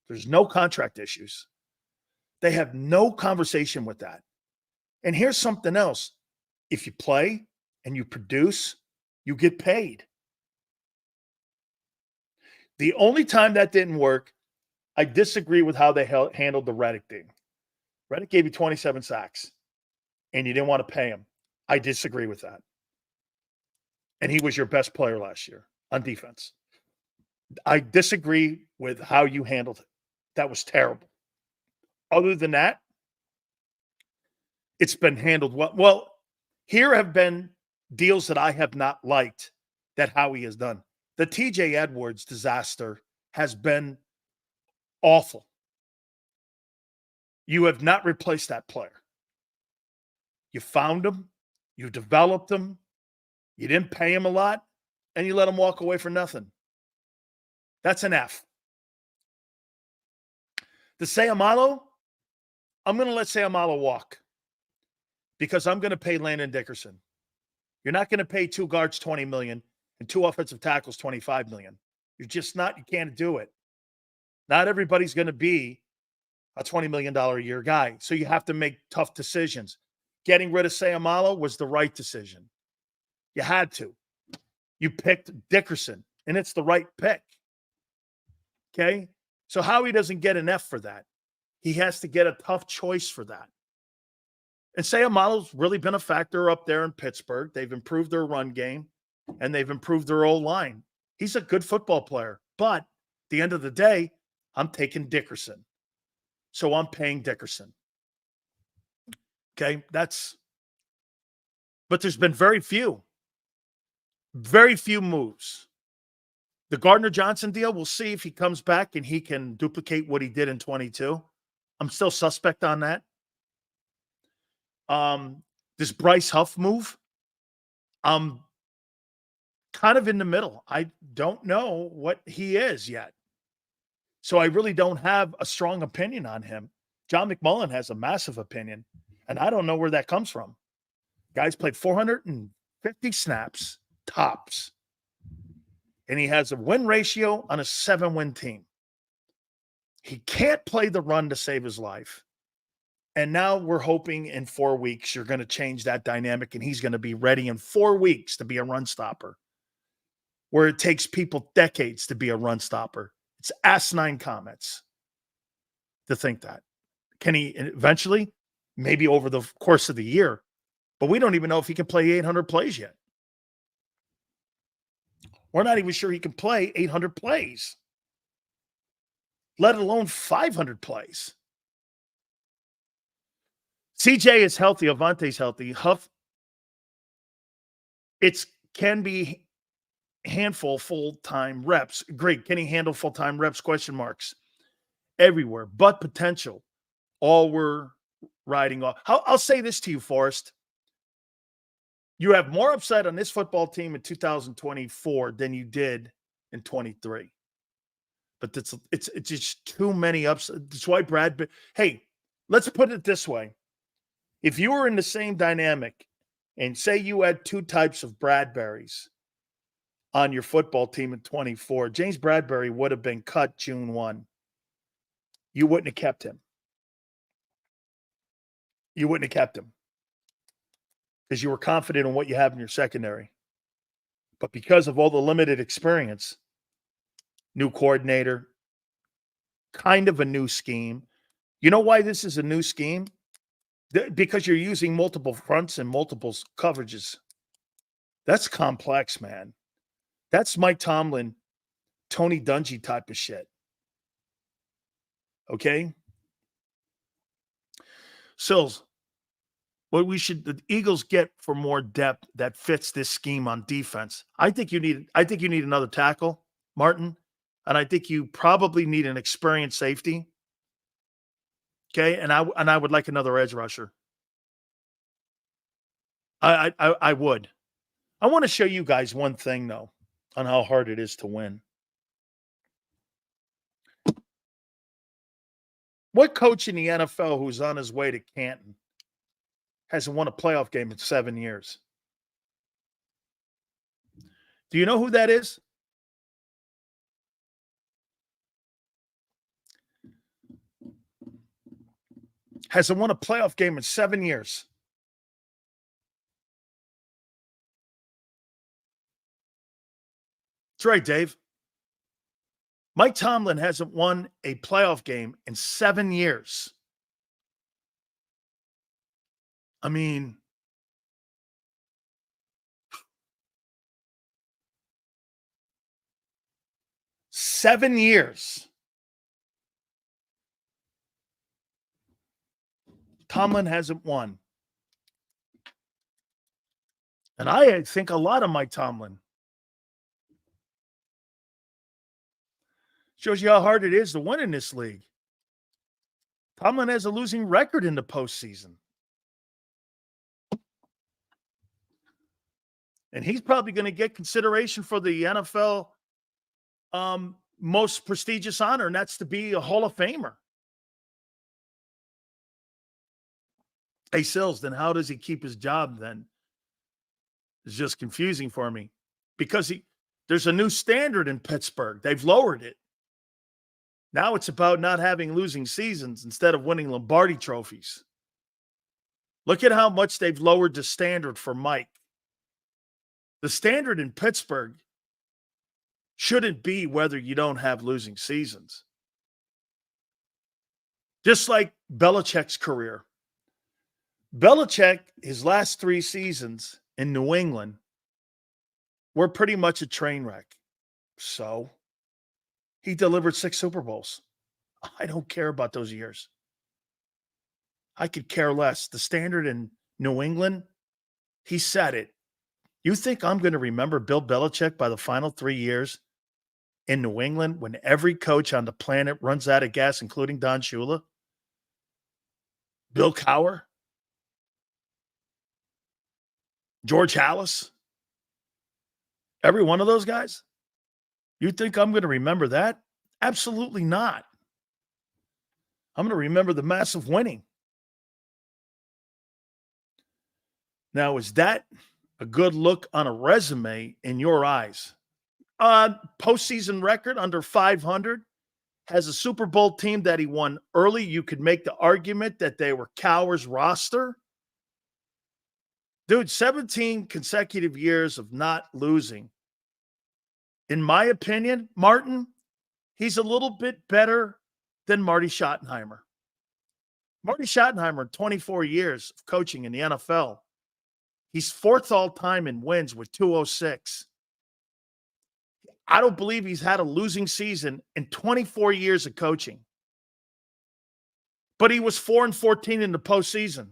There's no contract issues. They have no conversation with that. And here's something else. If you play and you produce, you get paid. The only time that didn't work, I disagree with how they handled the Reddick thing. Reddick gave you 27 sacks, and you didn't want to pay him. I disagree with that. And he was your best player last year on defense. I disagree with how you handled it. That was terrible. Other than that, it's been handled well. Well, here have been deals that I have not liked that Howie has done. The TJ Edwards disaster has been awful. You have not replaced that player. You found him. You developed him. You didn't pay him a lot, and you let him walk away for nothing. That's an F. The Sayamalo, I'm going to let Sayamalo walk because I'm going to pay Landon Dickerson. You're not going to pay two guards $20 million and two offensive tackles $25 million. You're just not. You can't do it. Not everybody's going to be a $20 million a year guy, so you have to make tough decisions. Getting rid of Sayamalo was the right decision. You had to. You picked Dickerson, and it's the right pick. Okay? So Howie doesn't get an F for that. He has to get a tough choice for that. And Sayamalo's really been a factor up there in Pittsburgh. They've improved their run game, and they've improved their O-line. He's a good football player. But at the end of the day, I'm taking Dickerson. So I'm paying Dickerson. Okay? But there's been very few moves. The Gardner Johnson deal, we'll see if he comes back and he can duplicate what he did in 22. I'm still suspect on that. This Bryce Huff move, I'm kind of in the middle. I don't know what he is yet. So I really don't have a strong opinion on him. John McMullen has a massive opinion, and I don't know where that comes from. Guy's played 450 snaps, tops, and he has a win ratio on a 7-win team. He can't play the run to save his life. And now we're hoping in 4 weeks you're going to change that dynamic, and he's going to be ready in 4 weeks to be a run stopper, where it takes people decades to be a run stopper. It's asinine comments to think that. Can he eventually? Maybe over the course of the year. But we don't even know if he can play 800 plays yet. We're not even sure he can play 800 plays, let alone 500 plays. CJ is healthy. Avante's healthy. Huff, can be handful full-time reps. Great. Can he handle full-time reps? Question marks. Everywhere. But potential. All we're riding off. I'll say this to you, Forrest. You have more upside on this football team in 2024 than you did in 23. But it's just too many upsides. That's why Bradberry. Hey, let's put it this way. If you were in the same dynamic and say you had two types of Bradberries on your football team in 24, James Bradberry would have been cut June 1. You wouldn't have kept him. You wouldn't have kept him because you were confident in what you have in your secondary. But because of all the limited experience, new coordinator, kind of a new scheme. You know why this is a new scheme? Because you're using multiple fronts and multiple coverages. That's complex, man. That's Mike Tomlin, Tony Dungy type of shit. Okay? Sills, what the Eagles get for more depth that fits this scheme on defense. I think you need another tackle, Martin, and I think you probably need an experienced safety. Okay, and I would like another edge rusher. I would. I want to show you guys one thing though on how hard it is to win. What coach in the NFL who's on his way to Canton hasn't won a playoff game in 7 years? Do you know who that is? Hasn't won a playoff game in 7 years. That's right, Dave. Mike Tomlin hasn't won a playoff game in 7 years. I mean, seven years. Tomlin hasn't won. And I think a lot of Mike Tomlin. Shows you how hard it is to win in this league. Tomlin has a losing record in the postseason. And he's probably going to get consideration for the NFL most prestigious honor, and that's to be a Hall of Famer. Hey, Sills, then how does he keep his job then? It's just confusing for me. Because there's a new standard in Pittsburgh. They've lowered it. Now it's about not having losing seasons instead of winning Lombardi trophies. Look at how much they've lowered the standard for Mike. The standard in Pittsburgh shouldn't be whether you don't have losing seasons. Just like Belichick's career. Belichick, his last 3 seasons in New England were pretty much a train wreck. So he delivered 6 Super Bowls. I don't care about those years. I could care less. The standard in New England, he said it. You think I'm going to remember Bill Belichick by the final 3 years in New England when every coach on the planet runs out of gas, including Don Shula? Bill Cowher? George Halas? Every one of those guys? You think I'm going to remember that? Absolutely not. I'm going to remember the massive winning. Now, is that a good look on a resume in your eyes? Postseason record under 500, has a Super Bowl team that he won early. You could make the argument that they were Cowher's roster. Dude, 17 consecutive years of not losing. In my opinion, Martin, he's a little bit better than Marty Schottenheimer. Marty Schottenheimer, 24 years of coaching in the NFL. He's fourth all-time in wins with 206. I don't believe he's had a losing season in 24 years of coaching. But he was 4-14 in the postseason.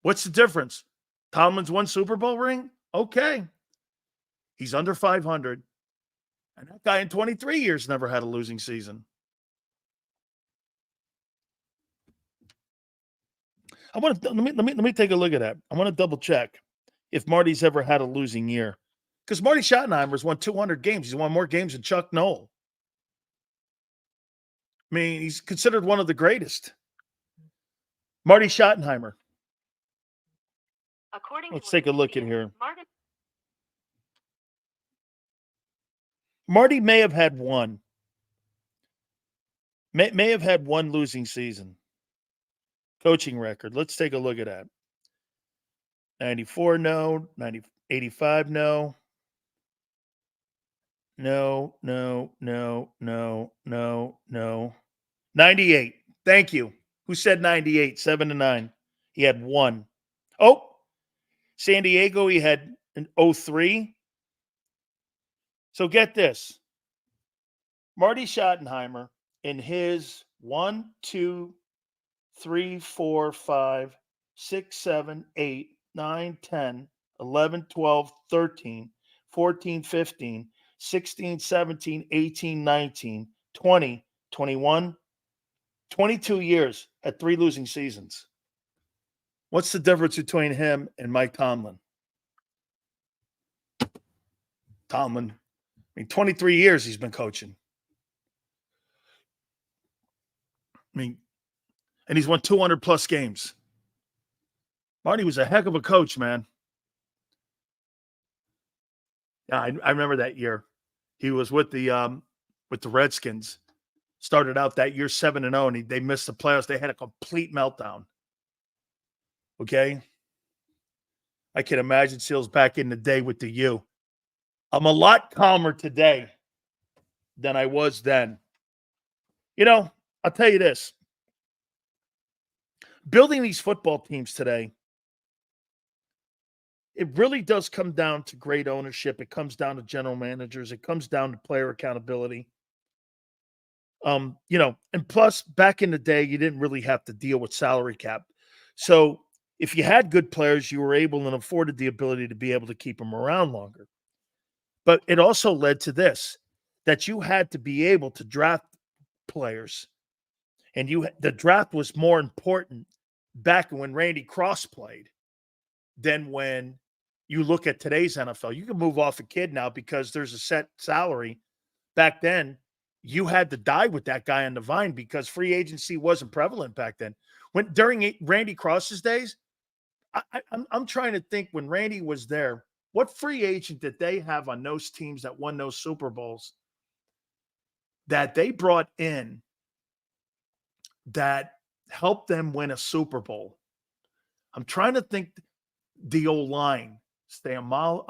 What's the difference? Tomlin's won Super Bowl ring? Okay. He's under 500. And that guy in 23 years never had a losing season. Let me take a look at that. I want to double check if Marty's ever had a losing year. Because Marty Schottenheimer's won 200 games. He's won more games than Chuck Noll. I mean, he's considered one of the greatest. Marty Schottenheimer. Let's take a look in here. Marty may have had one. May have had one losing season. Coaching record. Let's take a look at that. 94, no. 85, no. No. 98. Thank you. Who said 98? 7-9. He had one. Oh, San Diego, he had an 03. So get this. Marty Schottenheimer in his 1, 2, 3, 4, 5, 6, 7, 8, 9, 10, 11, 12, 13, 14, 15, 16, 17, 18, 19, 20, 21, 22 years, had 3 losing seasons. What's the difference between him and Mike Tomlin? Tomlin, 23 years he's been coaching. And he's won 200-plus games. Marty was a heck of a coach, man. Yeah, I remember that year. He was with the Redskins. Started out that year 7-0, and they missed the playoffs. They had a complete meltdown. Okay? I can imagine Seals back in the day with the U. I'm a lot calmer today than I was then. You know, I'll tell you this. Building these football teams today, it really does come down to great ownership. It comes down to general managers. It comes down to player accountability. And plus, back in the day, you didn't really have to deal with salary cap. So if you had good players, you were able and afforded the ability to be able to keep them around longer. But it also led to this, that you had to be able to draft players. And the draft was more important back when Randy Cross played than when you look at today's NFL. You can move off a kid now because there's a set salary. Back then, you had to die with that guy on the vine because free agency wasn't prevalent back then. During Randy Cross's days, I'm trying to think when Randy was there, what free agent did they have on those teams that won those Super Bowls that they brought in that helped them win a Super Bowl? I'm trying to think the O-line. Sapolo,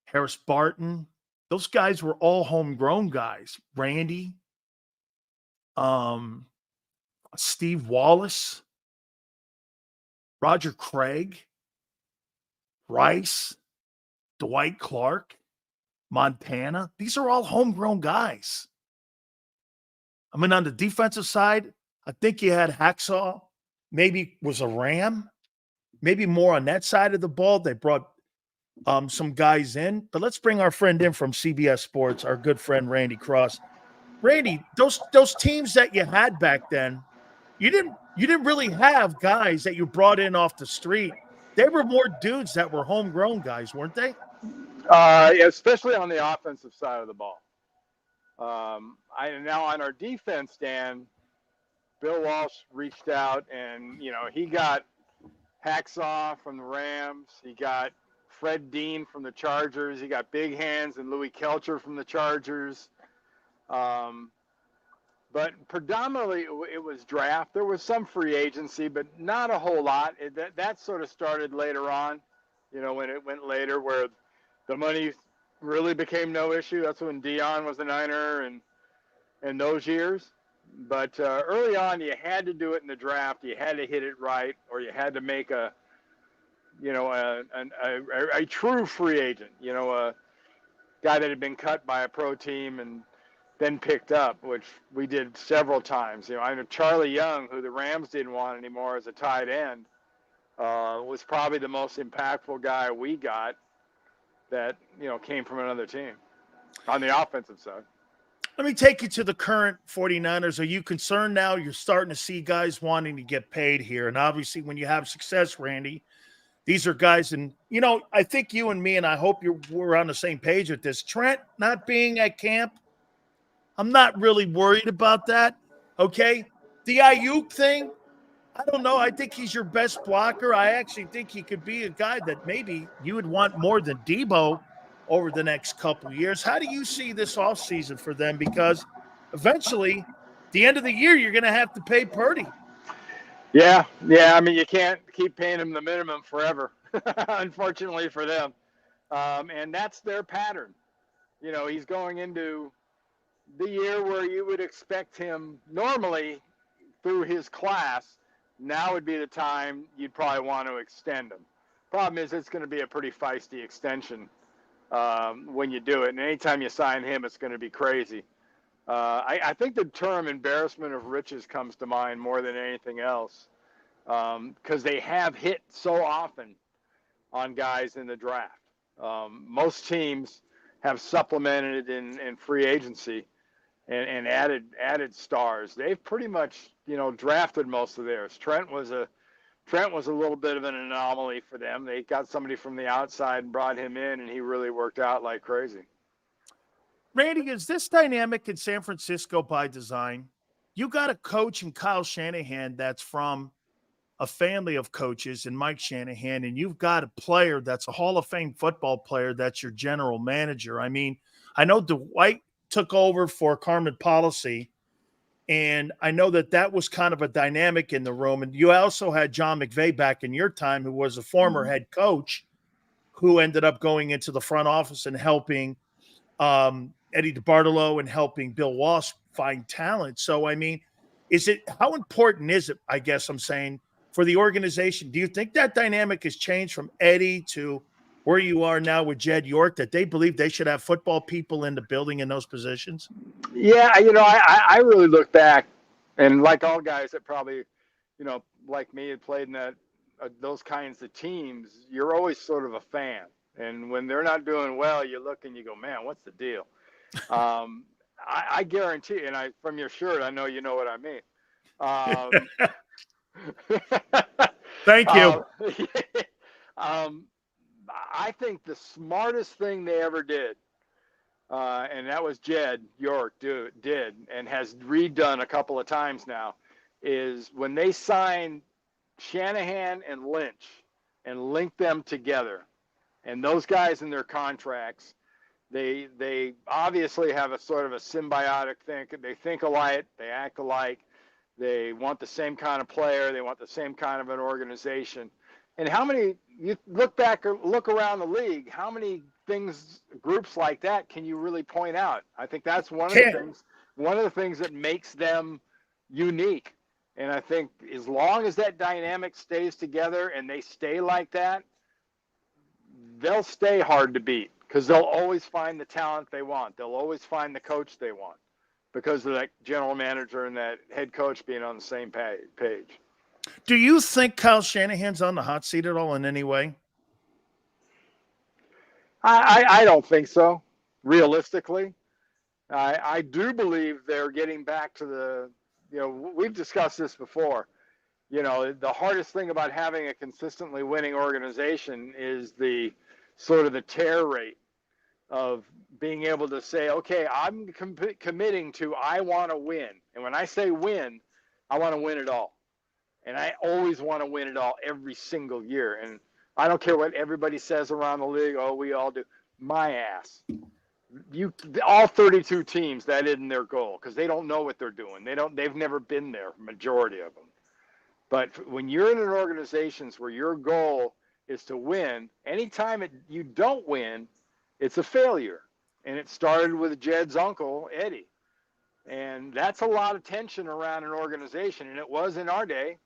Harris Barton. Those guys were all homegrown guys. Randy, Steve Wallace, Roger Craig, Rice, Dwight Clark, Montana. These are all homegrown guys. On the defensive side, I think you had Hacksaw, maybe was a Ram, maybe more on that side of the ball. They brought some guys in. But let's bring our friend in from CBS Sports, our good friend Randy Cross. Randy, those teams that you had back then, you didn't really have guys that you brought in off the street. They were more dudes that were homegrown guys, weren't they? Yeah, especially on the offensive side of the ball. Now on our defense, Dan, Bill Walsh reached out, and he got Hacksaw from the Rams. He got Fred Dean from the Chargers. He got Big Hands and Louis Kelcher from the Chargers. But predominantly it was draft. There was some free agency, but not a whole lot. That sort of started later on, when it went later, where the money really became no issue. That's when Dion was a Niner and those years. But early on, you had to do it in the draft. You had to hit it right, or you had to make a true free agent, a guy that had been cut by a pro team and then picked up, which we did several times. I know Charlie Young, who the Rams didn't want anymore as a tight end, was probably the most impactful guy we got that, came from another team on the offensive side. Let me take you to the current 49ers. Are you concerned now? You're starting to see guys wanting to get paid here. And obviously when you have success, Randy, these are guys, and, I think you and me, and I hope we're on the same page with this. Trent not being at camp, I'm not really worried about that, okay? The Ayuk thing, I don't know. I think he's your best blocker. I actually think he could be a guy that maybe you would want more than Debo over the next couple of years. How do you see this offseason for them? Because eventually, the end of the year, you're going to have to pay Purdy. Yeah. I mean, you can't keep paying him the minimum forever, unfortunately for them. And that's their pattern. He's going into the year where you would expect him normally through his class. Now would be the time you'd probably want to extend him. Problem is, it's going to be a pretty feisty extension when you do it. And anytime you sign him, it's going to be crazy. I think the term embarrassment of riches comes to mind more than anything else, because they have hit so often on guys in the draft. Most teams have supplemented in free agency and added stars. They've pretty much, drafted most of theirs. Trent was a little bit of an anomaly for them. They got somebody from the outside and brought him in, and he really worked out like crazy. Randy, is this dynamic in San Francisco by design? You got a coach in Kyle Shanahan that's from a family of coaches and Mike Shanahan, and you've got a player that's a Hall of Fame football player that's your general manager. I mean, I know Dwight took over for Carmen Policy, and I know that was kind of a dynamic in the room. And you also had John McVay back in your time, who was a former head coach, who ended up going into the front office and helping Eddie DeBartolo and helping Bill Walsh find talent. So, I mean, how important is it, I guess I'm saying, for the organization? Do you think that dynamic has changed from Eddie to where you are now with Jed York, that they believe they should have football people in the building in those positions? Yeah, I really look back, and like all guys that probably, like me, had played in those kinds of teams, you're always sort of a fan. And when they're not doing well, you look and you go, man, what's the deal? I guarantee, and from your shirt, I know you know what I mean. Thank you. I think the smartest thing they ever did, and that was Jed York did and has redone a couple of times now, is when they signed Shanahan and Lynch and linked them together, and those guys in their contracts, they obviously have a sort of a symbiotic thing. They think alike, they act alike, they want the same kind of player, they want the same kind of an organization. And you look back or look around the league, how many groups like that can you really point out? I think that's one of the things that makes them unique. And I think as long as that dynamic stays together and they stay like that, they'll stay hard to beat, because they'll always find the talent they want. They'll always find the coach they want, because of that general manager and that head coach being on the same page. Do you think Kyle Shanahan's on the hot seat at all in any way? I don't think so, realistically. I do believe they're getting back to we've discussed this before. The hardest thing about having a consistently winning organization is the sort of the tear rate. of being able to say, okay, I'm committing to, I want to win. And when I say win, I want to win it all. And I always want to win it all every single year. And I don't care what everybody says around the league. Oh, we all do. My ass. All 32 teams, that isn't their goal because they don't know what they're doing. They've never been there, majority of them. But when you're in an organization where your goal is to win, anytime you don't win, it's a failure. And it started with Jed's uncle, Eddie. And that's a lot of tension around an organization. And it was in our day.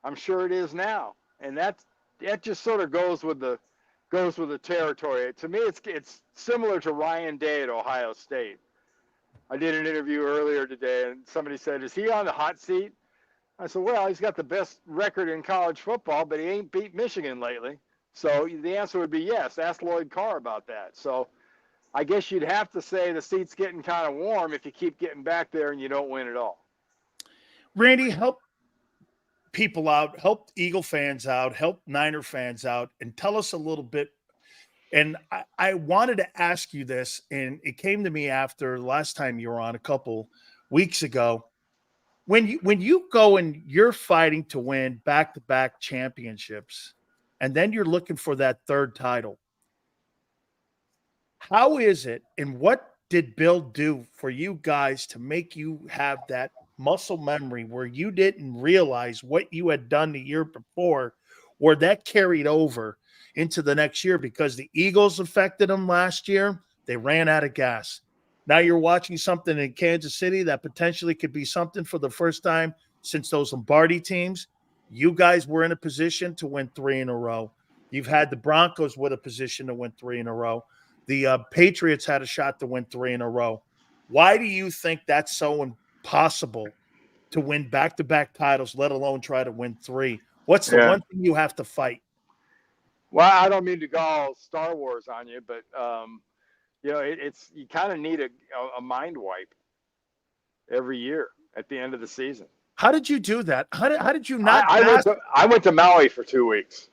I'm sure it is now. And that just sort of goes with the territory. To me, it's similar to Ryan Day at Ohio State. I did an interview earlier today, and somebody said, is he on the hot seat? I said, well, he's got the best record in college football, but he ain't beat Michigan lately. So the answer would be yes. Ask Lloyd Carr about that. So I guess you'd have to say the seat's getting kind of warm if you keep getting back there and you don't win at all. Randy, help people out, help Eagle fans out, help Niner fans out, and tell us a little bit. And I wanted to ask you this, and it came to me after the last time you were on a couple weeks ago. When you go and you're fighting to win back-to-back championships, and then you're looking for that third title, how is it, and what did Bill do for you guys to make you have that muscle memory where you didn't realize what you had done the year before, or that carried over into the next year? Because the Eagles affected them last year. They ran out of gas. Now you're watching something in Kansas City that potentially could be something for the first time since those Lombardi teams. You guys were in a position to win 3 in a row. You've had the Broncos with a position to win 3 in a row. The Patriots had a shot to win 3 in a row. Why do you think that's so impossible to win back-to-back titles, let alone try to win 3? What's the one thing you have to fight? Well, I don't mean to go all Star Wars on you, but you kind of need a mind wipe every year at the end of the season. How did you do that? How did you not? I went to Maui for 2 weeks.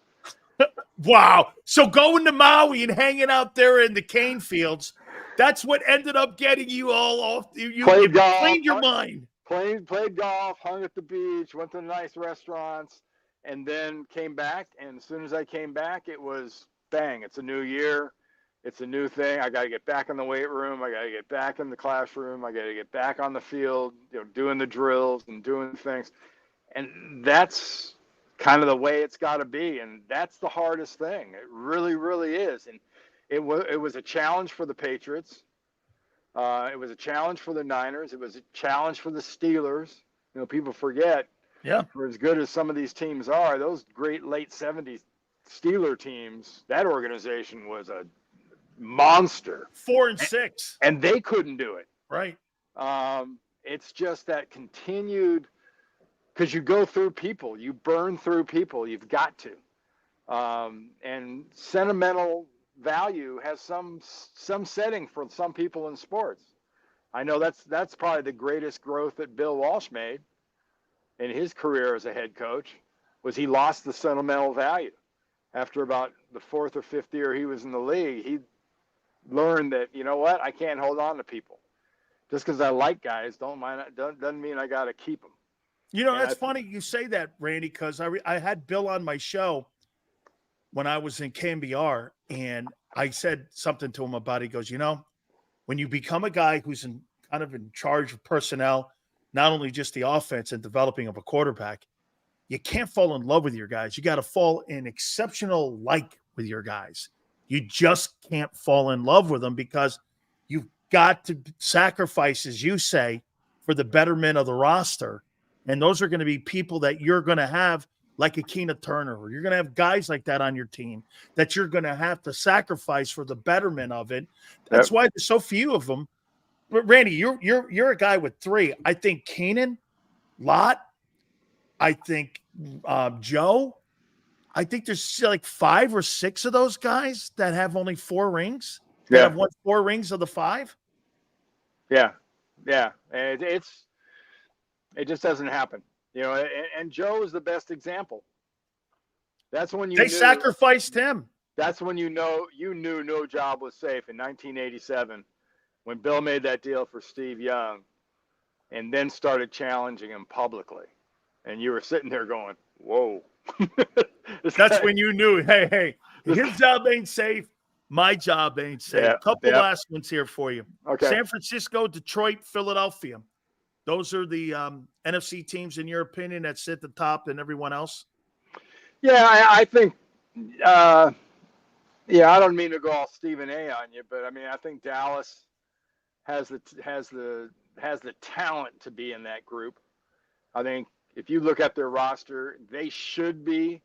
Wow. So going to Maui and hanging out there in the cane fields, that's what ended up getting you all off. You golf, cleaned your mind. Played golf, hung at the beach, went to nice restaurants, and then came back. And as soon as I came back, it was bang. It's a new year. It's a new thing. I got to get back in the weight room. I got to get back in the classroom. I got to get back on the field, doing the drills and doing things. And that's kind of the way it's got to be. And that's the hardest thing. It really, really is. And it was a challenge for the Patriots. It was a challenge for the Niners. It was a challenge for the Steelers. People forget. Yeah. For as good as some of these teams are, those great late 70s Steeler teams, that organization was a monster. 4 and 6. And they couldn't do it. Right. It's just that continued, because you go through people, you burn through people, you've got to. And sentimental value has some setting for some people in sports. I know that's probably the greatest growth that Bill Walsh made in his career as a head coach, was he lost the sentimental value. After about the 4th or 5th year he was in the league, he learned that, I can't hold on to people. Just because I like guys doesn't mean I got to keep them. That's funny you say that, Randy, because I had Bill on my show when I was in KMBR, and I said something to him about it. He goes, when you become a guy who's in charge of personnel, not only just the offense and developing of a quarterback, you can't fall in love with your guys. You got to fall in exceptional like with your guys. You just can't fall in love with them because you've got to sacrifice, as you say, for the betterment of the roster. And those are going to be people that you're going to have like a Keena Turner, or you're going to have guys like that on your team that you're going to have to sacrifice for the betterment of it. That's why there's so few of them. But Randy, you're a guy with 3. I think Keenan, Lott, I think Joe. I think there's like 5 or 6 of those guys that have only 4 rings. That have won 4 rings of the 5. Yeah. And it just doesn't happen, And Joe is the best example. That's when they sacrificed him. That's when you knew no job was safe in 1987 when Bill made that deal for Steve Young and then started challenging him publicly. And you were sitting there going, whoa. That's when you knew, hey, his job ain't safe. My job ain't safe. Yeah, Couple last ones here for you. Okay. San Francisco, Detroit, Philadelphia. Those are the NFC teams, in your opinion, that sit at the top and everyone else? Yeah, I think I don't mean to go all Stephen A on you, but I mean, I think Dallas has the talent to be in that group. I think if you look at their roster, they should be,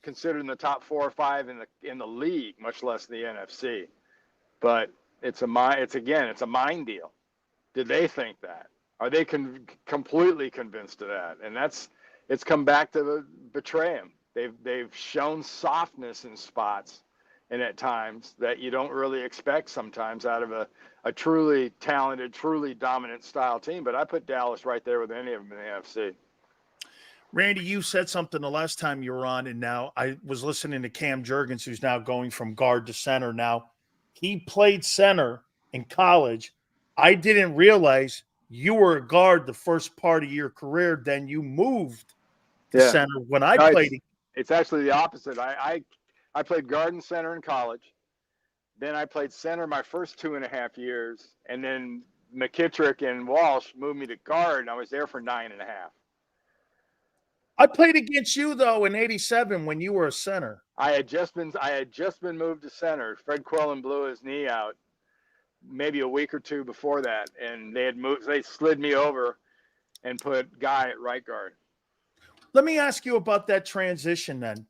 considered in the top 4 or 5 in the league, much less the NFC. But it's a mind deal. Did they think that? Are they completely convinced of that? And it's come back to betray them. They've shown softness in spots and at times that you don't really expect sometimes out of a truly talented, truly dominant style team. But I put Dallas right there with any of them in the NFC. Randy, you said something the last time you were on, and now I was listening to Cam Jurgens, who's now going from guard to center. Now, he played center in college. I didn't realize you were a guard the first part of your career. Then you moved to center. When I played, it's actually the opposite. I played guard and center in college. Then I played center my first 2.5 years, and then McKittrick and Walsh moved me to guard, and I was there for 9.5. I played against you though in '87 when you were a center. I had just been moved to center. Fred Quillen blew his knee out maybe a week or two before that, and they slid me over and put Guy at right guard. Let me ask you about that transition then.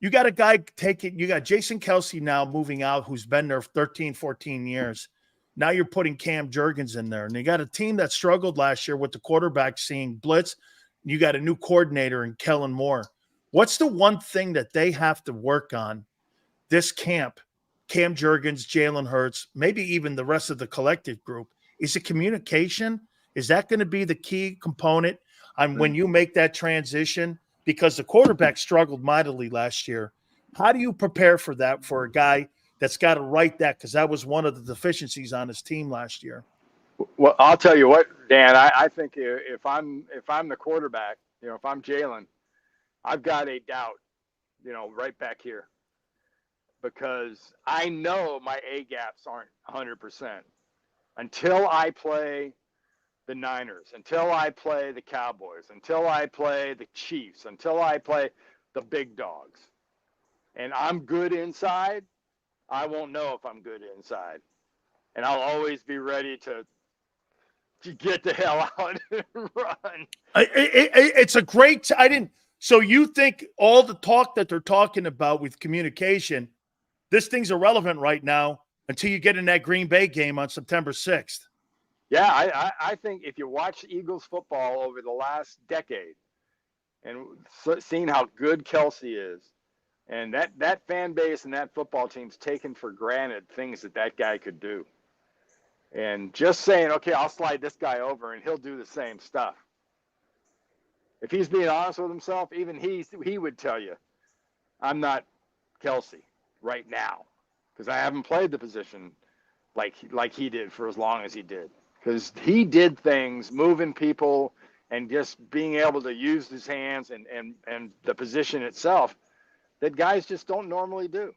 You got a guy you got Jason Kelsey now moving out, who's been there 13, 14 years. Now you're putting Cam Jurgens in there, and you got a team that struggled last year with the quarterback seeing blitz. You got a new coordinator in Kellen Moore. What's the one thing that they have to work on this camp? Cam Jurgens, Jalen Hurts, maybe even the rest of the collective group. Is it communication? Is that going to be the key component when you make that transition? Because the quarterback struggled mightily last year. How do you prepare for that for a guy that's got to write that? Because that was one of the deficiencies on his team last year. Well, I'll tell you what, Dan, I think if I'm the quarterback, if I'm Jalen, I've got a doubt, right back here. Because I know my A gaps aren't 100% until I play the Niners, until I play the Cowboys, until I play the Chiefs, until I play the big dogs. And I'm good inside, I won't know if I'm good inside. And I'll always be ready to get the hell out and run. It's a great so you think all the talk that they're talking about with communication, this thing's irrelevant right now until you get in that Green Bay game on September 6th. Yeah, I think if you watch Eagles football over the last decade and seeing how good Kelsey is, and that fan base and that football team's taken for granted things that guy could do. And just saying, okay, I'll slide this guy over and he'll do the same stuff. If he's being honest with himself, even he would tell you, I'm not Kelsey right now because I haven't played the position like he did for as long as he did. Because he did things, moving people and just being able to use his hands and the position itself that guys just don't normally do.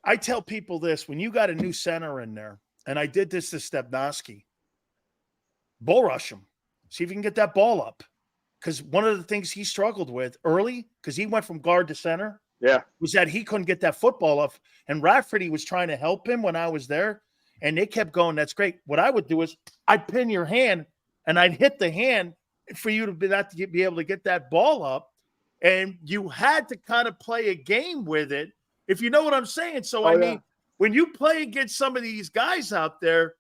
I tell people this, when you got a new center in there, and I did this to Stepnoski, bull rush him. See if you can get that ball up. Because one of the things he struggled with early, because he went from guard to center, was that he couldn't get that football up. And Rafferty was trying to help him when I was there, and they kept going, that's great. What I would do is I'd pin your hand, and I'd hit the hand for you to be able to get that ball up. And you had to kind of play a game with it, if you know what I'm saying. So, I mean, when you play against some of these guys out there,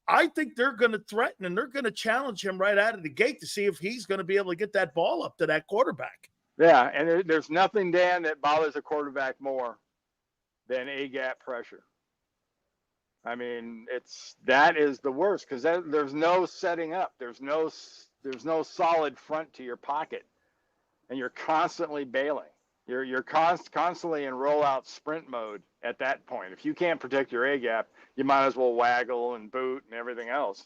I think they're going to threaten and they're going to challenge him right out of the gate to see if he's going to be able to get that ball up to that quarterback. Yeah, and there's nothing, Dan, that bothers a quarterback more than A-gap pressure. I mean, that is the worst because there's no setting up. There's no solid front to your pocket. and you're constantly bailing. You're constantly in rollout sprint mode at that point. If you can't protect your A gap, you might as well waggle and boot and everything else.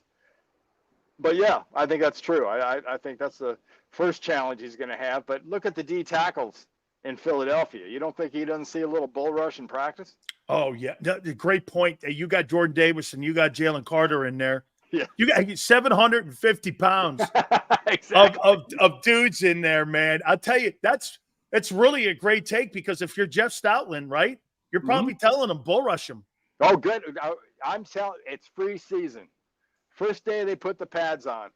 But yeah, I think that's true. I think that's the first challenge he's going to have. But look at the D tackles in Philadelphia. You don't think he doesn't see a little bull rush in practice? Oh, yeah. Great point. You got Jordan Davis and you got Jalen Carter in there. Yeah. You got 750 pounds exactly. of dudes in there, man. I'll tell you, it's really a great take, because if you're Jeff Stoutland, right, you're probably telling him bull rush him. Oh, good. I'm telling, it's preseason. First day they put the pads on.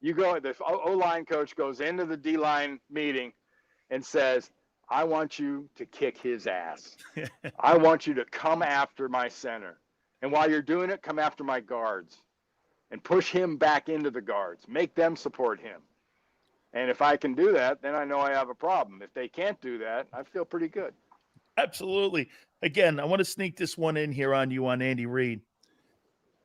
You go, the O-line coach goes into the D-line meeting and says, I want you to kick his ass. I want you to come after my center. And while you're doing it, come after my guards and push him back into the guards. Make them support him. And if I can do that, then I know I have a problem. If they can't do that, I feel pretty good. Absolutely. Again, I want to sneak this one in here on you on Andy Reid.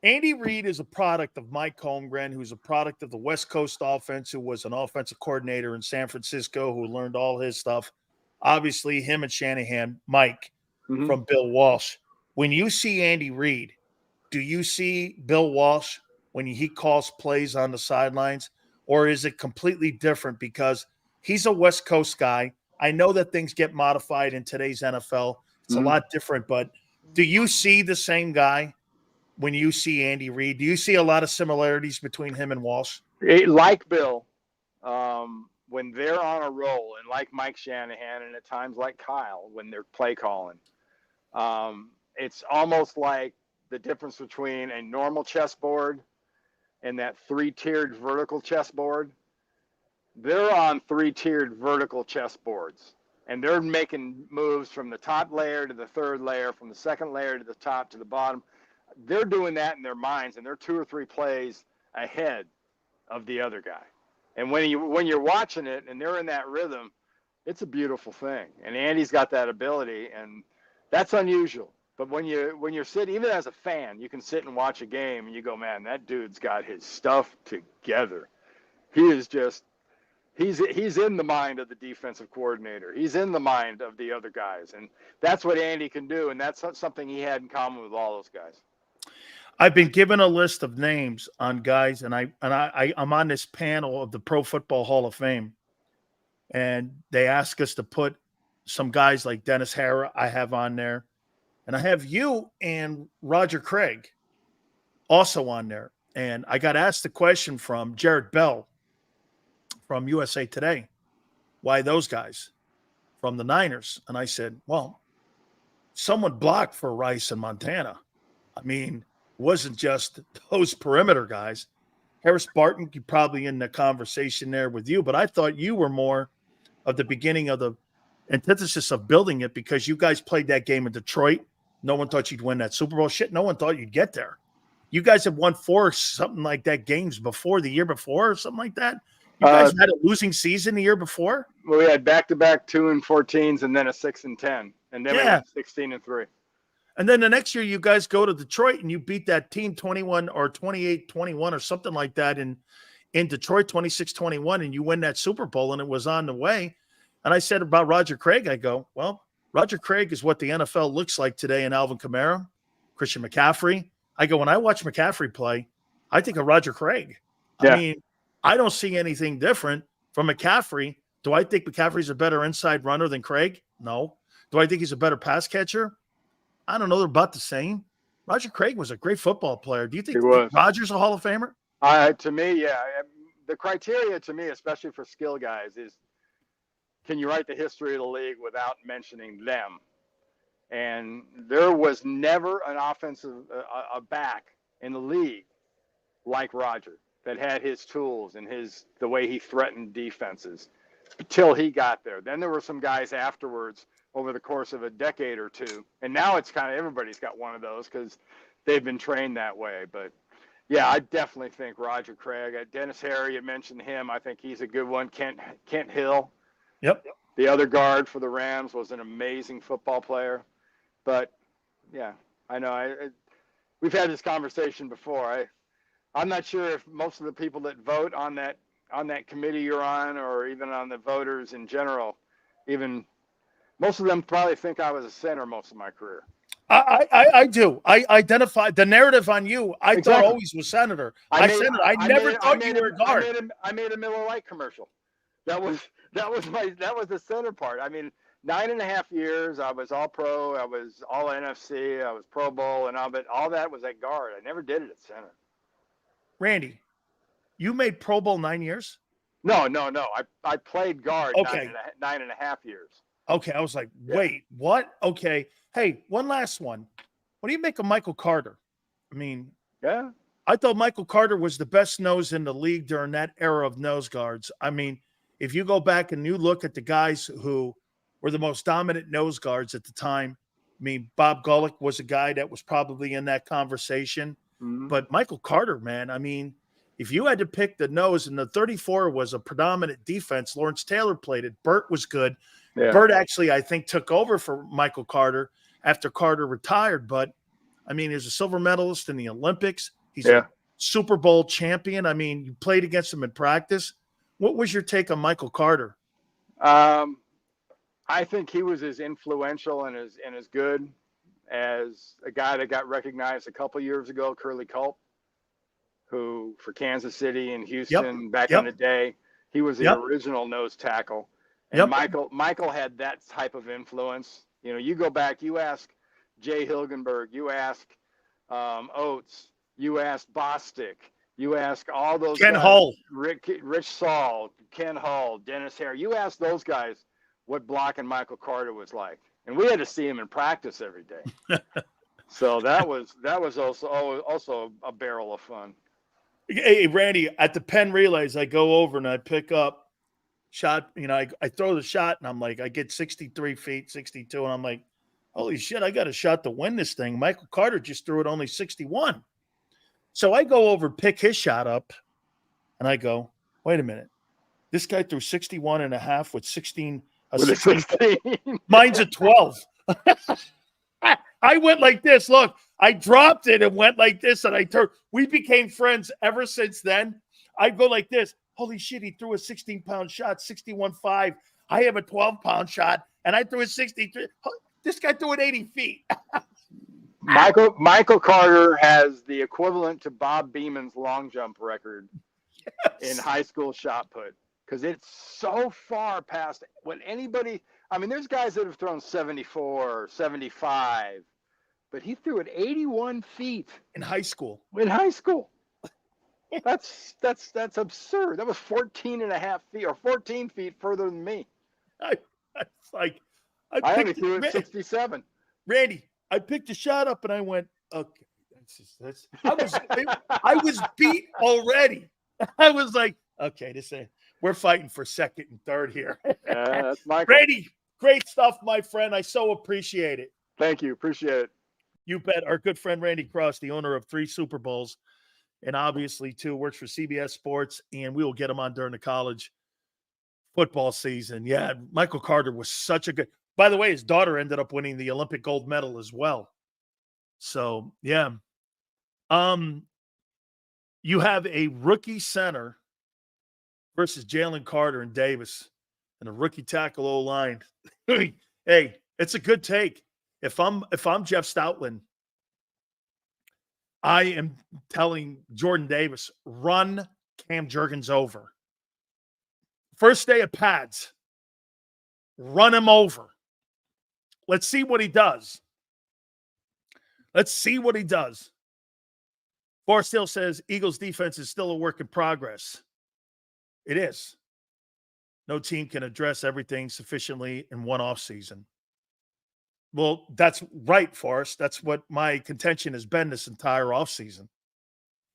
Andy Reid is a product of Mike Holmgren, who's a product of the West Coast offense, who was an offensive coordinator in San Francisco, who learned all his stuff. Obviously, him and Shanahan, Mike, from Bill Walsh. When you see Andy Reid, do you see Bill Walsh when he calls plays on the sidelines, or is it completely different because he's a West Coast guy? I know that things get modified in today's NFL. It's a lot different, but do you see the same guy when you see Andy Reid? Do you see a lot of similarities between him and Walsh? Like Bill, when they're on a roll, and like Mike Shanahan, and at times like Kyle when they're play calling, it's almost like the difference between a normal chessboard and that 3-tiered vertical chessboard. They're on 3-tiered vertical chessboards, and they're making moves from the top layer to the third layer, from the second layer to the top to the bottom. They're doing that in their minds, and they're 2 or 3 plays ahead of the other guy. And when you're watching it and they're in that rhythm, it's a beautiful thing. And Andy's got that ability, and that's unusual. But when you're sitting, even as a fan, you can sit and watch a game and you go, man, that dude's got his stuff together. He is just, he's in the mind of the defensive coordinator. He's in the mind of the other guys. And that's what Andy can do. And that's something he had in common with all those guys. I've been given a list of names on guys, and I'm on this panel of the Pro Football Hall of Fame, and they ask us to put some guys like Dennis Hara I have on there, and I have you and Roger Craig also on there. And I got asked the question from Jared Bell from USA Today, why those guys from the Niners? And I said, well, someone blocked for Rice in Montana. I mean, wasn't just those perimeter guys. Harris Barton, you probably in the conversation there with you, but I thought you were more of the beginning of the antithesis of building it, because you guys played that game in Detroit. No one thought you'd win that Super Bowl. Shit, no one thought you'd get there. You guys have won 4 something like that games before, the year before or something like that. You guys had a losing season the year before. Well, we had back-to-back 2-14s and then a 6-10, and then we went 16-3. And then the next year, you guys go to Detroit and you beat that team 21 or 28-21 or something like that in Detroit, 26-21, and you win that Super Bowl, and it was on the way. And I said about Roger Craig, I go, well, Roger Craig is what the NFL looks like today in Alvin Kamara, Christian McCaffrey. I go, when I watch McCaffrey play, I think of Roger Craig. Yeah. I mean, I don't see anything different from McCaffrey. Do I think McCaffrey's a better inside runner than Craig? No. Do I think he's a better pass catcher? I don't know. They're about the same. Roger Craig was a great football player. Do you think Roger's a Hall of Famer? To me, yeah. The criteria to me, especially for skill guys, is can you write the history of the league without mentioning them? And there was never an offensive a back in the league like Roger that had his tools and the way he threatened defenses until he got there. Then there were some guys afterwards over the course of a decade or two. And now it's kind of everybody's got one of those because they've been trained that way. But, yeah, I definitely think Roger Craig. Dennis Harry, you mentioned him. I think he's a good one. Kent Hill. Yep. The other guard for the Rams was an amazing football player. But, yeah, I know. We've had this conversation before. I'm not sure if most of the people that vote on that on that committee you're on, or even on the voters in general, even most of them probably think I was a center most of my career. I do. I identify the narrative on you. I thought always was senator. I never thought you were a guard. I made a Miller Lite commercial. That was the center part. I mean, 9.5 years. I was all pro. I was all NFC. I was Pro Bowl and all, but all that was at guard. I never did it at center. Randy, you made Pro Bowl 9 years? No. I played guard. Okay. 9.5 years. Okay, I was like, wait, what? Okay. Hey, one last one. What do you make of Michael Carter? I mean, yeah, I thought Michael Carter was the best nose in the league during that era of nose guards. I mean, if you go back and you look at the guys who were the most dominant nose guards at the time, I mean, Bob Gullick was a guy that was probably in that conversation. Mm-hmm. But Michael Carter, man, I mean, if you had to pick the nose, and the 34 was a predominant defense, Lawrence Taylor played it. Burt was good. Yeah. Burt actually, I think, took over for Michael Carter after Carter retired. But, I mean, he's a silver medalist in the Olympics. He's a Super Bowl champion. I mean, you played against him in practice. What was your take on Michael Carter? I think he was as influential and as good as a guy that got recognized a couple years ago, Curly Culp, who for Kansas City and Houston back in the day, he was the original nose tackle. And Michael had that type of influence. You know, you go back, you ask Jay Hilgenberg, you ask Oates, you ask Bostic, you ask all those Ken guys, Hull, Rich Saul, Ken Hull, Dennis Hare. You ask those guys what blocking Michael Carter was like, and we had to see him in practice every day. So that was also a barrel of fun. Hey, Randy, at the Penn relays, I go over and I pick up shot. You know, I throw the shot and I'm like, I get 63 feet, 62, and I'm like, holy shit, I got a shot to win this thing. Michael Carter just threw it only 61. So I go over, pick his shot up, and I go, wait a minute. This guy threw 61 and a half with 16. With 16. Mine's a 12. I went like this. Look, I dropped it and went like this, and I turned. We became friends ever since then. I go like this. Holy shit, he threw a 16-pound shot, 61.5. I have a 12-pound shot, and I threw a 63. This guy threw it 80 feet. Michael Carter has the equivalent to Bob Beeman's long jump record in high school shot put, because it's so far past what anybody – I mean, there's guys that have thrown 74, 75, but he threw it 81 feet. In high school. That's absurd. That was 14 and a half feet, or 14 feet further than me. I only threw it 67. Randy, I picked the shot up and I went, okay, I was beat already. I was like, okay, we're fighting for second and third here. That's Michael. Randy, great stuff, my friend. I so appreciate it. Thank you. Appreciate it. You bet. Our good friend Randy Cross, the owner of 3 Super Bowls, and obviously, too, works for CBS Sports, and we will get him on during the college football season. Yeah, Michael Carter was such a good – by the way, his daughter ended up winning the Olympic gold medal as well. So, yeah. You have a rookie center versus Jalen Carter and Davis and a rookie tackle O-line. Hey, it's a good take. If I'm Jeff Stoutland, I am telling Jordan Davis, run Cam Jurgens over. First day of pads, run him over. Let's see what he does. Forrest Hill says Eagles defense is still a work in progress. It is. No team can address everything sufficiently in one offseason. Well, that's right, Forrest. That's what my contention has been this entire offseason.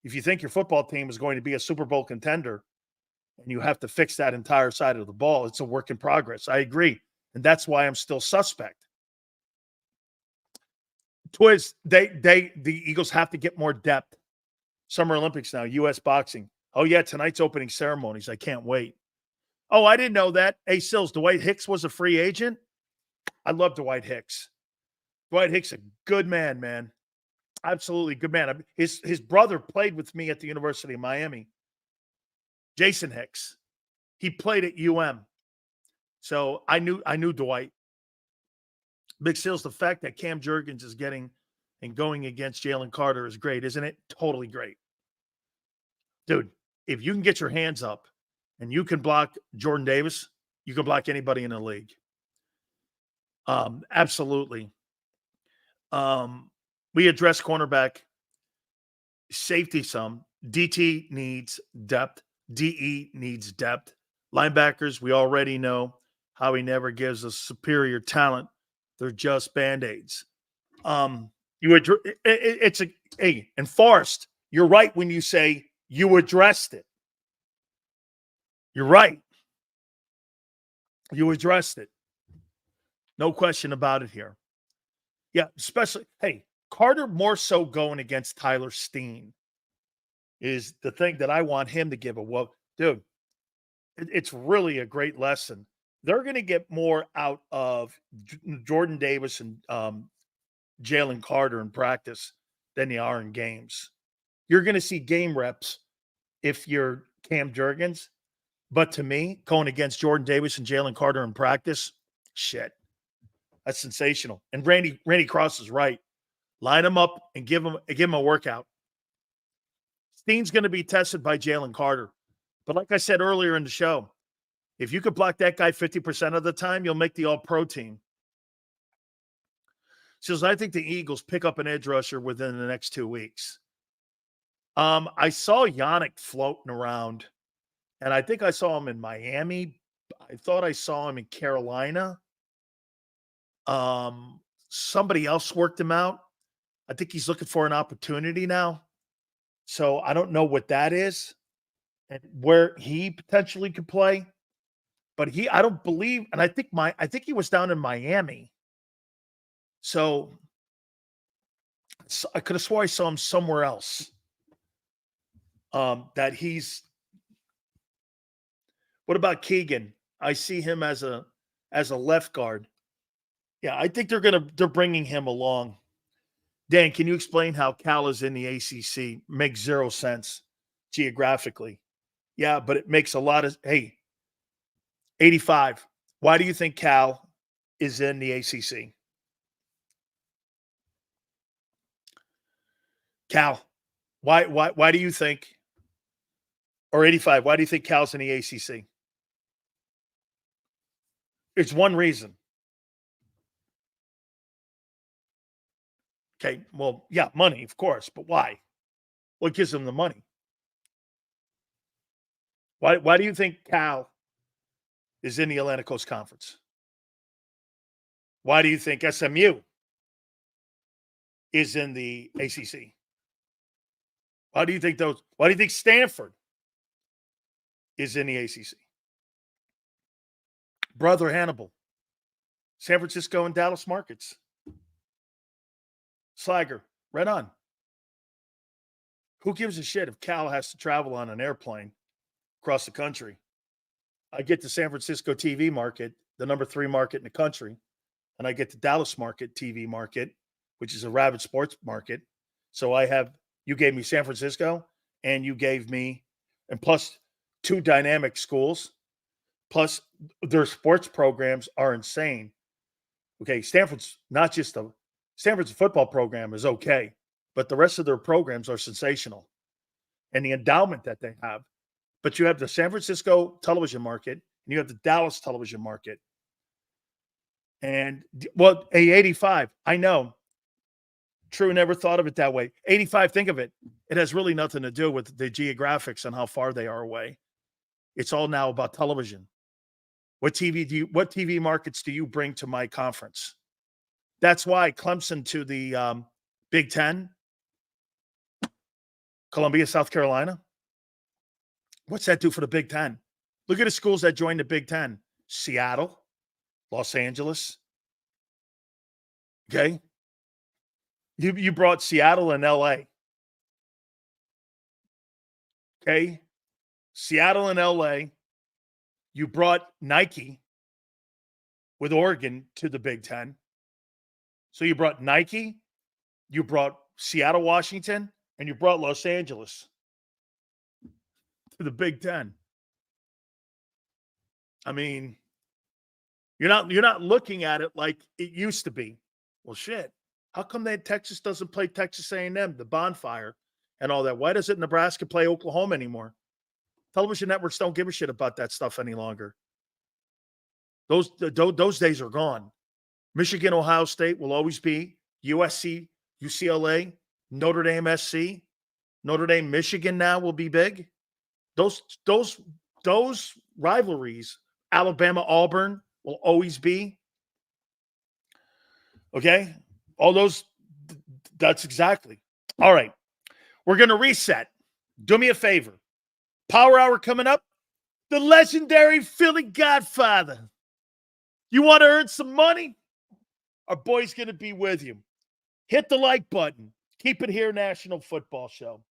If you think your football team is going to be a Super Bowl contender and you have to fix that entire side of the ball, it's a work in progress. I agree. And that's why I'm still suspect. Twiz, the Eagles have to get more depth. Summer Olympics now, U.S. boxing. Oh, yeah, tonight's opening ceremonies. I can't wait. Oh, I didn't know that. Hey, Sills, Dwight Hicks was a free agent? I love Dwight Hicks. Dwight Hicks, a good man. Absolutely good man. His brother played with me at the University of Miami. Jason Hicks. He played at UM. So I knew Dwight. Big Seals, the fact that Cam Jurgens is getting and going against Jalen Carter is great, isn't it? Totally great. Dude, if you can get your hands up and you can block Jordan Davis, you can block anybody in the league. Absolutely. We address cornerback safety some. DT needs depth. DE needs depth. Linebackers, we already know Howie never gives us superior talent. They're just Band-Aids. And Forrest, you're right when you say you addressed it. You're right. You addressed it. No question about it here. Yeah, especially, Carter more so going against Tyler Steen is the thing that I want him to give a well. Dude, it's really a great lesson. They're going to get more out of Jordan Davis and Jalen Carter in practice than they are in games. You're going to see game reps if you're Cam Jurgens. But to me, going against Jordan Davis and Jalen Carter in practice, shit, that's sensational. And Randy Cross is right. Line them up and give them a workout. Steen's going to be tested by Jalen Carter. But like I said earlier in the show, if you could block that guy 50% of the time, you'll make the all-pro team. Says, I think the Eagles pick up an edge rusher within the next 2 weeks. I saw Yannick floating around, and I think I saw him in Miami. I thought I saw him in Carolina. Somebody else worked him out. I think he's looking for an opportunity now. So I don't know what that is and where he potentially could play. But I don't believe, and I think he was down in Miami. So I could have swore I saw him somewhere else. What about Keegan? I see him as a left guard. Yeah, I think they're bringing him along. Dan, can you explain how Cal is in the ACC? Makes zero sense geographically. Yeah, but it makes a lot of, 85. Why do you think Cal is in the ACC? Cal, why do you think, or 85, why do you think Cal's in the ACC? It's one reason. Okay, well, yeah, money, of course, but why? What gives them the money? Why do you think Cal is in the Atlantic Coast Conference? Why do you think SMU is in the ACC? Why do you think Stanford is in the ACC? Brother Hannibal, San Francisco and Dallas markets. Slager, right on. Who gives a shit if Cal has to travel on an airplane across the country? I get the San Francisco TV market, the number 3 market in the country, and I get the Dallas market, TV market, which is a rabid sports market. So you gave me San Francisco, and you gave me, and plus 2 dynamic schools, plus their sports programs are insane. Okay, Stanford's football program is okay, but the rest of their programs are sensational. And the endowment that they have. But you have the San Francisco television market, and you have the Dallas television market. And, 85, I know. True, never thought of it that way. 85, think of it. It has really nothing to do with the geographics and how far they are away. It's all now about television. What TV markets do you bring to my conference? That's why Clemson to the Big Ten, Columbia, South Carolina. What's that do for the Big Ten? Look at the schools that joined the Big Ten. Seattle, Los Angeles. Okay? You brought Seattle and LA. Okay? Seattle and LA. You brought Nike with Oregon to the Big Ten. So you brought Nike, you brought Seattle, Washington, and you brought Los Angeles to the Big Ten. I mean, you're not looking at it like it used to be. Well, shit. How come that Texas doesn't play Texas A&M, the bonfire, and all that? Why doesn't Nebraska play Oklahoma anymore? Television networks don't give a shit about that stuff any longer. Those days are gone. Michigan, Ohio State will always be. USC, UCLA, Notre Dame SC, Notre Dame, Michigan now will be big. Those rivalries, Alabama, Auburn will always be. Okay? All those, that's exactly. All right. We're going to reset. Do me a favor. Power Hour coming up. The legendary Philly Godfather. You want to earn some money? Our boy's going to be with you. Hit the like button. Keep it here, National Football Show.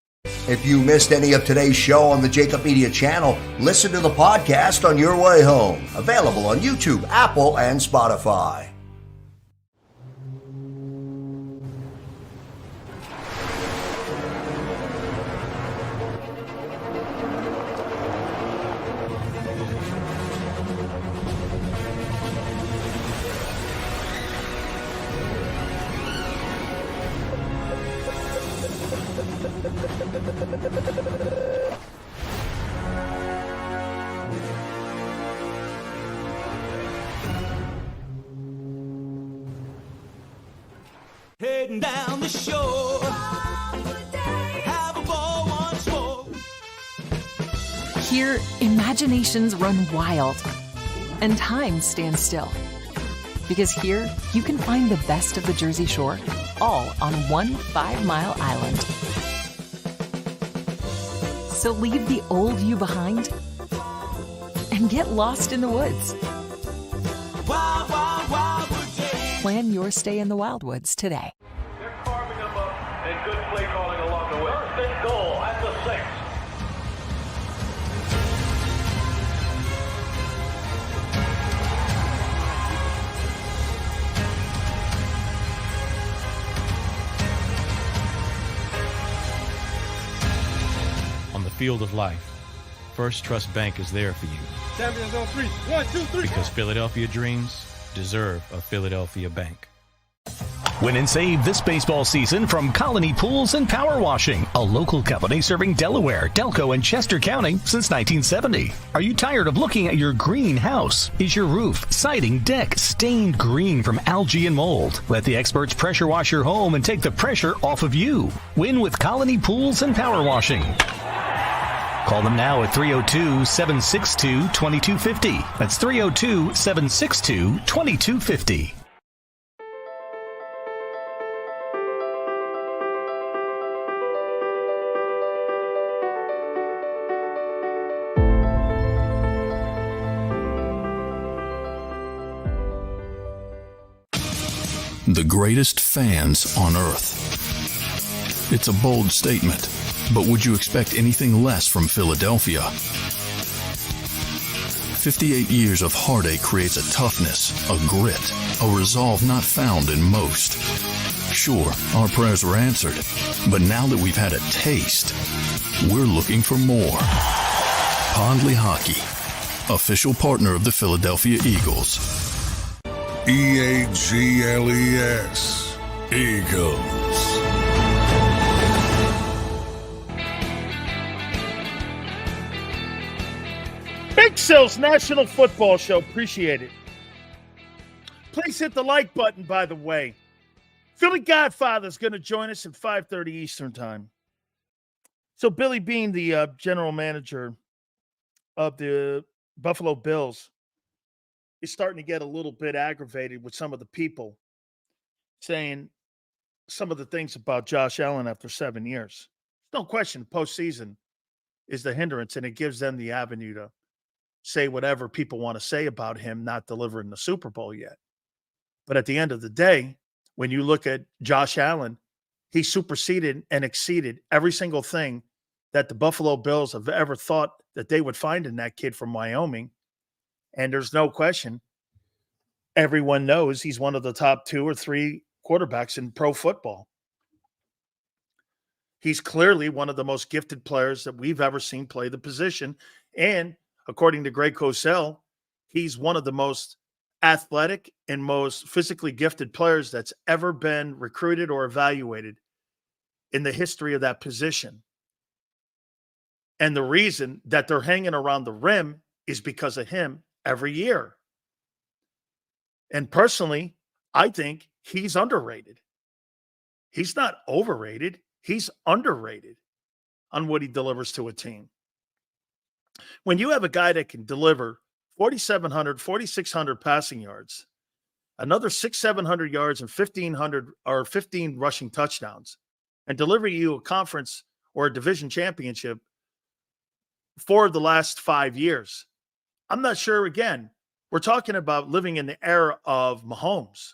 If you missed any of today's show on the JAKIB Media channel, listen to the podcast on your way home. Available on YouTube, Apple, and Spotify. Heading down the shore. Have a ball once more. Here, imaginations run wild and time stands still. Because here, you can find the best of the Jersey Shore, all on one 5-mile island. So leave the old you behind and get lost in the woods. Wild, wild, wildwood days. Plan your stay in the Wildwoods today. They're carving them up and good play calling along the way. First and goal at the 6. On the field of life, First Trust Bank is there for you. Champions on 3. 1, 2, 3. Because Philadelphia dreams deserve a Philadelphia bank. Win and save this baseball season from Colony Pools and Power Washing, a local company serving Delaware, Delco, and Chester County since 1970. Are you tired of looking at your green house? Is your roof, siding, deck stained green from algae and mold? Let the experts pressure wash your home and take the pressure off of you. Win with Colony Pools and Power Washing. Call them now at 302-762-2250. That's 302-762-2250. The greatest fans on earth. It's a bold statement, but would you expect anything less from Philadelphia? 58 years of heartache creates a toughness, a grit, a resolve not found in most. Sure, our prayers were answered, but now that we've had a taste, we're looking for more. Pondley Hockey, official partner of the Philadelphia Eagles. EAGLES, Eagles. Big Sills National Football Show. Appreciate it. Please hit the like button, by the way. Philly Godfather is going to join us at 5:30 Eastern Time. So Billy Beane, the general manager of the Buffalo Bills, is starting to get a little bit aggravated with some of the people saying some of the things about Josh Allen after 7 years. No question, postseason is the hindrance, and it gives them the avenue to say whatever people want to say about him not delivering the Super Bowl yet. But at the end of the day, when you look at Josh Allen, he superseded and exceeded every single thing that the Buffalo Bills have ever thought that they would find in that kid from Wyoming. And there's no question, everyone knows he's one of the top 2 or 3 quarterbacks in pro football. He's clearly one of the most gifted players that we've ever seen play the position. And according to Greg Cosell, he's one of the most athletic and most physically gifted players that's ever been recruited or evaluated in the history of that position. And the reason that they're hanging around the rim is because of him every year. And personally, I think he's underrated. He's not overrated. He's underrated on what he delivers to a team. When you have a guy that can deliver 4,700, 4,600 passing yards, another 700 yards and 1,500 or 15 rushing touchdowns, and deliver you a conference or a division championship for the last 5 years, I'm not sure, again, we're talking about living in the era of Mahomes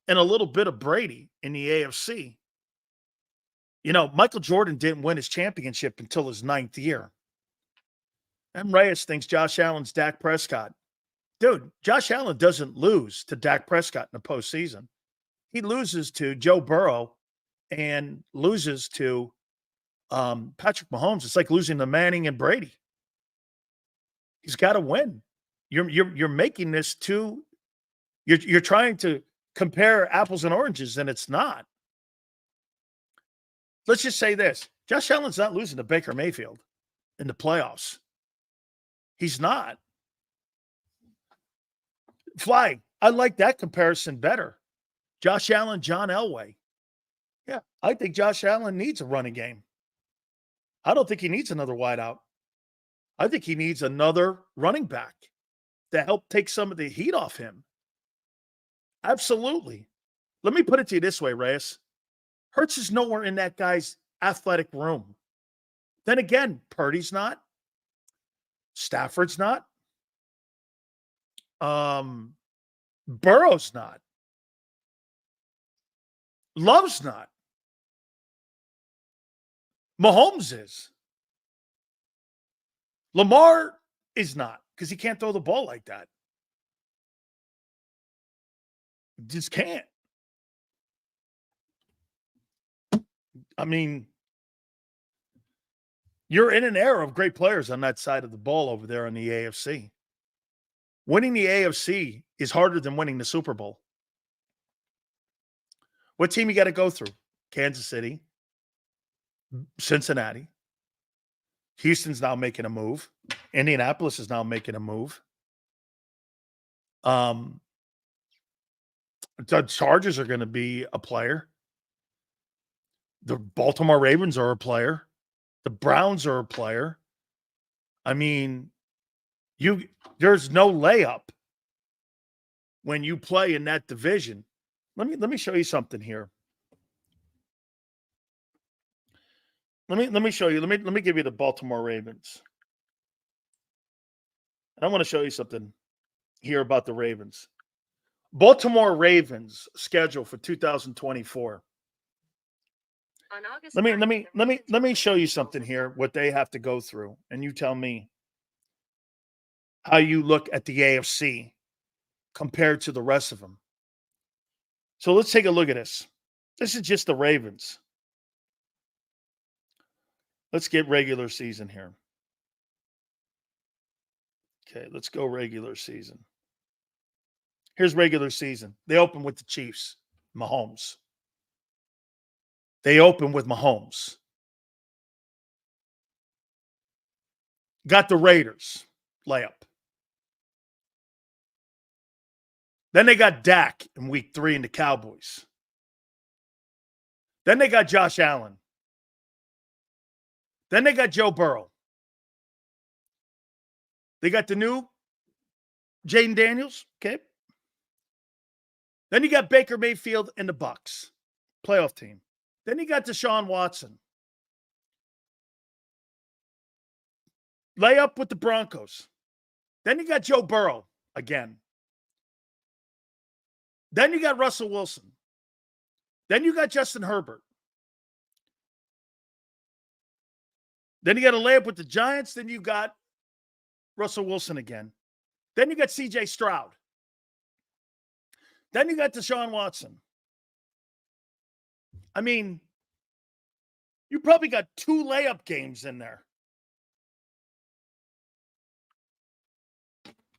and a little bit of Brady in the AFC. You know, Michael Jordan didn't win his championship until his 9th year. And Reyes thinks Josh Allen's Dak Prescott. Dude, Josh Allen doesn't lose to Dak Prescott in the postseason. He loses to Joe Burrow and loses to Patrick Mahomes. It's like losing to Manning and Brady. He's got to win. You're making this too. You're trying to compare apples and oranges, and it's not. Let's just say this: Josh Allen's not losing to Baker Mayfield in the playoffs. He's not. Fly, I like that comparison better. Josh Allen, John Elway. Yeah, I think Josh Allen needs a running game. I don't think he needs another wideout. I think he needs another running back to help take some of the heat off him. Absolutely. Let me put it to you this way, Reyes. Hurts is nowhere in that guy's athletic room. Then again, Purdy's not. Stafford's not. Burrow's not. Love's not. Mahomes is. Lamar is not, because he can't throw the ball like that. Just can't. I mean, you're in an era of great players on that side of the ball over there on the AFC. Winning the AFC is harder than winning the Super Bowl. What team you got to go through? Kansas City, Cincinnati. Houston's now making a move. Indianapolis is now making a move. The Chargers are going to be a player. The Baltimore Ravens are a player. The Browns are a player. I mean, there's no layup when you play in that division. Let me show you something here. Let me show you. Let me give you the Baltimore Ravens. And I want to show you something here about the Ravens. Baltimore Ravens schedule for 2024. Let me show you something here, what they have to go through, and you tell me how you look at the AFC compared to the rest of them. So let's take a look at this. This is just the Ravens. Let's get regular season here. Okay, let's go regular season. Here's regular season. They open with the Chiefs, Mahomes. They open with Mahomes. Got the Raiders, layup. Then they got Dak in week 3 in the Cowboys. Then they got Josh Allen. Then they got Joe Burrow. They got the new Jaden Daniels, okay? Then you got Baker Mayfield and the Bucs, playoff team. Then you got Deshaun Watson. Lay up with the Broncos. Then you got Joe Burrow again. Then you got Russell Wilson. Then you got Justin Herbert. Then you got a layup with the Giants. Then you got Russell Wilson again. Then you got C.J. Stroud. Then you got Deshaun Watson. I mean, you probably got 2 layup games in there.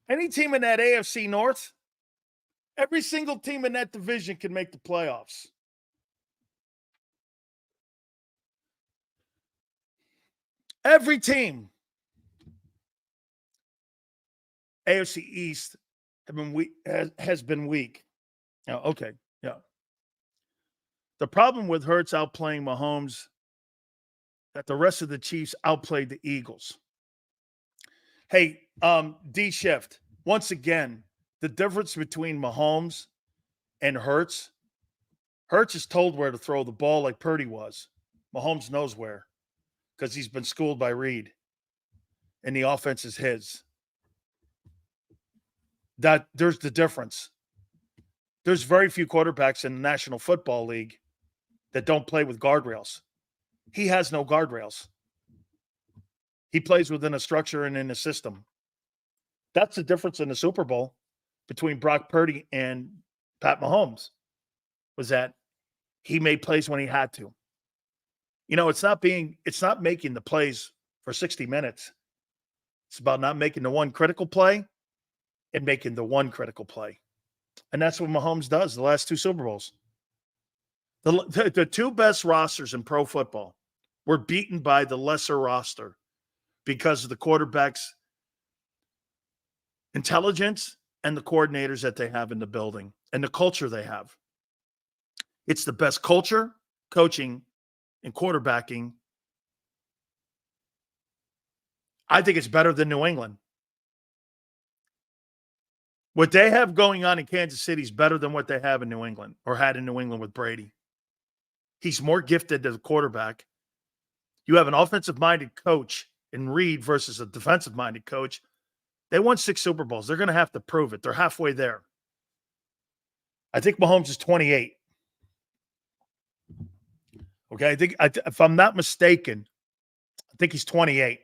Any team in that AFC North, every single team in that division can make the playoffs. Every team. AFC East has been weak. Okay, yeah. The problem with Hurts outplaying Mahomes, that the rest of the Chiefs outplayed the Eagles. Hey, D Shift, once again, the difference between Mahomes and Hurts is told where to throw the ball like Purdy was. Mahomes knows where because he's been schooled by Reed, and the offense is his. That there's the difference. There's very few quarterbacks in the National Football League that don't play with guardrails. He has no guardrails. He plays within a structure and in a system. That's the difference in the Super Bowl between Brock Purdy and Pat Mahomes, was that he made plays when he had to. It's not making the plays for 60 minutes. It's about not making the one critical play and making the one critical play. And that's what Mahomes does the last two Super Bowls. The two best rosters in pro football were beaten by the lesser roster because of the quarterback's intelligence and the coordinators that they have in the building and the culture they have. It's the best culture, coaching, and quarterbacking. I think it's better than New England. What they have going on in Kansas City is better than what they have in New England or had in New England with Brady. He's more gifted as a quarterback. You have an offensive-minded coach in Reed versus a defensive-minded coach. They won 6 Super Bowls. They're going to have to prove it. They're halfway there. I think Mahomes is 28. Okay, I think if I'm not mistaken, I think he's 28.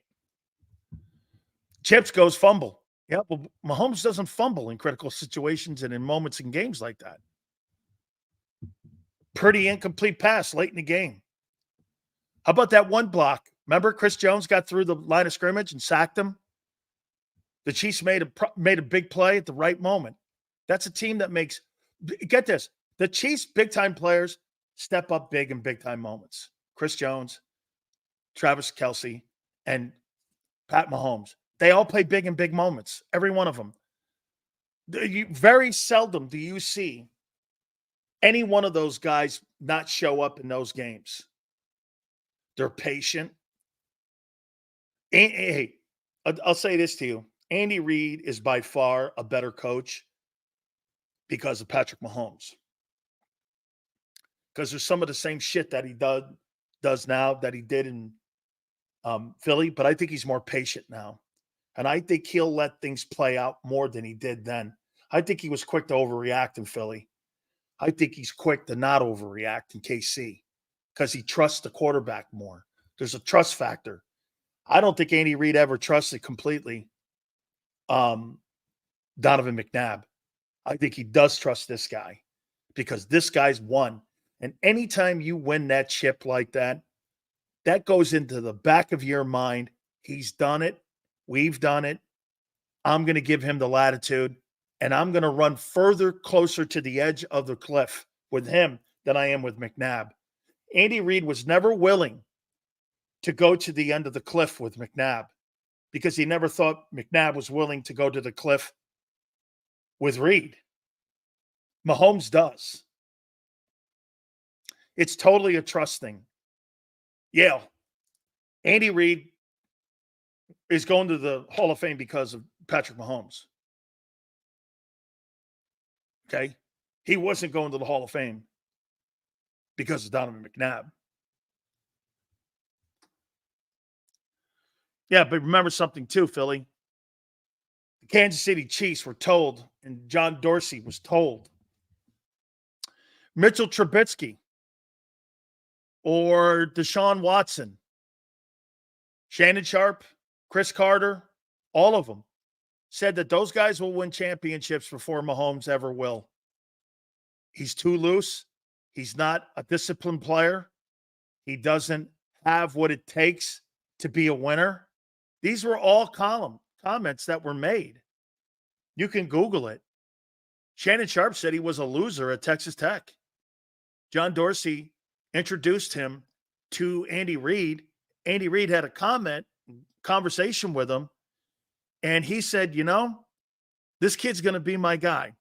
Chips goes fumble. Yeah, but Mahomes doesn't fumble in critical situations and in moments in games like that. Pretty incomplete pass late in the game. How about that one block? Remember, Chris Jones got through the line of scrimmage and sacked him? The Chiefs made a big play at the right moment. That's a team that makes – get this. The Chiefs' big-time players step up big in big-time moments. Chris Jones, Travis Kelce, and Pat Mahomes. They all play big in big moments, every one of them. Very seldom do you see any one of those guys not show up in those games. They're patient. Hey, I'll say this to you. Andy Reid is by far a better coach because of Patrick Mahomes. Because there's some of the same shit that he does now that he did in Philly, but I think he's more patient now. And I think he'll let things play out more than he did then. I think he was quick to overreact in Philly. I think he's quick to not overreact in KC because he trusts the quarterback more. There's a trust factor. I don't think Andy Reid ever trusted completely Donovan McNabb. I think he does trust this guy because this guy's won. And anytime you win that chip like that, that goes into the back of your mind. He's done it. We've done it. I'm going to give him the latitude, and I'm going to run further closer to the edge of the cliff with him than I am with McNabb. Andy Reid was never willing to go to the end of the cliff with McNabb because he never thought McNabb was willing to go to the cliff with Reid. Mahomes does. It's totally a trust thing. Yeah. Andy Reid is going to the Hall of Fame because of Patrick Mahomes. Okay? He wasn't going to the Hall of Fame because of Donovan McNabb. Yeah, but remember something too, Philly. The Kansas City Chiefs were told, and John Dorsey was told, Mitchell Trubisky or Deshaun Watson, Shannon Sharp, Chris Carter, all of them said that those guys will win championships before Mahomes ever will. He's too loose. He's not a disciplined player. He doesn't have what it takes to be a winner. These were all comments that were made. You can Google it. Shannon Sharp said he was a loser at Texas Tech. John Dorsey introduced him to Andy Reid. Andy Reid had a conversation with him, and he said, this kid's going to be my guy.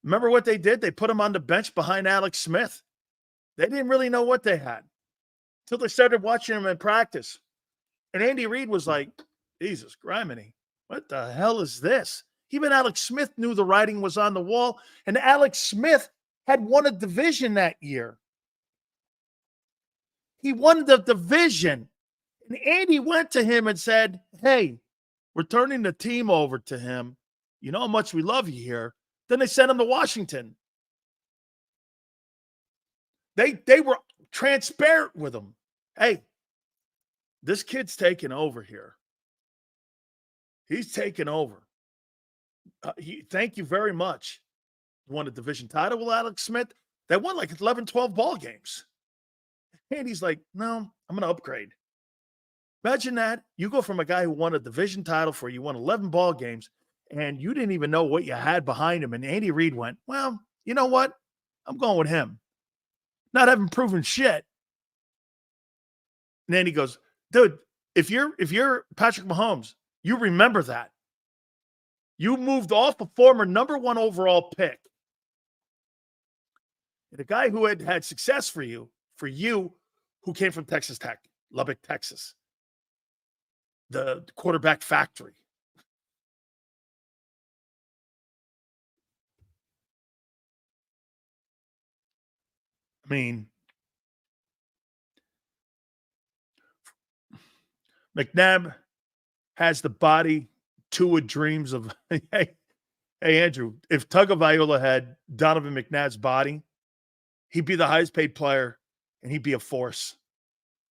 Remember what they did? They put him on the bench behind Alex Smith. They didn't really know what they had until they started watching him in practice. And Andy Reid was like, Jesus Griminy, what the hell is this? Even Alex Smith knew the writing was on the wall, and Alex Smith had won a division that year. He won the division. And Andy went to him and said, hey, we're turning the team over to him. You know how much we love you here. Then they sent him to Washington. They were transparent with him. Hey, this kid's taking over here. He's taking over. Thank you very much. Won a division title with Alex Smith. They won like 11, 12 ball games. And he's like, no, I'm going to upgrade. Imagine that. You go from a guy who won a division title for you won 11 ball games, and you didn't even know what you had behind him. And Andy Reid went, well, you know what? I'm going with him. Not having proven shit. And then he goes, dude, if you're Patrick Mahomes, you remember that. You moved off a former number 1 overall pick. And a guy who had success for you who came from Texas Tech, Lubbock, Texas, the quarterback factory. I mean, McNabb has the body Tua dreams of. Hey, Andrew, if Tagovailoa had Donovan McNabb's body, he'd be the highest paid player and he'd be a force.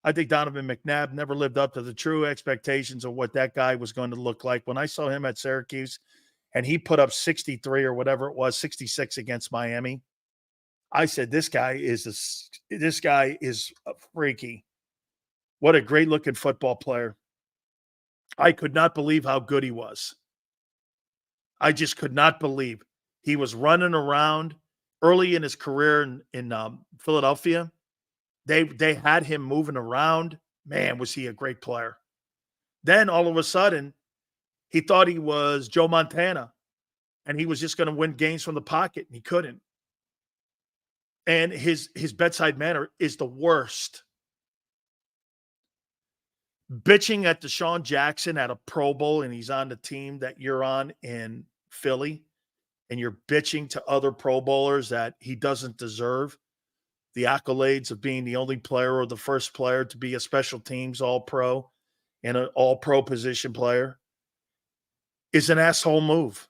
I think Donovan McNabb never lived up to the true expectations of what that guy was going to look like. When I saw him at Syracuse and he put up 63 or whatever it was, 66 against Miami, I said, this guy is freaky. What a great looking football player. I could not believe how good he was. I just could not believe. He was running around early in his career in Philadelphia. They had him moving around. Man, was he a great player. Then all of a sudden, he thought he was Joe Montana, and he was just going to win games from the pocket, and he couldn't. And his bedside manner is the worst. Bitching at Deshaun Jackson at a Pro Bowl, and he's on the team that you're on in Philly, and you're bitching to other Pro Bowlers that he doesn't deserve the accolades of being the only player or the first player to be a special teams all-pro and an all-pro position player, is an asshole move.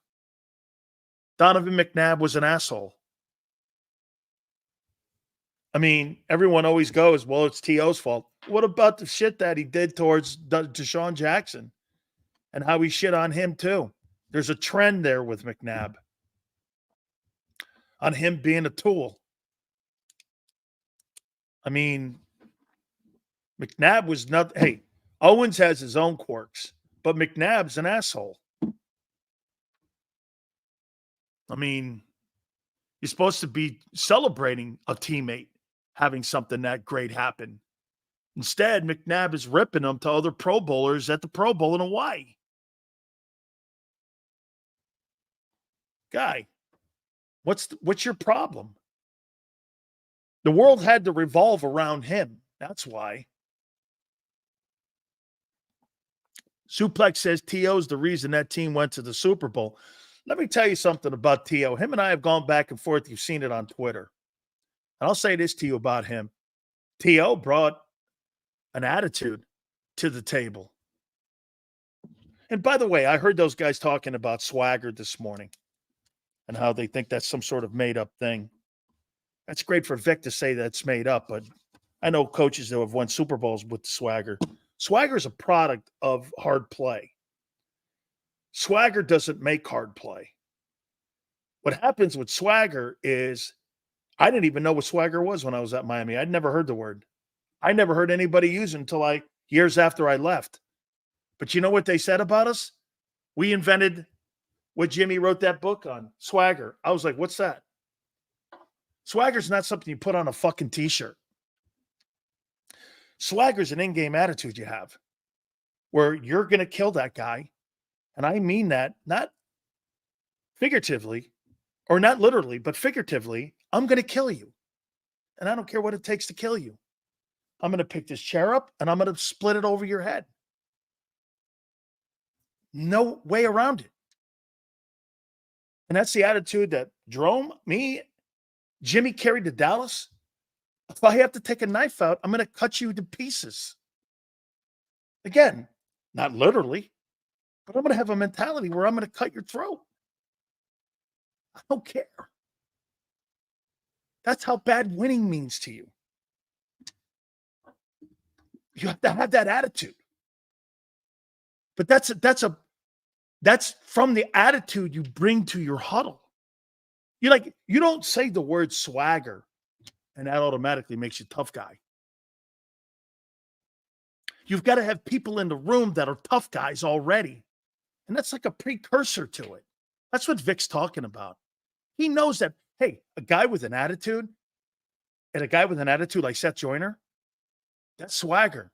Donovan McNabb was an asshole. I mean, everyone always goes, well, it's T.O.'s fault. What about the shit that he did towards Deshaun Jackson and how he shit on him too? There's a trend there with McNabb on him being a tool. I mean, McNabb was not. Hey, Owens has his own quirks, but McNabb's an asshole. I mean, you're supposed to be celebrating a teammate having something that great happen. Instead, McNabb is ripping them to other Pro Bowlers at the Pro Bowl in Hawaii. Guy, what's your problem? The world had to revolve around him. That's why. Suplex says T.O.'s the reason that team went to the Super Bowl. Let me tell you something about T.O. Him and I have gone back and forth. You've seen it on Twitter. And I'll say this to you about him. T.O. brought an attitude to the table. And by the way, I heard those guys talking about swagger this morning and how they think that's some sort of made-up thing. That's great for Vic to say that's made up, but I know coaches that have won Super Bowls with swagger. Swagger is a product of hard play. Swagger doesn't make hard play. What happens with swagger is I didn't even know what swagger was when I was at Miami. I'd never heard the word. I never heard anybody use it until years after I left. But you know what they said about us? We invented what Jimmy wrote that book on, swagger. I was like, what's that? Swagger's not something you put on a fucking t-shirt. Swagger's an in-game attitude you have where you're going to kill that guy. And I mean that not figuratively or not literally, but figuratively. I'm going to kill you. And I don't care what it takes to kill you. I'm going to pick this chair up and I'm going to split it over your head. No way around it. And that's the attitude that Jerome, me, Jimmy carried to Dallas. If I have to take a knife out, I'm going to cut you to pieces. Again, not literally, but I'm going to have a mentality where I'm going to cut your throat. I don't care. That's how bad winning means to you. You have to have that attitude. But that's from the attitude you bring to your huddle. You don't say the word swagger and that automatically makes you a tough guy. You've got to have people in the room that are tough guys already. And that's like a precursor to it. That's what Vic's talking about. He knows that, hey, a guy with an attitude and a guy with an attitude like Seth Joyner, that's swagger.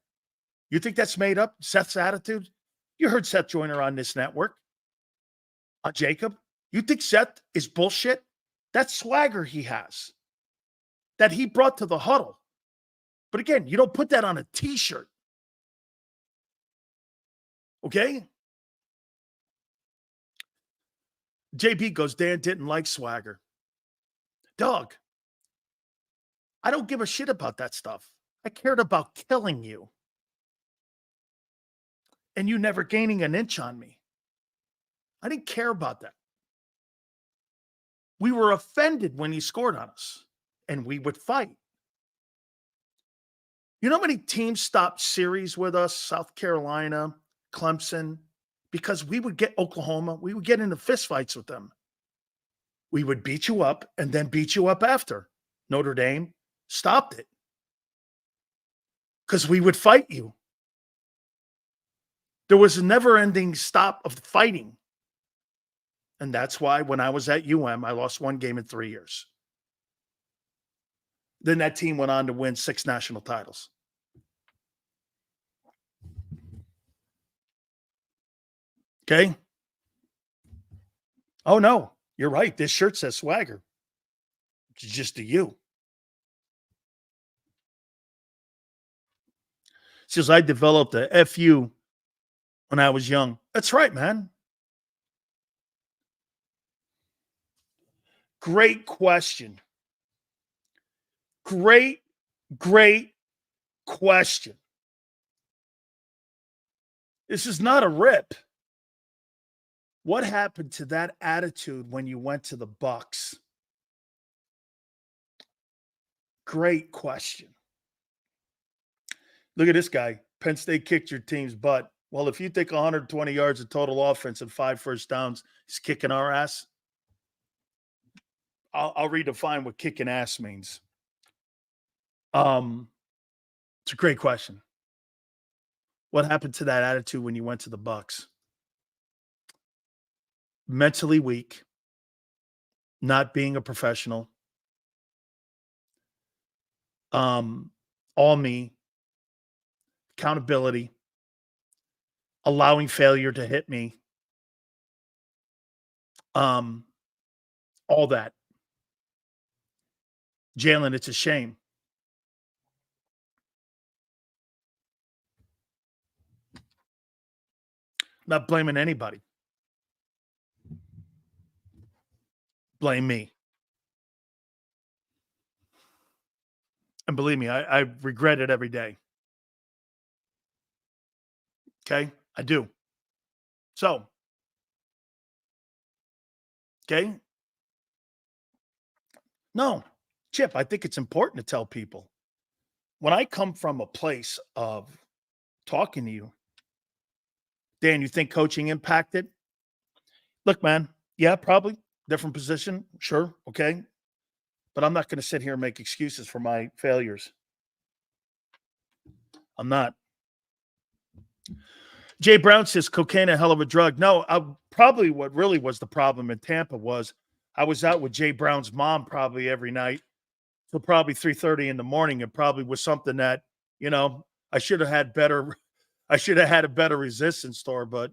You think that's made up, Seth's attitude? You heard Seth Joyner on this network, on JAKIB. You think Seth is bullshit? That's swagger he has that he brought to the huddle. But again, you don't put that on a t-shirt. Okay? JB goes, Dan didn't like swagger. Dog, I don't give a shit about that stuff. I cared about killing you. And you never gaining an inch on me. I didn't care about that. We were offended when he scored on us, and we would fight. You know how many teams stopped series with us? South Carolina, Clemson, because we would get Oklahoma. We would get into fistfights with them. We would beat you up and then beat you up after. Notre Dame stopped it because we would fight you. There was a never-ending stop of fighting. And that's why when I was at UM, I lost one game in 3 years. Then that team went on to win 6 national titles. Okay? Oh, no. You're right. This shirt says swagger. It's just to you. It says, I developed a FU when I was young. That's right, man. Great question. Great question. This is not a rip. What happened to that attitude when you went to the Bucks? Great question. Look at this guy. Penn State kicked your team's butt. Well, if you think 120 yards of total offense and 5 first downs is kicking our ass, I'll redefine what kicking ass means. It's a great question. What happened to that attitude when you went to the Bucks? Mentally weak, not being a professional, all me, accountability, allowing failure to hit me, all that. Jalen, it's a shame. Not blaming anybody. Blame me. And believe me, I regret it every day. Okay? I do. So, okay? No, Chip, I think it's important to tell people. When I come from a place of talking to you, Dan, you think coaching impacted? Look, man, yeah, probably. Different position, sure, okay. But I'm not going to sit here and make excuses for my failures. I'm not. Jay Brown says cocaine a hell of a drug. No, probably what really was the problem in Tampa was I was out with Jay Brown's mom probably every night till probably 3:30 in the morning. It probably was something that, I should have had a better resistance store, but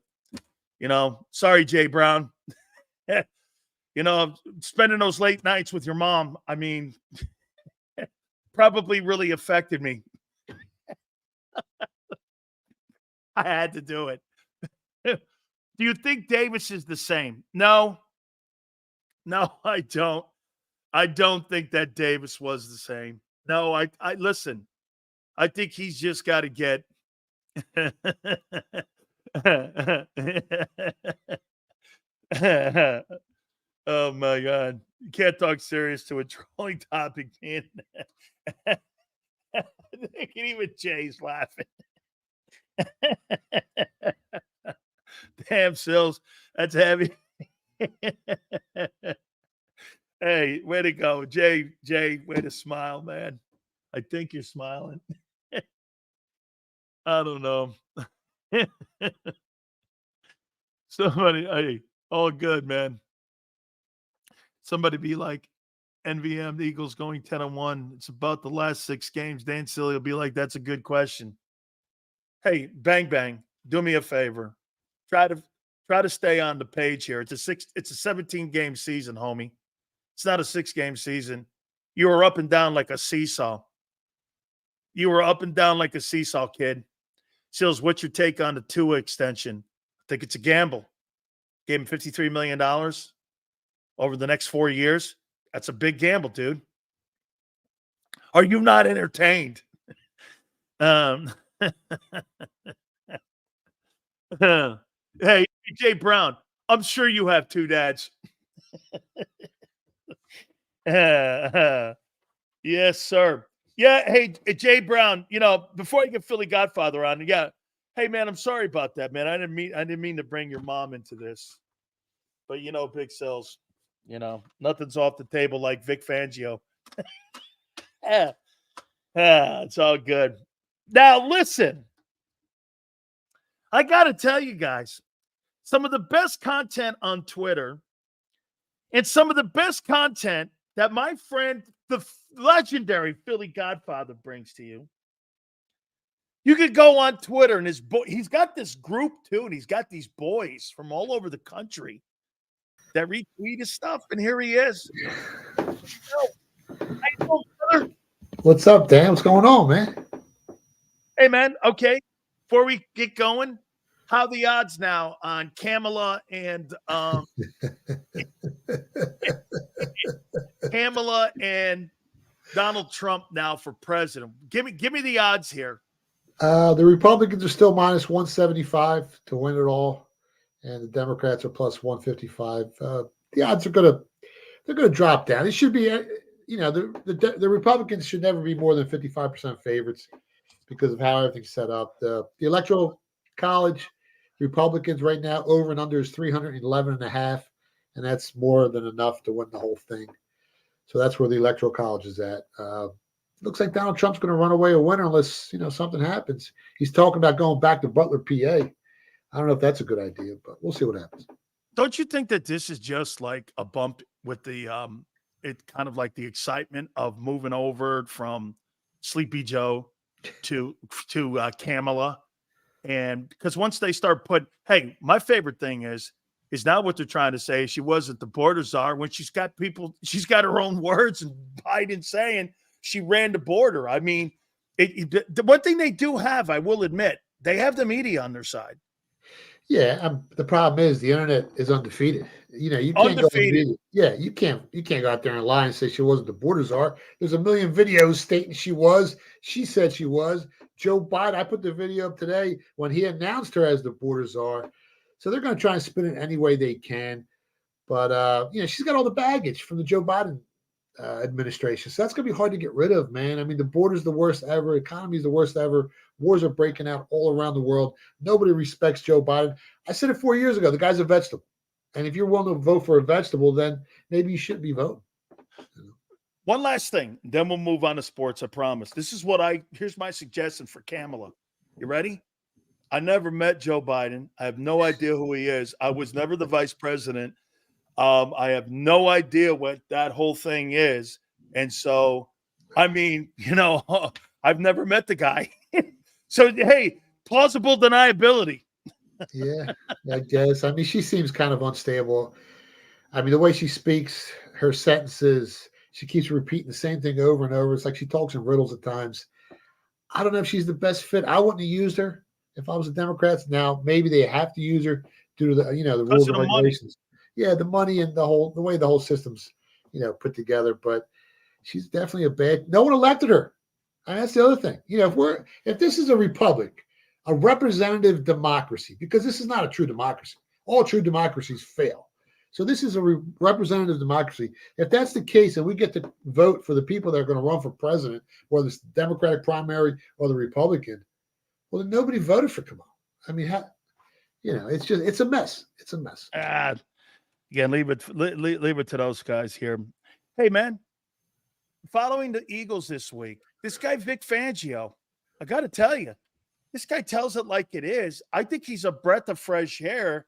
sorry, Jay Brown. Spending those late nights with your mom, I mean, probably really affected me. I had to do it. Do you think Davis is the same? No, I don't. I don't think that Davis was the same. No, I listen. I think he's just got to get. Oh my God! You can't talk serious to a trolling topic, man. Even Jay's laughing. Damn, Sills, that's heavy. Hey, way to go, Jay, way to smile, man. I think you're smiling. I don't know. Somebody, hey, all good, man. Somebody be like, NVM, the Eagles going 10-1. It's about the last 6 games. Dan Sileo will be like, that's a good question. Hey, Bang Bang, do me a favor. Try to stay on the page here. It's a 17-game season, homie. It's not a 6-game season. You were up and down like a seesaw. You were up and down like a seesaw, kid. Sills, what's your take on the Tua extension? I think it's a gamble. Gave him $53 million over the next 4 years. That's a big gamble, dude. Are you not entertained? Hey, Jay Brown, I'm sure you have 2 dads. Yes, sir. Yeah, hey, Jay Brown, before I get Philly Godfather on, yeah. Hey, man, I'm sorry about that, man. I didn't mean to bring your mom into this. But, Big Cells, nothing's off the table like Vic Fangio. It's all good. Now, listen. I got to tell you guys, some of the best content on Twitter and some of the best content that my friend, the legendary Philly Godfather, brings to you. You could go on Twitter and he's got this group too, and he's got these boys from all over the country that retweet his stuff, and here he is. How you doing, brother? What's up, Dan? What's going on, man? Hey, man. Okay. Before we get going, how the odds now on Kamala and Donald Trump now for president? Give me the odds here. The Republicans are still minus 175 to win it all, and the Democrats are plus 155. The odds are gonna drop down. It should be, the Republicans should never be more than 55% favorites because of how everything's set up. The Electoral College Republicans right now over and under is 311.5, and that's more than enough to win the whole thing. So that's where the Electoral College is at. Looks like Donald Trump's going to run away a winner unless, something happens. He's talking about going back to Butler, PA. I don't know if that's a good idea, but we'll see what happens. Don't you think that this is just like a bump with the it kind of like the excitement of moving over from Sleepy Joe to Kamala? And because once they start hey, my favorite thing is now what they're trying to say. She wasn't the border czar when she's got her own words, and Biden saying she ran the border. I mean, the one thing they do have, I will admit, they have the media on their side. Yeah, the problem is the internet is undefeated. You can't undefeated. You can't go out there and lie and say she wasn't the border czar. There's a million videos stating she was. She said she was. Joe Biden, I put the video up today when he announced her as the border czar. So they're going to try and spin it any way they can. But, she's got all the baggage from the Joe Biden administration. So that's going to be hard to get rid of, man. I mean, the border's the worst ever. Economy is the worst ever. Wars are breaking out all around the world. Nobody respects Joe Biden. I said it 4 years ago. The guy's a vegetable. And if you're willing to vote for a vegetable, then maybe you shouldn't be voting. One last thing, then we'll move on to sports, I promise. Here's my suggestion for Kamala. You ready? I never met Joe Biden. I have no idea who he is. I was never the vice president. I have no idea what that whole thing is. And so, I mean, I've never met the guy. So, hey, plausible deniability. Yeah, I guess. I mean, she seems kind of unstable. I mean, the way she speaks, her sentences, she keeps repeating the same thing over and over. It's like she talks in riddles at times. I don't know if she's the best fit. I wouldn't have used her if I was a Democrat. Now, maybe they have to use her due to the, the rules and regulations. Yeah, the money and the way the whole system's, put together. But she's definitely no one elected her. And that's the other thing. If this is a republic, a representative democracy, because this is not a true democracy. All true democracies fail. So this is a representative democracy. If that's the case, and we get to vote for the people that are going to run for president, whether it's the Democratic primary or the Republican, well, then nobody voted for Kamala. I mean, it's a mess. It's a mess. Again, leave it to those guys here. Hey, man, following the Eagles this week, this guy Vic Fangio, I got to tell you, this guy tells it like it is. I think he's a breath of fresh air.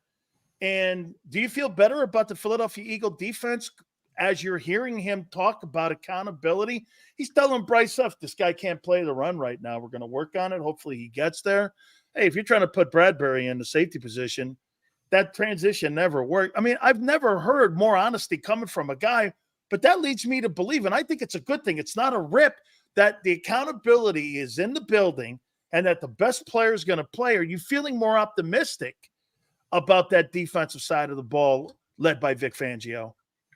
And do you feel better about the Philadelphia Eagle defense as you're hearing him talk about accountability? He's telling Bryce Huff, this guy can't play the run right now. We're going to work on it. Hopefully he gets there. Hey, if you're trying to put Bradberry in the safety position, that transition never worked. I mean, I've never heard more honesty coming from a guy, but that leads me to believe, and I think it's a good thing, it's not a rip, that the accountability is in the building and that the best player is going to play. Are you feeling more optimistic about that defensive side of the ball led by Vic Fangio?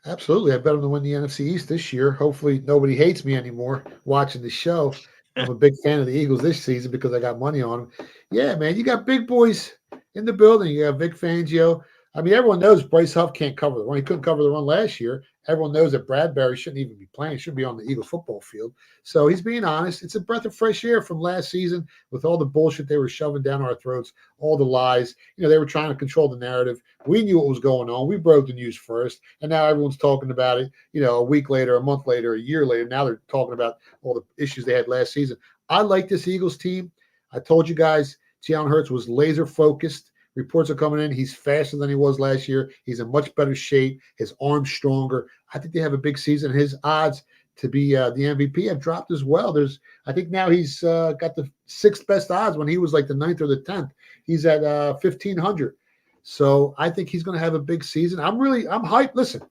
Absolutely. I bet him to win the NFC East this year. Hopefully nobody hates me anymore watching the show. I'm a big fan of the Eagles this season because I got money on them. Yeah, man, you got big boys in the building. You got Vic Fangio. I mean, everyone knows Bryce Huff can't cover the run. He couldn't cover the run last year. Everyone knows that Bradberry shouldn't even be playing. Should be on the Eagles football field. So he's being honest. It's a breath of fresh air from last season with all the bullshit they were shoving down our throats, all the lies. They were trying to control the narrative. We knew what was going on. We broke the news first, and now everyone's talking about it, a week later, a month later, a year later. Now they're talking about all the issues they had last season. I like this Eagles team. I told you guys, Jalen Hurts was laser focused. Reports are coming in. He's faster than he was last year. He's in much better shape. His arm's stronger. I think they have a big season. His odds to be the MVP have dropped as well. I think now he's got the 6th best odds when he was like the 9th or the 10th. He's at 1,500. So I think he's going to have a big season. I'm hyped. Listen,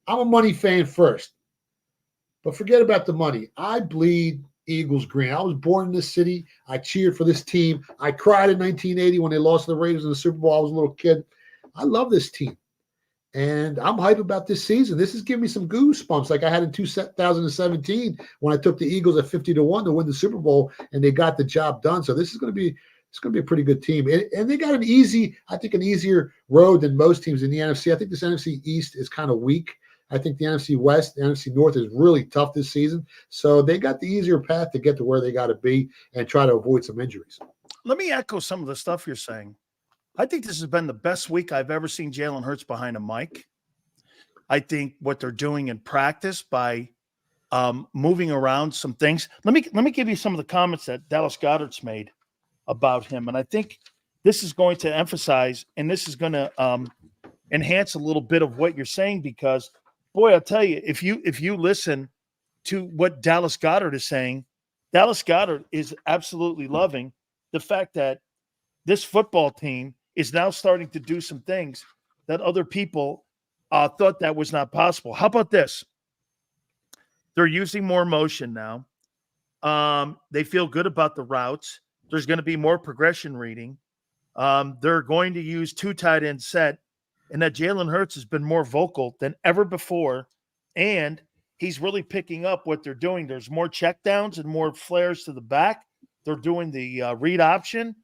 I'm a money fan first, but forget about the money. I bleed Eagles green. I was born in this city. I cheered for this team. I cried in 1980 when they lost to the Raiders in the Super Bowl. I was a little kid. I love this team. And I'm hyped about this season. This is giving me some goosebumps like I had in 2017 when I took the Eagles at 50-1 to win the Super Bowl, and they got the job done. So this is going to be a pretty good team. And they got an easier road than most teams in the NFC. I think this NFC East is kind of weak. I think the NFC West, the NFC North is really tough this season. So they got the easier path to get to where they got to be and try to avoid some injuries. Let me echo some of the stuff you're saying. I think this has been the best week I've ever seen Jalen Hurts behind a mic. I think what they're doing in practice by moving around some things. Let me give you some of the comments that Dallas Goedert's made about him. And I think this is going to emphasize, and this is going to enhance a little bit of what you're saying, because boy, I'll tell you, if you listen to what Dallas Goedert is saying, Dallas Goedert is absolutely loving the fact that this football team is now starting to do some things that other people thought that was not possible. How about this? They're using more motion now. They feel good about the routes. There's going to be more progression reading. They're going to use 2 tight end set, and that Jalen Hurts has been more vocal than ever before, and he's really picking up what they're doing. There's more checkdowns and more flares to the back. They're doing the read option.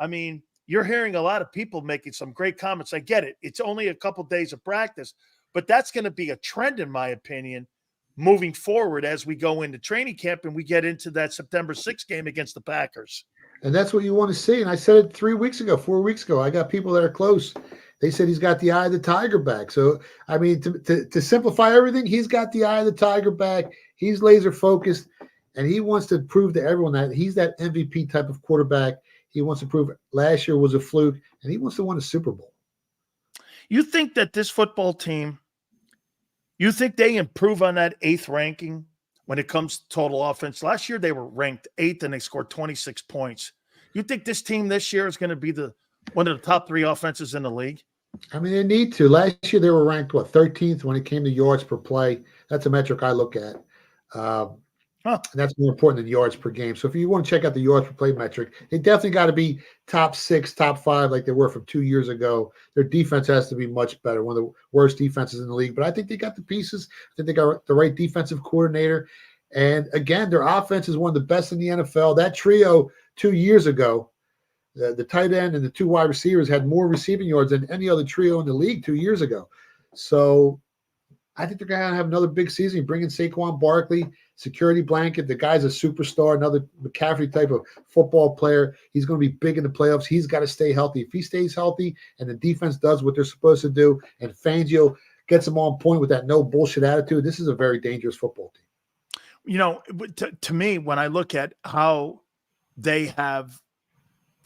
I mean, you're hearing a lot of people making some great comments. I get it. It's only a couple days of practice, but that's going to be a trend, in my opinion, moving forward as we go into training camp and we get into that September 6th game against the Packers. And that's what you want to see. And I said it 4 weeks ago. I got people that are close. They said he's got the eye of the tiger back. So, I mean, to simplify everything, he's got the eye of the tiger back. He's laser focused, and he wants to prove to everyone that he's that MVP type of quarterback. He wants to prove last year was a fluke, and he wants to win a Super Bowl. You think that this football team, you think they improve on that 8th ranking when it comes to total offense? Last year they were ranked 8th and they scored 26 points. You think this team this year is going to be one of the top 3 offenses in the league? I mean, they need to. Last year they were ranked, 13th when it came to yards per play. That's a metric I look at. And that's more important than yards per game. So if you want to check out the yards per play metric, they definitely got to be top 6, top 5 like they were from 2 years ago. Their defense has to be much better, one of the worst defenses in the league. But I think they got the pieces. I think they got the right defensive coordinator. And, again, their offense is one of the best in the NFL. That trio 2 years ago, the tight end and the 2 wide receivers had more receiving yards than any other trio in the league 2 years ago. So I think they're going to have another big season. Bring in Saquon Barkley, security blanket. The guy's a superstar, another McCaffrey type of football player. He's going to be big in the playoffs. He's got to stay healthy. If he stays healthy and the defense does what they're supposed to do and Fangio gets them on point with that no bullshit attitude, this is a very dangerous football team. You know, to me, when I look at how they have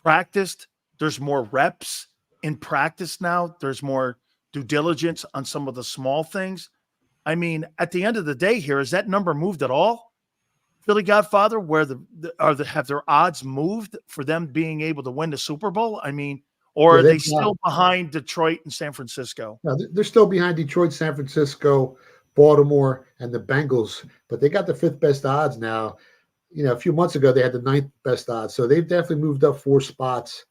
practiced, there's more reps in practice now. There's more due diligence on some of the small things. I mean, at the end of the day here, has that number moved at all? Philly Godfather, where have their odds moved for them being able to win the Super Bowl? I mean, or are they still behind Detroit and San Francisco? No, they're still behind Detroit, San Francisco, Baltimore, and the Bengals, but they got the 5th best odds now. You know, a few months ago, they had the 9th best odds. So they've definitely moved up 4 spots.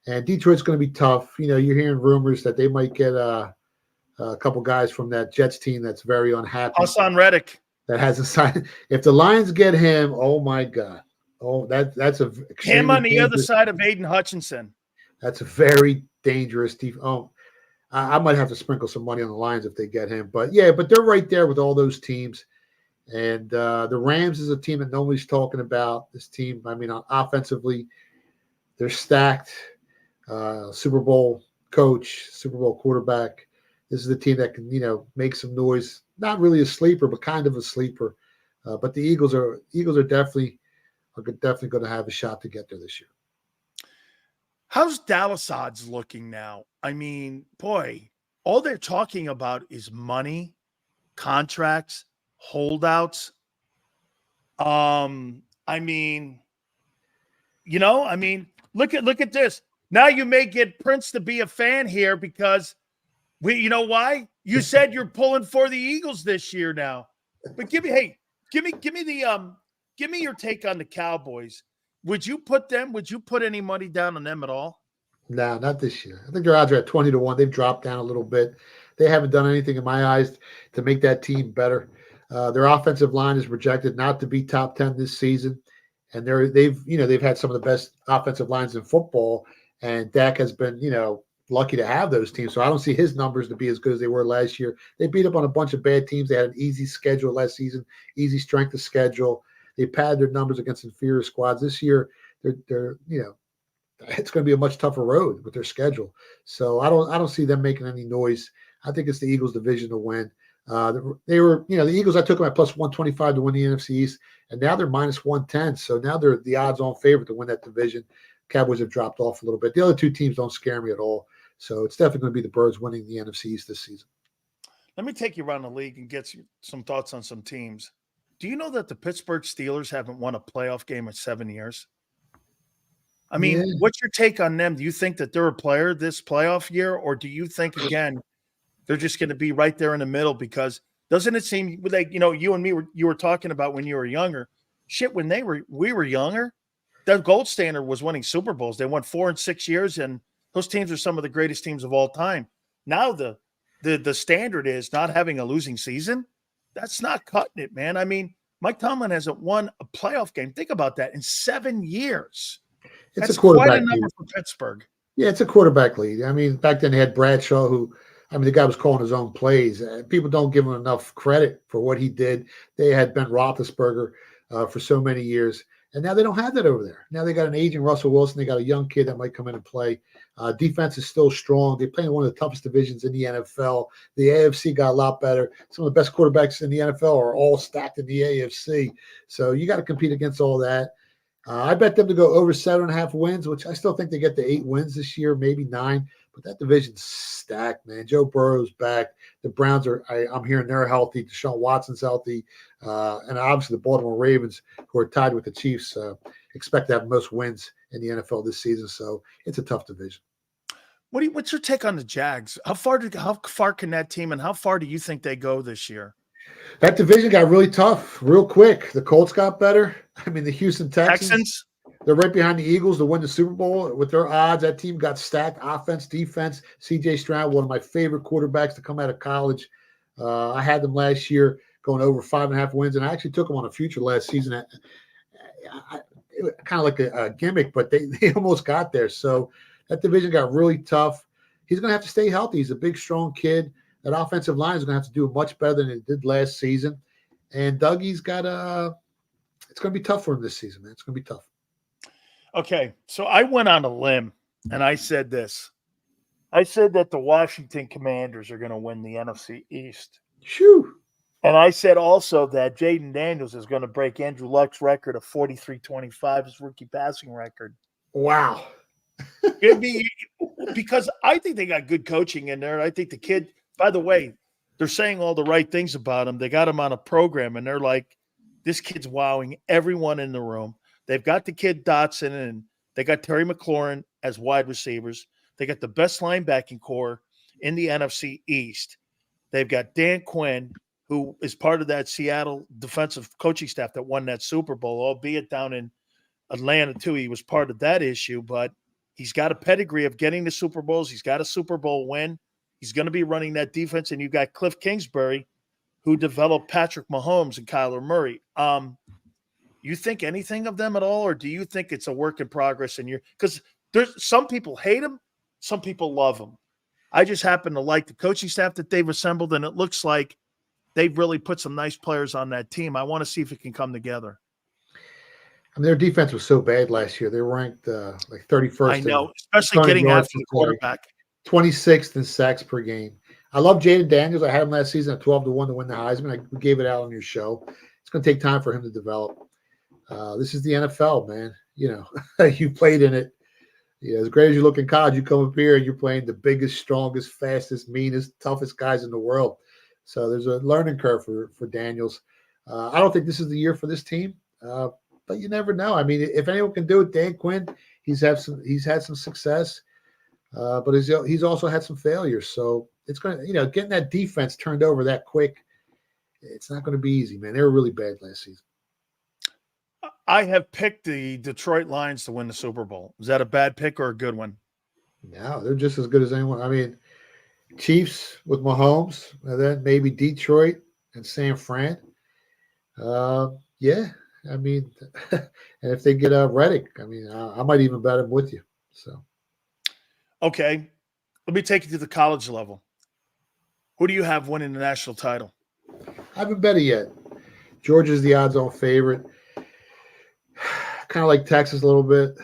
And Detroit's going to be tough. You know, you're hearing rumors that they might get a couple guys from that Jets team that's very unhappy. Hassan Reddick. That hasn't signed. If the Lions get him, oh, my God. Oh, that's a him on the other side of Aiden Hutchinson. That's a very dangerous team. Oh, I might have to sprinkle some money on the Lions if they get him. But, yeah, but they're right there with all those teams. And the Rams is a team that nobody's talking about. This team, I mean, offensively, they're stacked. Super Bowl coach, Super Bowl quarterback. This is a team that can, make some noise. Not really a sleeper, but kind of a sleeper. But the Eagles are definitely going to have a shot to get there this year. How's Dallas odds looking now? I mean, boy, all they're talking about is money, contracts, holdouts. I mean, look at this. Now you may get Prince to be a fan here because you know why? You said you're pulling for the Eagles this year now. But give me your take on the Cowboys. Would you put any money down on them at all? No, not this year. I think their odds are at 20-1. They've dropped down a little bit. They haven't done anything in my eyes to make that team better. Their offensive line is projected not to be top 10 this season. And they've had some of the best offensive lines in football. And Dak has been, lucky to have those teams. So I don't see his numbers to be as good as they were last year. They beat up on a bunch of bad teams. They had an easy schedule last season, easy strength of schedule. They padded their numbers against inferior squads. This year, they're it's going to be a much tougher road with their schedule. So I don't see them making any noise. I think it's the Eagles' division to win. They were, the Eagles, I took them at plus 125 to win the NFC East, and now they're minus 110. So now they're the odds-on favorite to win that division. Cowboys have dropped off a little bit. The other two teams don't scare me at all. So it's definitely going to be the Birds winning the NFC East this season. Let me take you around the league and get some thoughts on some teams. Do you know that the Pittsburgh Steelers haven't won a playoff game in 7 years? I mean, What's your take on them? Do you think that they're a player this playoff year, or do you think, again, they're just going to be right there in the middle? Because doesn't it seem like, you and me, you were talking about when you were younger. Shit, when we were younger, the gold standard was winning Super Bowls. They won 4 in 6 years, and those teams are some of the greatest teams of all time. Now the standard is not having a losing season. That's not cutting it, man. I mean, Mike Tomlin hasn't won a playoff game. Think about that in 7 years. That's a quarterback quite a number lead for Pittsburgh. Yeah, it's a quarterback lead. I mean, back then they had Bradshaw, the guy was calling his own plays. People don't give him enough credit for what he did. They had Ben Roethlisberger for so many years. And now they don't have that over there. Now they got an aging Russell Wilson. They got a young kid that might come in and play. Defense is still strong. They play in one of the toughest divisions in the NFL. The AFC got a lot better. Some of the best quarterbacks in the NFL are all stacked in the AFC. So you got to compete against all that. I bet them to go over 7.5 wins, which I still think they get to 8 wins this year, maybe 9. But that division's stacked, man. Joe Burrow's back. The Browns I'm hearing they're healthy. Deshaun Watson's healthy. And obviously the Baltimore Ravens, who are tied with the Chiefs, expect to have most wins in the NFL this season. So it's a tough division. What's your take on the Jags? How far can that team, and how far do you think they go this year? That division got really tough real quick. The Colts got better. I mean, the Houston Texans, they're right behind the Eagles to win the Super Bowl. With their odds, that team got stacked. Offense, defense. C.J. Stroud, one of my favorite quarterbacks to come out of college. I had them last year going over 5.5 wins, and I actually took them on a future last season. Kind of like a gimmick, but they almost got there. So that division got really tough. He's going to have to stay healthy. He's a big, strong kid. That offensive line is going to have to do much better than it did last season. And Dougie's got it's going to be tough for him this season, man. It's going to be tough. Okay, so I went on a limb, and I said this. I said that the Washington Commanders are going to win the NFC East. Shoo. And I said also that Jaden Daniels is going to break Andrew Luck's record of 43-25, his rookie passing record. Wow. Because I think they got good coaching in there. I think the kid, by the way, they're saying all the right things about him. They got him on a program, and they're like, this kid's wowing everyone in the room. They've got the kid Dotson, and they got Terry McLaurin as wide receivers. They got the best linebacking core in the NFC East. They've got Dan Quinn, who is part of that Seattle defensive coaching staff that won that Super Bowl, albeit down in Atlanta too. He was part of that issue, but he's got a pedigree of getting the Super Bowls. He's got a Super Bowl win. He's going to be running that defense, and you've got Cliff Kingsbury, who developed Patrick Mahomes and Kyler Murray. You think anything of them at all, or do you think it's a work in progress? Because there's some people hate him, some people love him. I just happen to like the coaching staff that they've assembled, and it looks like they've really put some nice players on that team. I want to see if it can come together. I mean, their defense was so bad last year. They were ranked like 31st. I know, especially getting after the quarterback. 26th in sacks per game. I love Jaden Daniels. I had him last season at 12-1 to win the Heisman. We gave it out on your show. It's going to take time for him to develop. This is the NFL, man. You know, you played in it. Yeah, as great as you look in college, you come up here and you're playing the biggest, strongest, fastest, meanest, toughest guys in the world. So there's a learning curve for Daniels. I don't think this is the year for this team, but you never know. I mean, if anyone can do it, Dan Quinn. He's had some success, but he's also had some failures. So it's going to, getting that defense turned over that quick, it's not going to be easy, man. They were really bad last season. I have picked the Detroit Lions to win the Super Bowl. Is that a bad pick or a good one? No, they're just as good as anyone. I mean, Chiefs with Mahomes, and then maybe Detroit and San Fran. Yeah, I mean, and if they get Reddick, I mean, I might even bet him with you. So, okay, let me take you to the college level. Who do you have winning the national title? I haven't bet it yet. Georgia's the odds-on favorite. Kind of like Texas a little bit.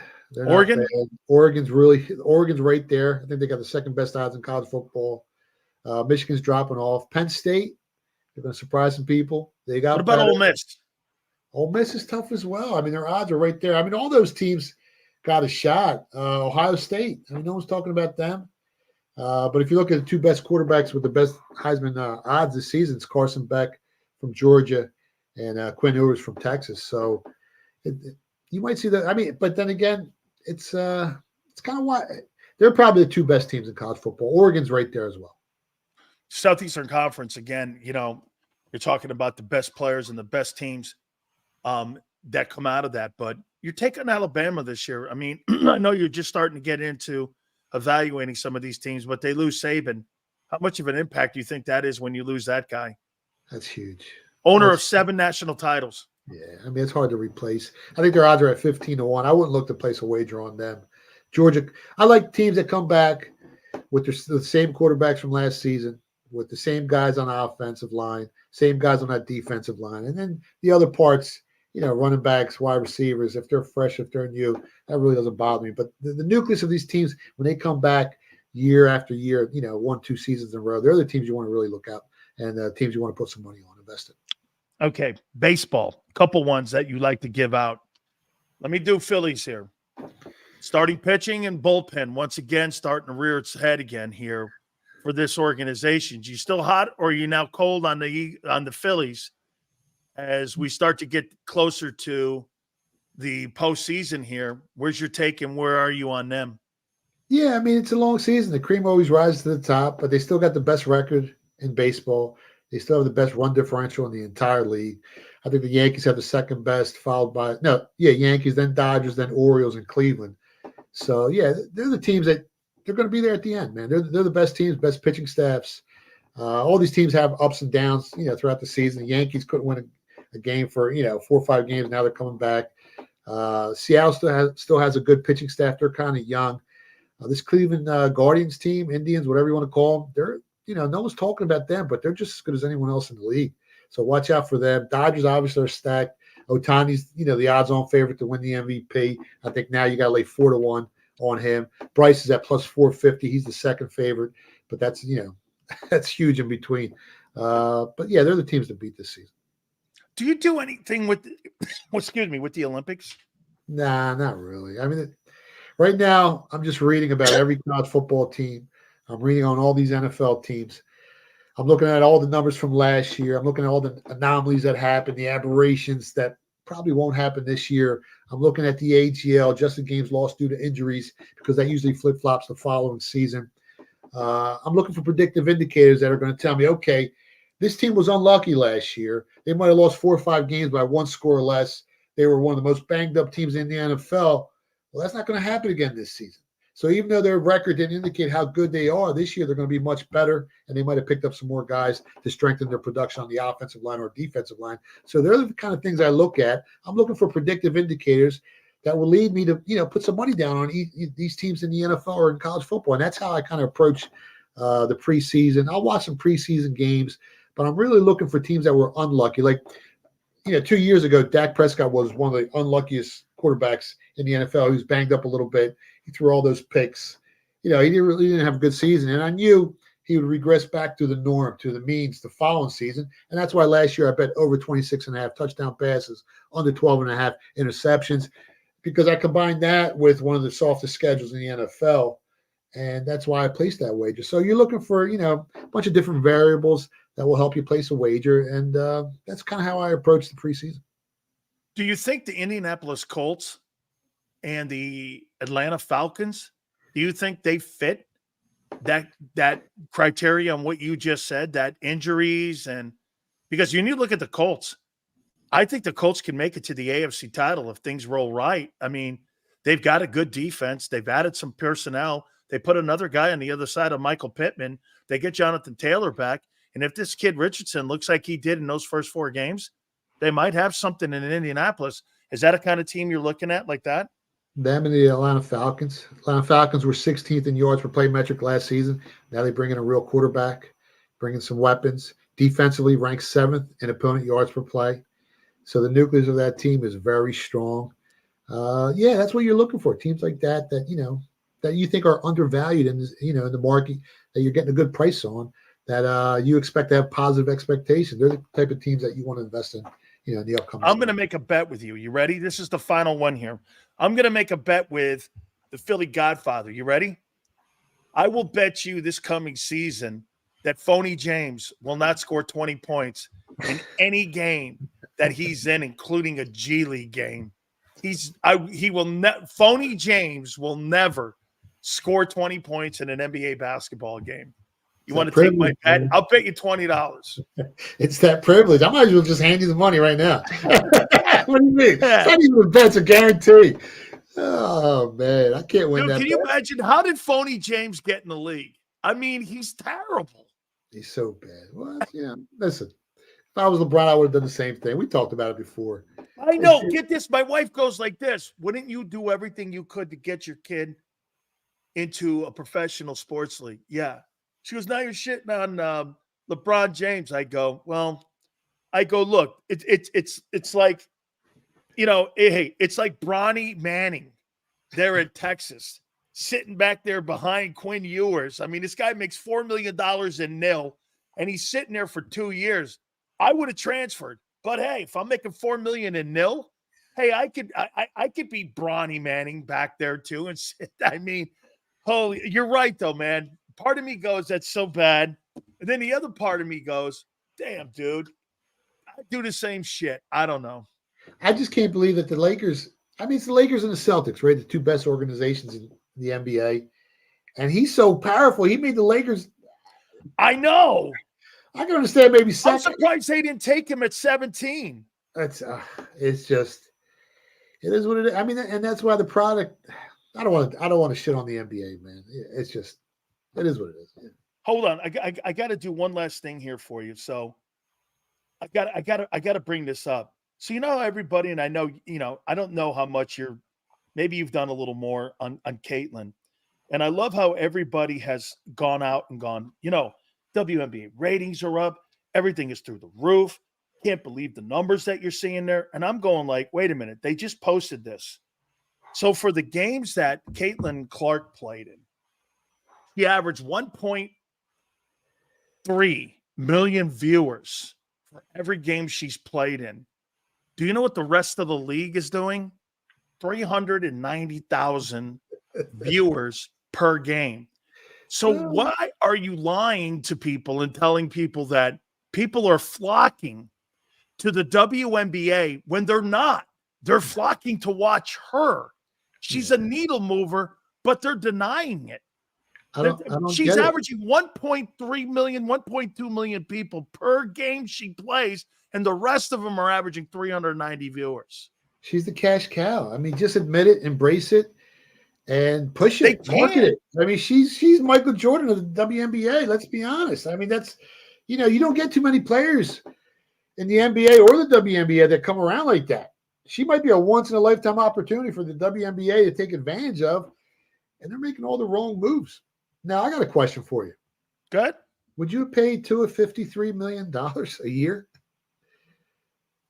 Oregon? Oregon's right there. I think they got the second best odds in college football. Michigan's dropping off. Penn State, they're going to surprise some people. What about Ole Miss? Ole Miss is tough as well. I mean, their odds are right there. I mean, all those teams got a shot. Ohio State, I mean, no one's talking about them. But if you look at the two best quarterbacks with the best Heisman odds this season, it's Carson Beck from Georgia and Quinn Ewers from Texas. So you might see that. I mean, but then again, it's kind of why they're probably the two best teams in college football. Oregon's right there as well. Southeastern Conference, again, you're talking about the best players and the best teams that come out of that. But you're taking Alabama this year. I mean, I know you're just starting to get into evaluating some of these teams, but they lose Saban. How much of an impact do you think that is when you lose that guy? That's huge. Owner of 7 national titles. Yeah, I mean, it's hard to replace. I think their odds are at 15-1. I wouldn't look to place a wager on them. Georgia, I like teams that come back with the same quarterbacks from last season, with the same guys on the offensive line, same guys on that defensive line. And then the other parts, running backs, wide receivers, if they're fresh, if they're new, that really doesn't bother me. But the nucleus of these teams, when they come back year after year, 1-2 seasons in a row, they're the teams you want to really look at and teams you want to put some money on, invest in. Okay, baseball. Couple ones that you like to give out. Let me do Phillies here. Starting pitching and bullpen once again starting to rear its head again here for this organization. You still hot, or are you now cold on the Phillies as we start to get closer to the postseason here? Where's your take and where are you on them? Yeah, I mean, it's a long season. The cream always rises to the top, but they still got the best record in baseball. They still have the best run differential in the entire league. I think the Yankees have the second best, followed by Yankees, then Dodgers, then Orioles, and Cleveland. So yeah, they're the teams that they're going to be there at the end, man. They're the best teams, best pitching staffs. All these teams have ups and downs, throughout the season. The Yankees couldn't win a game for 4 or 5 games. Now they're coming back. Seattle still has a good pitching staff. They're kind of young. This Cleveland Guardians team, Indians, whatever you want to call them, they're no one's talking about them, but they're just as good as anyone else in the league. So watch out for them. Dodgers obviously are stacked. Otani's, the odds-on favorite to win the MVP. I think now you got to lay 4-1 on him. Bryce is at plus 450. He's the second favorite, but that's that's huge in between. But yeah, they're the teams that beat this season. Do you do anything with with the Olympics? Nah, not really. I mean, right now I'm just reading about every college football team. I'm reading on all these NFL teams. I'm looking at all the numbers from last year. I'm looking at all the anomalies that happened, the aberrations that probably won't happen this year. I'm looking at the AGL, adjusted games lost due to injuries, because that usually flip-flops the following season. I'm looking for predictive indicators that are going to tell me, okay, this team was unlucky last year. They might have lost 4 or 5 games by 1 score or less. They were one of the most banged-up teams in the NFL. Well, that's not going to happen again this season. So even though their record didn't indicate how good they are, this year they're going to be much better, and they might have picked up some more guys to strengthen their production on the offensive line or defensive line. So they're the kind of things I look at. I'm looking for predictive indicators that will lead me to, put some money down on these teams in the NFL or in college football. And that's how I kind of approach the preseason. I'll watch some preseason games, but I'm really looking for teams that were unlucky. Like, 2 years ago, Dak Prescott was one of the unluckiest quarterbacks in the NFL. He was banged up a little bit. He threw all those picks. He didn't have a good season. And I knew he would regress back to the norm, to the means the following season. And that's why last year I bet over 26.5 touchdown passes, under 12.5 interceptions, because I combined that with one of the softest schedules in the NFL. And that's why I placed that wager. So you're looking for, a bunch of different variables that will help you place a wager. And that's kind of how I approach the preseason. Do you think the Indianapolis Colts and the Atlanta Falcons, do you think they fit that criteria on what you just said, that injuries? And because you need to look at the Colts, I think the Colts can make it to the AFC title if things roll right. I mean, they've got a good defense. They've added some personnel. They put another guy on the other side of Michael Pittman. They get Jonathan Taylor back. And if this kid Richardson looks like he did in those first 4 games, they might have something in Indianapolis. Is that a kind of team you're looking at like that? Them and the Atlanta Falcons. Atlanta Falcons were 16th in yards per play metric last season. Now they bring in a real quarterback, bring in some weapons. Defensively ranked 7th in opponent yards per play. So the nucleus of that team is very strong. That's what you're looking for. Teams like that that you think are undervalued in this, in the market, that you're getting a good price on, that you expect to have positive expectations. They're the type of teams that you want to invest in, in the upcoming I'm going to make a bet with you. You ready? This is the final one here. I'm going to make a bet with the Philly Godfather. You ready? I will bet you this coming season that Phony James will not score 20 points in any game that he's in, including a G League game. Phony James will never score 20 points in an NBA basketball game. You want to take my bet? I'll bet you $20. It's that privilege. I might as well just hand you the money right now. What do you mean? It's not even a bet, it's a guarantee. Oh, man. I can't win that. Can you imagine? How did Phony James get in the league? I mean, he's terrible. He's so bad. Well, listen, if I was LeBron, I would have done the same thing. We talked about it before. I know. Get this. My wife goes like this. Wouldn't you do everything you could to get your kid into a professional sports league? Yeah. She goes, now you're shitting on LeBron James. I go, look, it's like, it's like Bronny Manning there in Texas, sitting back there behind Quinn Ewers. I mean, this guy makes $4 million in nil, and he's sitting there for 2 years. I would have transferred. But hey, if I'm making $4 million in nil, Hey, I could be Bronny Manning back there too. And I mean, holy, you're right though, man. Part of me goes, that's so bad. And then the other part of me goes, damn, dude, I do the same shit. I don't know. I just can't believe that the Lakers, I mean, it's the Lakers and the Celtics, right? The two best organizations in the NBA. And he's so powerful. He made the Lakers. I know. I can understand maybe second. I'm surprised they didn't take him at 17. It's just, it is what it is. I mean, and that's why the product, I don't want to shit on the NBA, man. It's just, it is what it is. Yeah. Hold on. I got to do one last thing here for you. So I got to bring this up. So, everybody, and I know, I don't know how much maybe you've done a little more on Caitlin. And I love how everybody has gone out and gone, WNBA ratings are up. Everything is through the roof. Can't believe the numbers that you're seeing there. And I'm going like, wait a minute. They just posted this. So for the games that Caitlin Clark played in, he averaged 1.3 million viewers for every game she's played in. Do you know what the rest of the league is doing? 390,000 viewers per game. So why are you lying to people and telling people that people are flocking to the WNBA when they're not? They're flocking to watch her. She's a needle mover, but they're denying it. She's averaging 1.3 million, 1.2 million people per game she plays, and the rest of them are averaging 390 viewers. She's the cash cow. I mean, just admit it, embrace it, and push it, market it. I mean, she's Michael Jordan of the WNBA. Let's be honest. I mean, that's, you don't get too many players in the NBA or the WNBA that come around like that. She might be a once-in-a-lifetime opportunity for the WNBA to take advantage of, and they're making all the wrong moves. Now, I got a question for you. Good. Would you have paid Tua $53 million a year?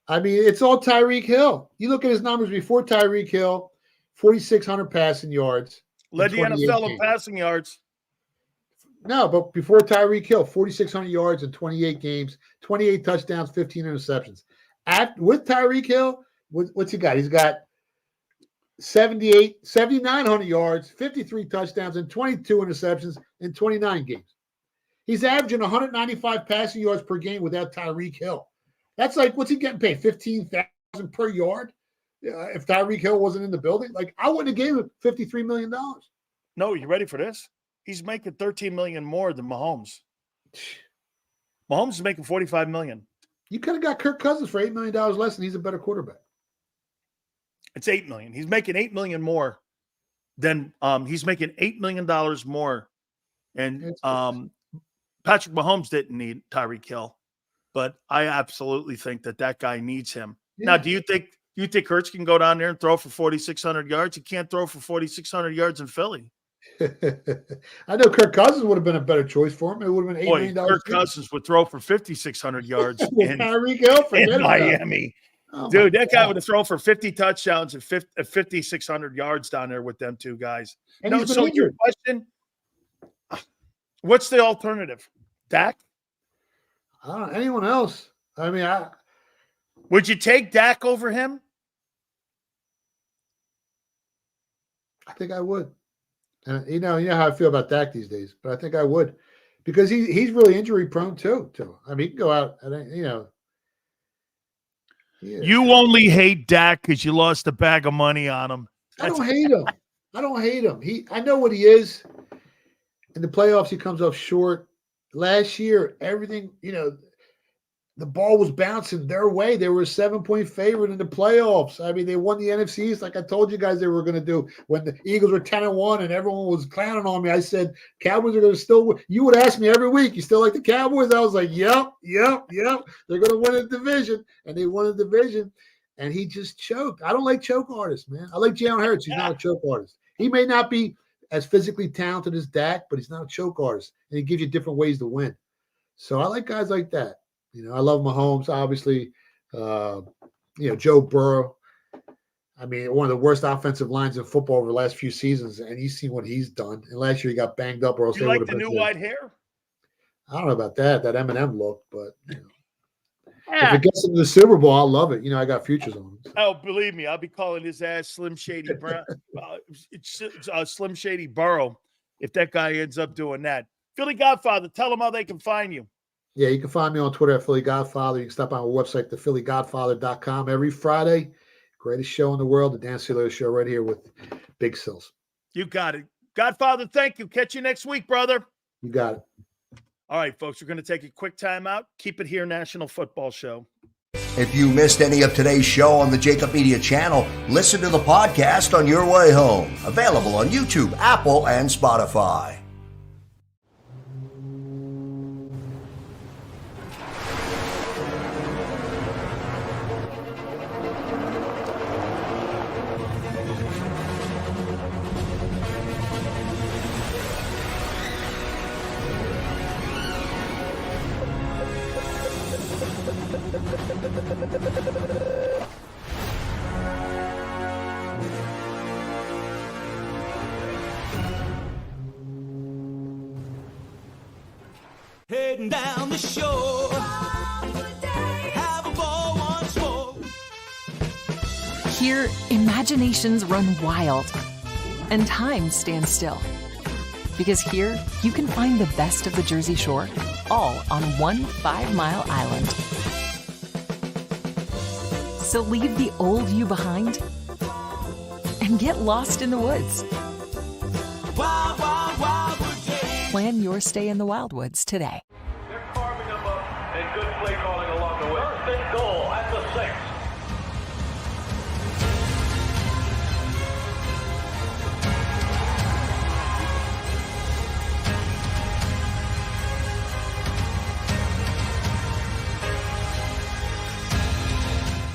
I mean, it's all Tyreek Hill. You look at his numbers before Tyreek Hill, 4,600 passing yards. Led the NFL in passing yards. No, but before Tyreek Hill, 4,600 yards in 28 games, 28 touchdowns, 15 interceptions. With Tyreek Hill, what's he got? He's got 7,900 yards, 53 touchdowns, and 22 interceptions in 29 games. He's averaging 195 passing yards per game without Tyreek Hill. That's like, what's he getting paid? $15,000 per yard? If Tyreek Hill wasn't in the building, like, I wouldn't have gave him $53 million. No, you ready for this? He's making $13 million more than Mahomes. Mahomes is making $45 million. You could have got Kirk Cousins for $8 million less, and he's a better quarterback. It's $8 million. He's making $8 million more than he's making $8 million more. And Patrick Mahomes didn't need Tyreek Hill, but I absolutely think that guy needs him. Yeah. Now, do you think Hurts can go down there and throw for 4,600 yards? He can't throw for 4,600 yards in Philly. I know Kirk Cousins would have been a better choice for him. It would have been $8 million. Kirk Cousins would throw for 5,600 yards in Miami. Oh, dude, that guy would have thrown for 50 touchdowns and 5,600 yards down there with them two guys. And so your question, what's the alternative? Dak? I don't know. Anyone else? I mean, would you take Dak over him? I think I would. And you know how I feel about Dak these days, but I think I would, because he's really injury prone too. I mean, he can go out and Yeah. You only hate Dak because you lost a bag of money on him. I don't hate him. I know what he is. In the playoffs, he comes up short. Last year, everything, the ball was bouncing their way. They were a 7-point favorite in the playoffs. I mean, they won the NFC East like I told you guys they were going to do. When the Eagles were 10-1 and everyone was clowning on me, I said, Cowboys are going to still win. You would ask me every week, you still like the Cowboys? I was like, yep. They're going to win a division. And they won a division. And he just choked. I don't like choke artists, man. I like Jalen Hurts. He's not a choke artist. He may not be as physically talented as Dak, but he's not a choke artist. And he gives you different ways to win. So I like guys like that. I love Mahomes, obviously. Joe Burrow. I mean, one of the worst offensive lines in football over the last few seasons, and you see what he's done. And last year he got banged up, or else you like the new white hair? I don't know about that Eminem look, but if it gets into the Super Bowl, I'll love it. I got futures on him. So. Oh, believe me, I'll be calling his ass Slim Shady Slim Shady Burrow if that guy ends up doing that. Philly Godfather, tell them how they can find you. Yeah, you can find me on Twitter at Philly Godfather. You can stop on our website, thephillygodfather.com, every Friday. Greatest show in the world, the Dan Sileo Show, right here with Big Sills. You got it. Godfather, thank you. Catch you next week, brother. You got it. All right, folks, we're going to take a quick time out. Keep it here, National Football Show. If you missed any of today's show on the JAKIB Media channel, listen to the podcast on your way home. Available on YouTube, Apple, and Spotify. Heading down the shore. Have a ball once more. Here, imaginations run wild and time stands still. Because here, you can find the best of the Jersey Shore, all on one 5-mile island. So leave the old you behind and get lost in the woods. Wild, wild, wildwood day. Plan your stay in the Wildwoods today. They're carving them up and good play calling along the way. First and goal at the 6.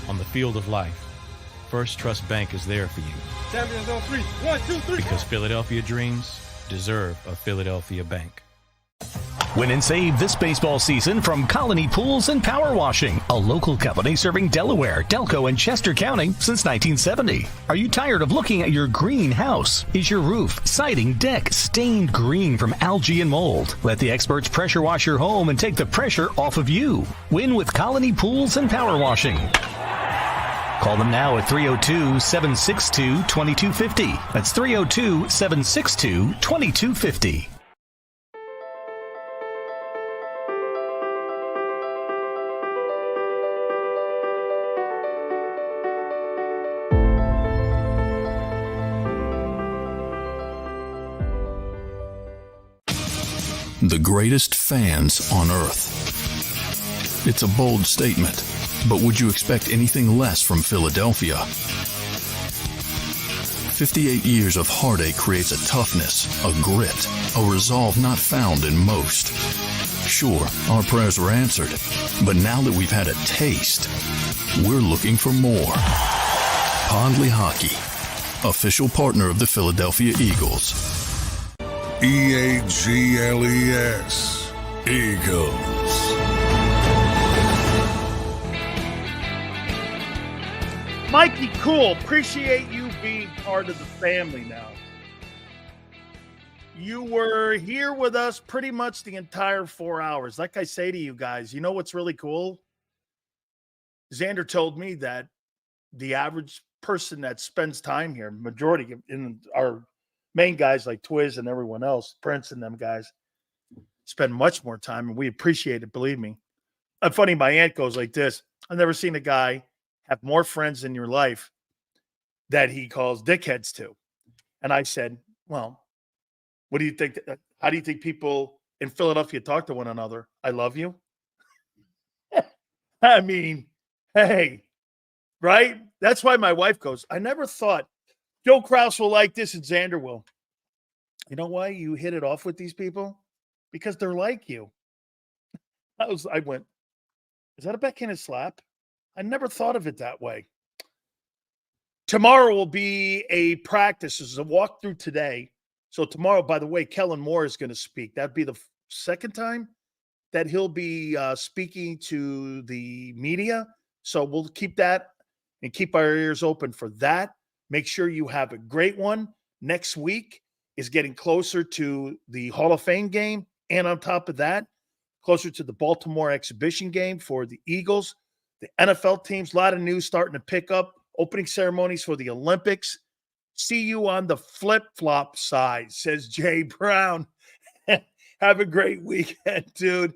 On the field of life, First Trust Bank is there for you. Champions on 3. 1, 2, 3. Because Philadelphia dreams deserve a Philadelphia bank. Win and save this baseball season from Colony Pools and Power Washing, a local company serving Delaware, Delco, and Chester County since 1970. Are you tired of looking at your green house? Is your roof, siding, deck stained green from algae and mold? Let the experts pressure wash your home and take the pressure off of you. Win with Colony Pools and Power Washing. Call them now at 302-762-2250. That's 302-762-2250. The greatest fans on earth. It's a bold statement, but would you expect anything less from Philadelphia? 58 years of heartache creates a toughness, a grit, a resolve not found in most. Sure, our prayers were answered, but now that we've had a taste, we're looking for more. Pondley Hockey, official partner of the Philadelphia Eagles. EAGLES, Eagles. Mikey Cool, appreciate you being part of the family now. You were here with us pretty much the entire 4 hours. Like I say to you guys, you know what's really cool? Xander told me that the average person that spends time here, majority in our main guys like Twiz and everyone else, Prince and them guys, spend much more time, and we appreciate it, believe me. Funny, my aunt goes like this. I've never seen a guy have more friends in your life that he calls dickheads to. And I said, well, what do you think? How do you think people in Philadelphia talk to one another? I love you. I mean, hey, right? That's why my wife goes, I never thought Joe Kraus will like this and Xander will. You know why you hit it off with these people? Because they're like you. I went, is that a backhanded slap? I never thought of it that way. Tomorrow will be a practice. This is a walkthrough today. So tomorrow, by the way, Kellen Moore is going to speak. That'd be the second time that he'll be speaking to the media. So we'll keep that and keep our ears open for that. Make sure you have a great one. Next week is getting closer to the Hall of Fame game. And on top of that, closer to the Baltimore exhibition game for the Eagles. The NFL teams, a lot of news starting to pick up opening ceremonies for the Olympics. See you on the flip-flop side, says Jay Brown. Have a great weekend, dude.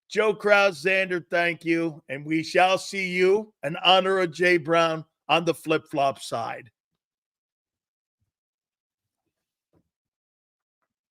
Joe Krause, Xander, thank you. And we shall see you in honor of Jay Brown on the flip-flop side.